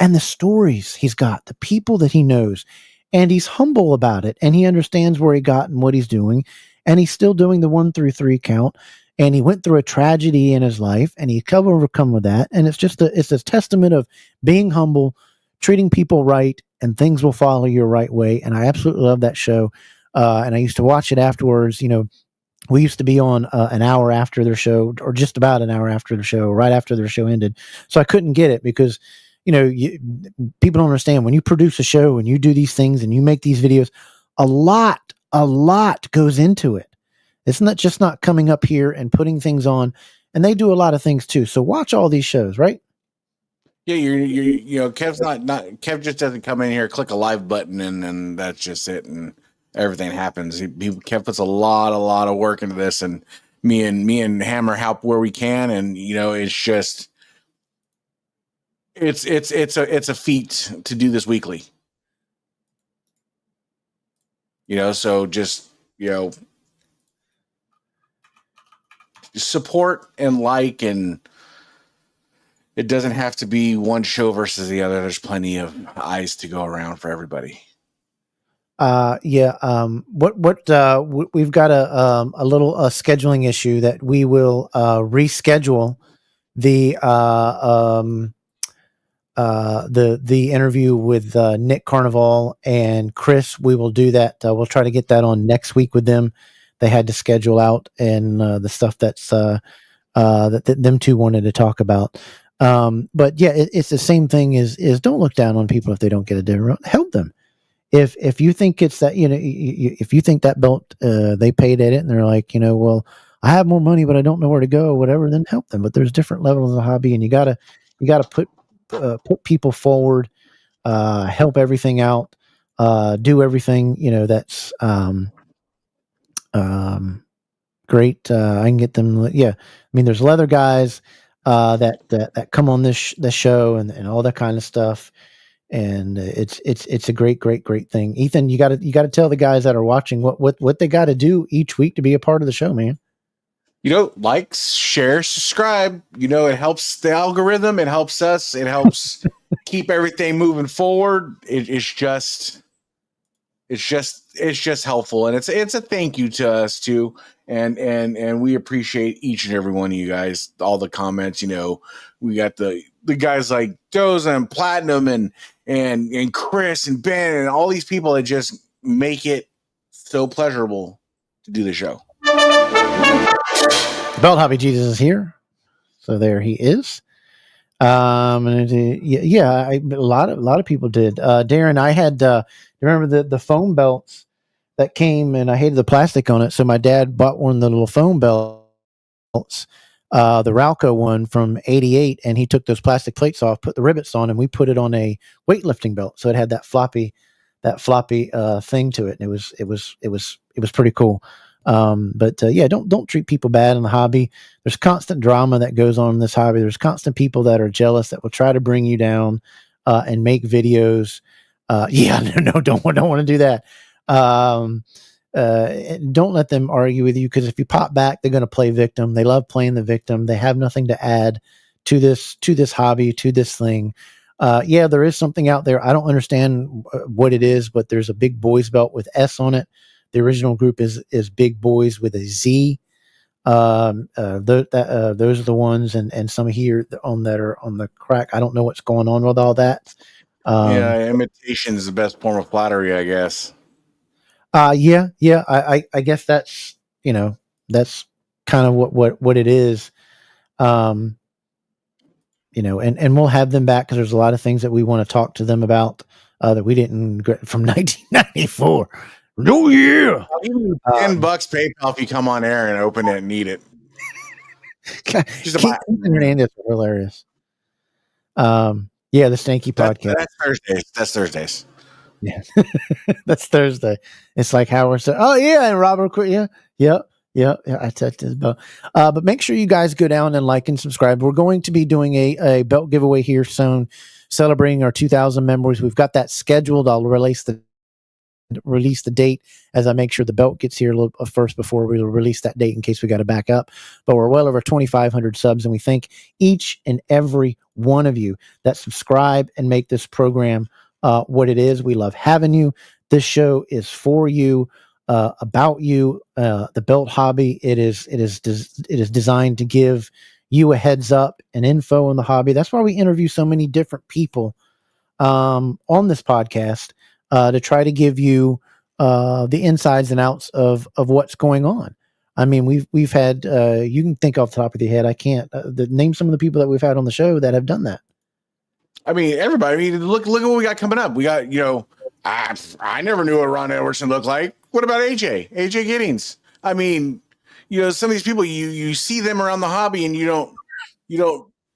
and the stories he's got, the people that he knows, and he's humble about it, and he understands where he got and what he's doing, and he's still doing the 1 through 3 count, and he went through a tragedy in his life, and he overcome with that, and it's a testament of being humble, treating people right, and things will follow your right way. And I absolutely love that show, and I used to watch it afterwards. We used to be on an hour after their show, or just about an hour after the show, right after their show ended. So I couldn't get it because, people don't understand, when you produce a show and you do these things and you make these videos, a lot goes into it. It's not just not coming up here and putting things on, and they do a lot of things too. So watch all these shows, right? Yeah, Kev's not Kev just doesn't come in here, click a live button, and that's just it, and everything happens. Kev puts a lot of work into this, and me and Hammer help where we can, and it's just it's a feat to do this weekly. So just support and and it doesn't have to be one show versus the other. There's plenty of eyes to go around for everybody. What we've got a little scheduling issue that we will reschedule the the interview with Nick Carnival and Chris. We will do that. We'll try to get that on next week with them. They had to schedule out and the stuff that's that them two wanted to talk about. But yeah, it's the same thing. Is don't look down on people if they don't get a dinner. Help them. If you think it's that, if you think that belt they paid at it and they're like, well, I have more money but I don't know where to go, whatever, then help them. But there's different levels of the hobby, and you gotta put people forward, help everything out, do everything that's great. I can get them. Yeah, I mean, there's leather guys that come on this show and all that kind of stuff, and it's a great thing. Ethan, you got to tell the guys that are watching what they got to do each week to be a part of the show, man. Like, share, subscribe. It helps the algorithm. It helps us. It helps keep everything moving forward. It's just helpful, and it's a thank you to us too. And we appreciate each and every one of you guys. All the comments. We got the guys like Doza and Platinum and Chris and Ben and all these people that just make it so pleasurable to do the show. Belt Hobby Jesus is here, so there he is. A lot of people did. Darren, I had remember the foam belts that came, and I hated the plastic on it, so my dad bought one of the little foam belts, the Ralco one from '88, and he took those plastic plates off, put the rivets on, and we put it on a weightlifting belt, so it had that floppy thing to it, and it was pretty cool. Don't treat people bad in the hobby. There's constant drama that goes on in this hobby. There's constant people that are jealous that will try to bring you down and make videos. Don't want to do that. Don't let them argue with you, because if you pop back, they're going to play victim. They love playing the victim. They have nothing to add to this hobby, to this thing. There is something out there. I don't understand what it is, but there's a big boys belt with S on it. The original group is Big Boys with a Z. Those are the ones, and some here on that are on the crack. I don't know what's going on with all that. Imitation is the best form of flattery, I guess. I guess that's that's kind of what it is. And we'll have them back, because there's a lot of things that we want to talk to them about that we didn't get from 1994. Oh yeah, $10 PayPal if you come on air and open it and eat it. Keith and Hernandez are hilarious. The Stanky Podcast. That's Thursdays. Yeah, that's Thursday. It's like Howard said. Oh yeah, and Robert. Yeah. I touched his belt. But make sure you guys go down and like and subscribe. We're going to be doing a belt giveaway here soon, celebrating our 2,000 members. We've got that scheduled. I'll release the date as I make sure the belt gets here a little first before we release that date, in case we got to back up. But we're well over 2,500 subs, and we thank each and every one of you that subscribe and make this program what it is. We love having you. This show is for you, about you, the belt hobby. It is designed to give you a heads up and info on the hobby. That's why we interview so many different people on this podcast, to try to give you the insides and outs of what's going on. I mean, we've had you can think off the top of your head. I can't name some of the people that we've had on the show that have done that. I mean, everybody. I mean, look at what we got coming up. We got, I never knew what Ron Edwardson looked like. What about AJ Giddings? I mean, some of these people, you see them around the hobby, and you don't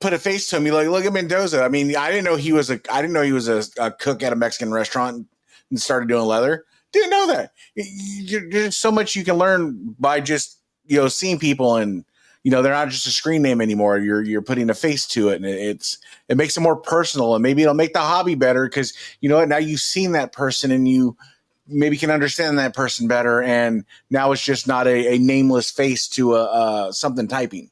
put a face to him. You look at Mendoza. I mean, I didn't know he was a cook at a Mexican restaurant and started doing leather. Didn't know that. There's so much you can learn by just seeing people, and they're not just a screen name anymore. You're putting a face to it, and it makes it more personal, and maybe it'll make the hobby better, because now you've seen that person, and you maybe can understand that person better, and now it's just not a nameless face to something typing.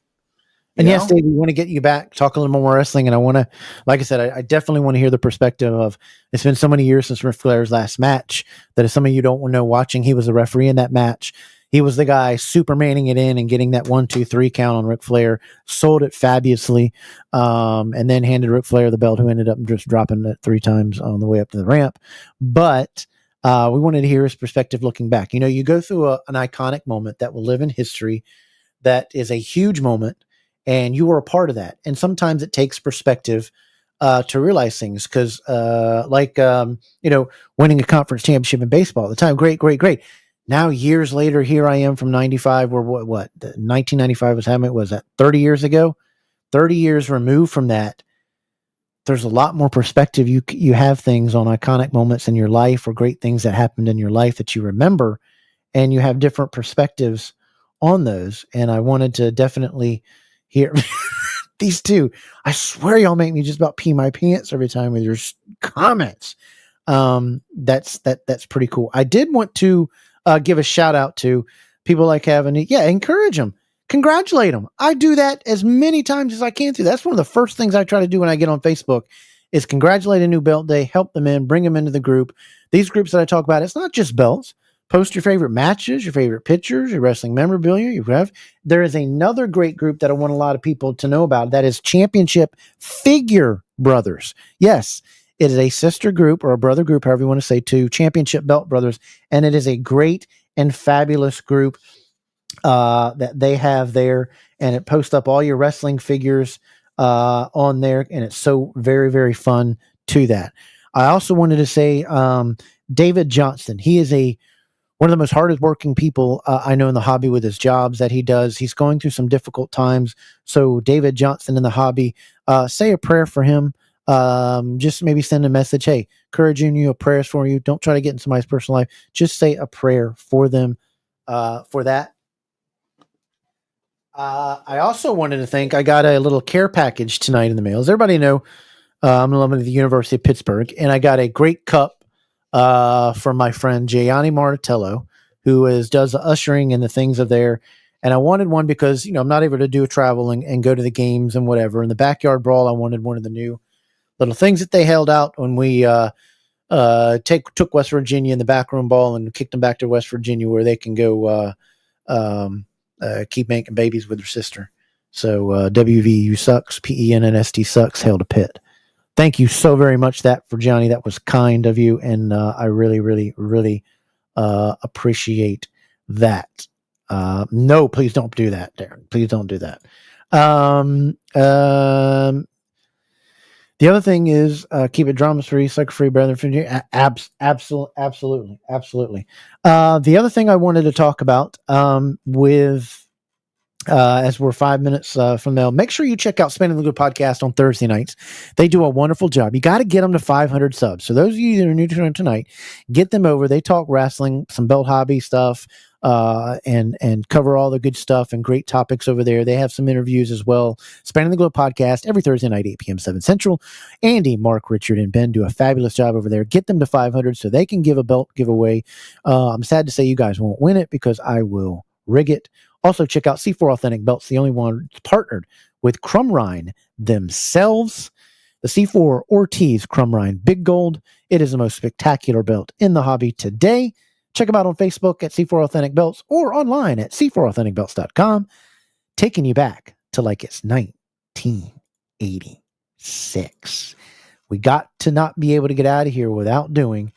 And yes, Dave, we want to get you back, talk a little more wrestling. And I want to, like I said, I definitely want to hear the perspective of, it's been so many years since Ric Flair's last match, that if some of you don't know watching, he was a referee in that match. He was the guy supermaning it in and getting that 1, 2, 3 count on Ric Flair, sold it fabulously, and then handed Ric Flair the belt, who ended up just dropping it 3 times on the way up to the ramp. But we wanted to hear his perspective looking back. You know, you go through an iconic moment that will live in history, that is a huge moment, and you were a part of that. And sometimes it takes perspective to realize things, because winning a conference championship in baseball at the time, great, great, great. Now, years later, here I am from 95, where what 1995 was, how many was that, 30 years ago? 30 years removed from that, there's a lot more perspective. You have things on iconic moments in your life, or great things that happened in your life that you remember, and you have different perspectives on those. And I wanted to definitely hear these two. I swear y'all make me just about pee my pants every time with your comments. That's pretty cool. I did want to give a shout out to people like Kevin. Yeah, encourage them, congratulate them. I do that as many times as I can through. That's one of the first things I try to do when I get on Facebook, is congratulate a new belt day, help them in, bring them into the group. These groups that I talk about, it's not just belts. Post your favorite matches, your favorite pictures, your wrestling memorabilia. There is another great group that I want a lot of people to know about. That is Championship Figure Brothers. Yes, it is a sister group, or a brother group, however you want to say, to Championship Belt Brothers. And it is a great and fabulous group that they have there. And it posts up all your wrestling figures on there. And it's so very, very fun to that. I also wanted to say David Johnston. He is one of the most hardest working people I know in the hobby with his jobs that he does. He's going through some difficult times. So David Johnston in the hobby, say a prayer for him. Just maybe send a message. Hey, encouraging you, prayers for you. Don't try to get in somebody's personal life. Just say a prayer for them for that. I also wanted to thank, I got a little care package tonight in the mail. As everybody know, I'm an alumni of the University of Pittsburgh, and I got a great cup from my friend Gianni Martello, who does the ushering and the things of there. And I wanted one because, I'm not able to do a travel and go to the games and whatever. In the Backyard Brawl, I wanted one of the new little things that they held out when we took West Virginia in the backroom ball and kicked them back to West Virginia, where they can go keep making babies with their sister. So WVU sucks, PENNST sucks, hail to Pitt. Thank you so very much for Johnny. That was kind of you, and I really, really, really appreciate that. No, please don't do that, Darren. Please don't do that. The other thing is keep it drama free, sucker free, brother. Absolutely. The other thing I wanted to talk about as we're 5 minutes from now, make sure you check out Spinning the Good podcast on Thursday nights. They do a wonderful job. You got to get them to 500 subs. So those of you that are new to them tonight, get them over. They talk wrestling, some belt hobby stuff, and cover all the good stuff and great topics over there. They have some interviews as well. Spanning the Globe podcast every Thursday night, 8 p.m. 7 Central. Andy, Mark, Richard, and Ben do a fabulous job over there. Get them to 500 so they can give a belt giveaway. I'm sad to say you guys won't win it, because I will rig it. Also, check out C4 Authentic Belts, the only one partnered with Crumrine themselves. The C4 Ortiz Crumrine Big Gold. It is the most spectacular belt in the hobby today. Check them out on Facebook at C4 Authentic Belts, or online at c4authenticbelts.com. Taking you back to like it's 1986. We got to not be able to get out of here without doing,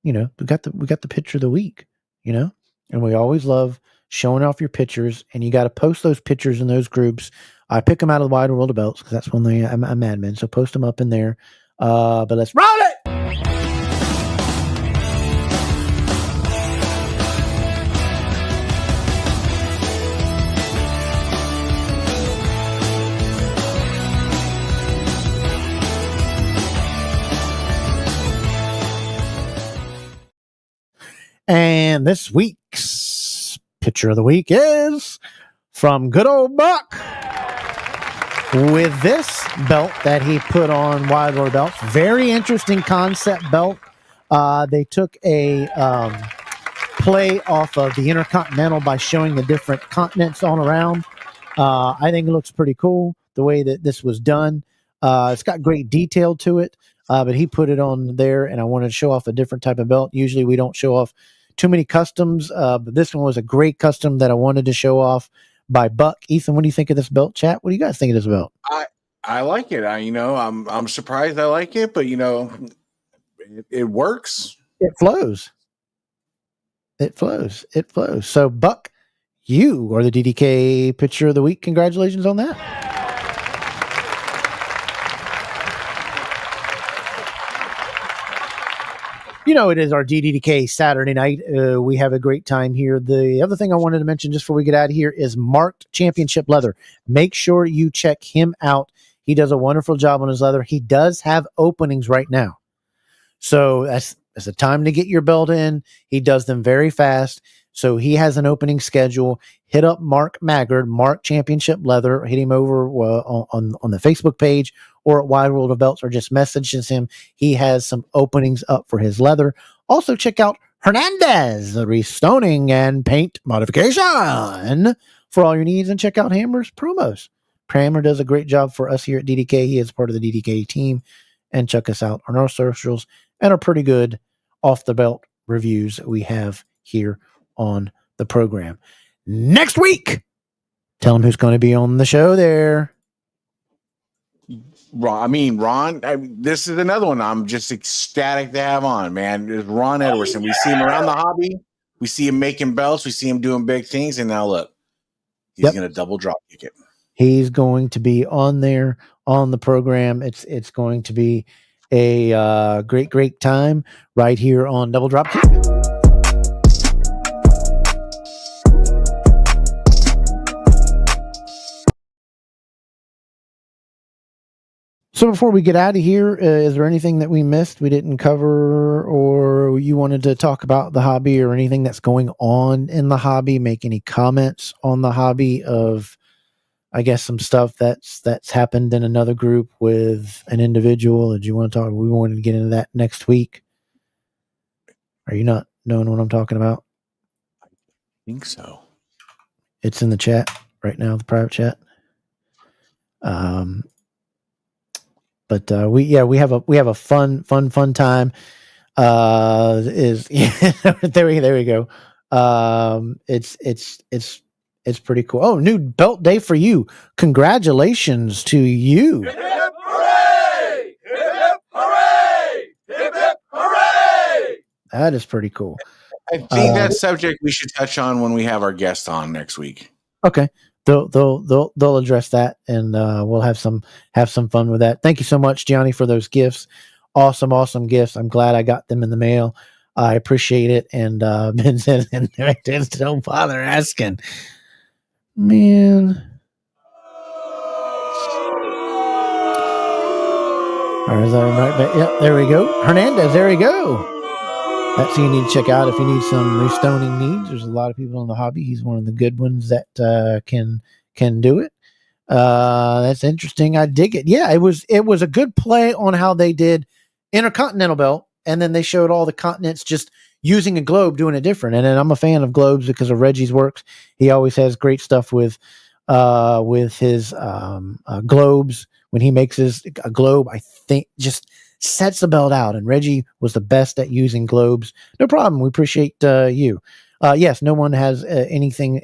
we got the picture of the week, and we always love showing off your pictures, and you got to post those pictures in those groups. I pick them out of the wide world of belts, because that's when I'm admin. So post them up in there. But let's roll it. And this week's picture of the week is from good old Buck, with this belt that he put on Wide World Belts. Very interesting concept belt. They took a play off of the Intercontinental by showing the different continents on around. I think it looks pretty cool the way that this was done. It's got great detail to it, but he put it on there, and I wanted to show off a different type of belt. Usually we don't show off too many customs, but this one was a great custom that I wanted to show off by Buck. Ethan, what do you think of this belt? Chat, what do you guys think of this belt? I like it. I'm surprised I like it, but it works. It flows. It flows. It flows. So, Buck, you are the DDK Pitcher of the Week. Congratulations on that. It is our DDK Saturday night. We have a great time here. The other thing I wanted to mention just before we get out of here is Marked Championship Leather. Make sure you check him out. He does a wonderful job on his leather. He does have openings right now. So that's the time to get your belt in. He does them very fast. So he has an opening schedule. Hit up Mark Maggard, Mark Championship Leather. Hit him over on the Facebook page or at Wide World of Belts, or just messages him. He has some openings up for his leather. Also check out Hernandez, the restoning and paint modification for all your needs. And check out Hammer's promos. Hammer does a great job for us here at DDK. He is part of the DDK team. And check us out on our socials and our pretty good off the belt reviews that we have here on the program. Next week, tell them who's going to be on the show there. Ron, this is another one I'm just ecstatic to have on, man. It's Ron Edwardson. We see him around the hobby. We see him making belts. We see him doing big things. And now look, he's going to double drop kick it. He's going to be on there on the program. It's going to be a great time right here on Double Drop Kick. So before we get out of here, is there anything that we missed, we didn't cover, or you wanted to talk about the hobby or anything that's going on in the hobby? Make any comments on the hobby of, I guess, some stuff that's happened in another group with an individual? Did you want to talk? We wanted to get into that next week. Are you not knowing what I'm talking about? I think so. It's in the chat right now, the private chat. But we have a fun time. There we go. It's pretty cool. Oh, new belt day for you. Congratulations to you. Hip, hip, hooray! Hip, hip, hooray! Hip, hip, hooray! That is pretty cool. I think that subject we should touch on when we have our guest on next week. Okay. They'll address that, and we'll have some fun with that. Thank you so much, Gianni, for those gifts. Awesome gifts. I'm glad I got them in the mail. I appreciate it. And Ben says, don't bother asking. Man. Or is that right? Yep, there we go. Hernandez, there we go. That's who you need to check out if you need some restoning needs. There's a lot of people in the hobby. He's one of the good ones that can do it. That's interesting. I dig it. Yeah, it was a good play on how they did Intercontinental Belt, and then they showed all the continents just using a globe, doing it different. And then I'm a fan of globes because of Reggie's works. He always has great stuff with his globes. When he makes a globe, I think just sets the belt out, and Reggie was the best at using globes. No problem. We appreciate you. Yes, no one has anything.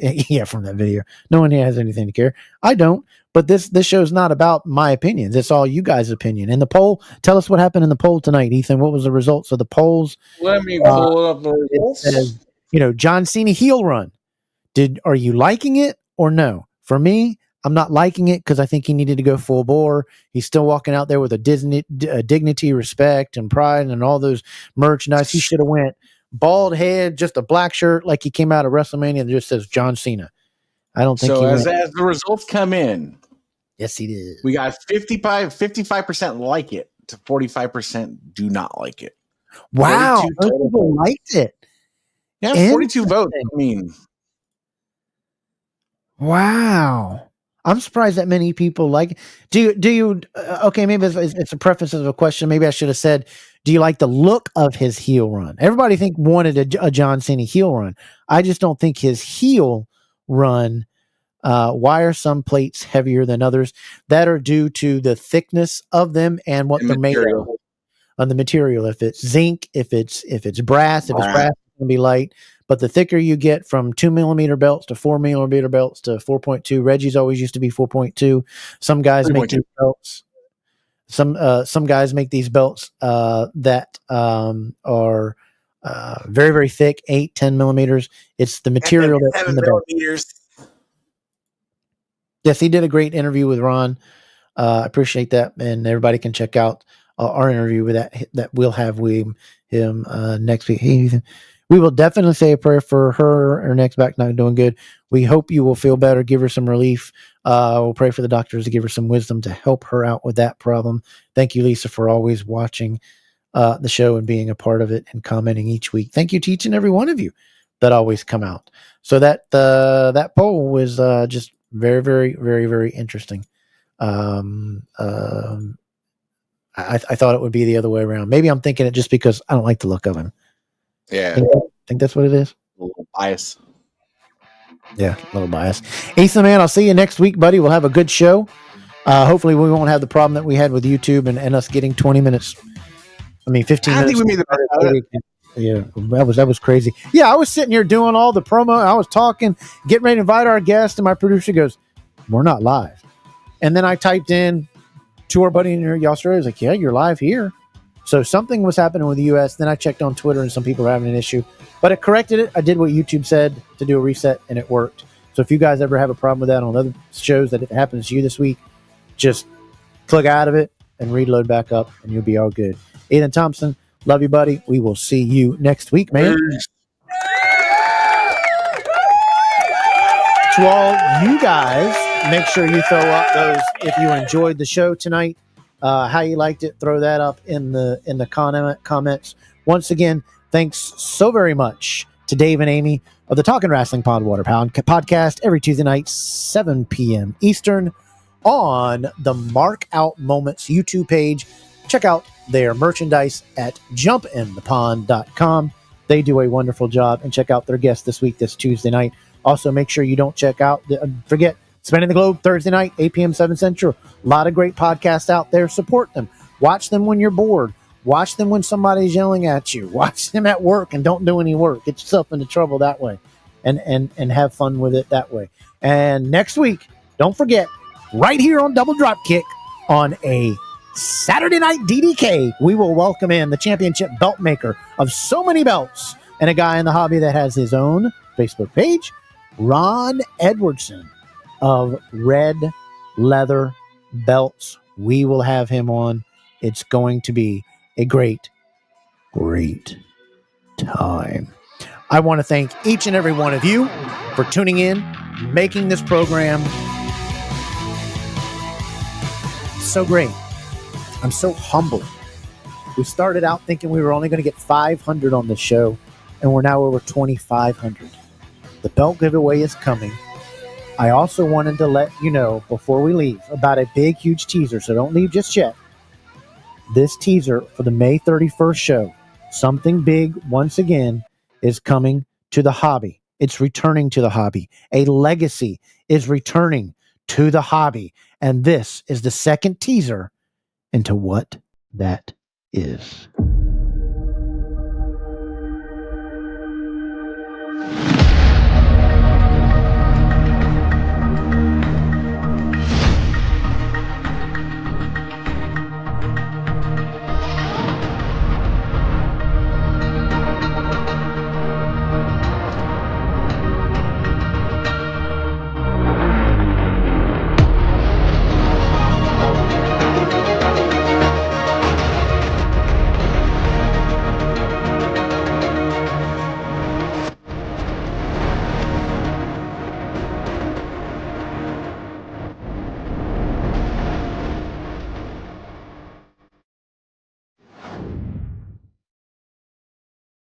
From that video, no one here has anything to care. I don't. But this show's not about my opinions. It's all you guys' opinion. And the poll, tell us what happened in the poll tonight, Ethan. What was the results of the polls? Let me pull up the results. It says, John Cena heel run. Are you liking it or no? For me, I'm not liking it because I think he needed to go full bore. He's still walking out there with a dignity, respect, and pride, and all those merchandise. He should have went bald head, just a black shirt, like he came out of WrestleMania and just says John Cena. I don't think so. As the results come in, yes, he did. We got 55% like it to 45% do not like it. Wow, people liked it. Yeah, 42 votes. I mean, wow. I'm surprised that many people like it. Do you okay, maybe it's a preface of a question. Maybe I should have said, do you like the look of his heel run? Everybody wanted a John Cena heel run. I just don't think his heel run, why are some plates heavier than others? That are due to the thickness of them and what they're made of. On the material. If it's zinc, if it's brass, it's going to be light. But the thicker you get from 2mm belts to 4mm belts to 4.2, Reggie's always used to be 4.2. Some guys make 3.2. these belts. Some guys make these belts that are very, very thick, 8-10 millimeters. It's the material that's in 7 the belt. millimeters. Yes, he did a great interview with Ron. I appreciate that, and everybody can check out our interview with that we'll have with him next week. Hey, Ethan, we will definitely say a prayer for her. Her neck's back not doing good. We hope you will feel better. Give her some relief. We'll pray for the doctors to give her some wisdom to help her out with that problem. Thank you, Lisa, for always watching the show and being a part of it and commenting each week. Thank you to each and every one of you that always come out. So that poll was just very, very, very, very interesting. I thought it would be the other way around. Maybe I'm thinking it just because I don't like the look of him. Yeah. Think that's what it is. A little bias. Yeah, a little bias. Ethan, man, I'll see you next week, buddy. We'll have a good show. Hopefully we won't have the problem that we had with YouTube and us getting 20 minutes. 15 I minutes. think we made the best out of it. Yeah, that was crazy. Yeah, I was sitting here doing all the promo. I was talking, getting ready to invite our guest, and my producer goes, "We're not live." And then I typed in to our buddy in Australia. I was like, "Yeah, you're live here." So something was happening with the US. Then I checked on Twitter, and some people were having an issue, but it corrected it. I did what YouTube said to do a reset, and it worked. So if you guys ever have a problem with that on other shows that it happens to you this week, just click out of it and reload back up, and you'll be all good. Ethan Thompson, love you, buddy. We will see you next week, man. To all you guys, make sure you throw up those if you enjoyed the show tonight. How you liked it, throw that up in the comments. Once again, thanks so very much to Dave and Amy of the Talking Wrestling Pondwater podcast every Tuesday night, 7 p.m. Eastern on the Mark Out Moments YouTube page. Check out their merchandise at jumpinthepond.com. They do a wonderful job, and check out their guest this week, this Tuesday night. Also, make sure you don't check out, forget Spinning the Globe Thursday night, 8 p.m. 7 Central. A lot of great podcasts out there. Support them. Watch them when you're bored. Watch them when somebody's yelling at you. Watch them at work and don't do any work. Get yourself into trouble that way and have fun with it that way. And next week, don't forget, right here on Double Dropkick on a Saturday night DDK, we will welcome in the championship belt maker of so many belts and a guy in the hobby that has his own Facebook page, Ron Edwardson of Red Leather Belts. We will have him on. It's going to be a great, great time. I want to thank each and every one of you for tuning in, making this program so great. I'm so humbled. We started out thinking we were only going to get 500 on the show, and we're now over 2,500. The belt giveaway is coming. I also wanted to let you know before we leave about a big, huge teaser, so don't leave just yet. This teaser for the May 31st show, something big once again is coming to the hobby. It's returning to the hobby. A legacy is returning to the hobby. And this is the second teaser into what that is.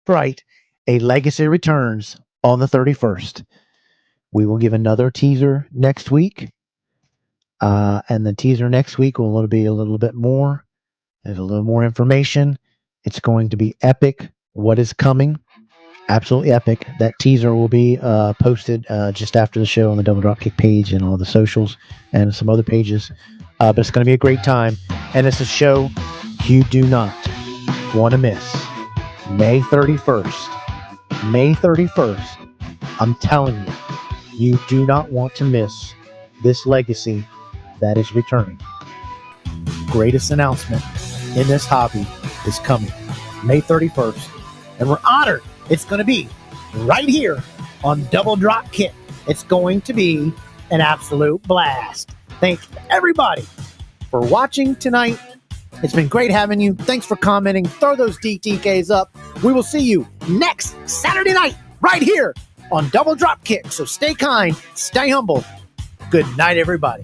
Right. A legacy returns on the 31st. We will give another teaser next week. And the teaser next week will be a little bit more. There's a little more information. It's going to be epic. What is coming? Absolutely epic. That teaser will be posted just after the show on the Double Dropkick page and all the socials and some other pages. But it's going to be a great time. And it's a show you do not want to miss. May 31st. May 31st. I'm telling you, you do not want to miss this legacy that is returning. Greatest announcement in this hobby is coming May 31st. And we're honored it's going to be right here on Double Drop Kick. It's going to be an absolute blast. Thanks everybody for watching tonight. It's been great having you. Thanks for commenting. Throw those DTKs up. We will see you next Saturday night right here on Double Drop Kick. So stay kind, stay humble. Good night, everybody.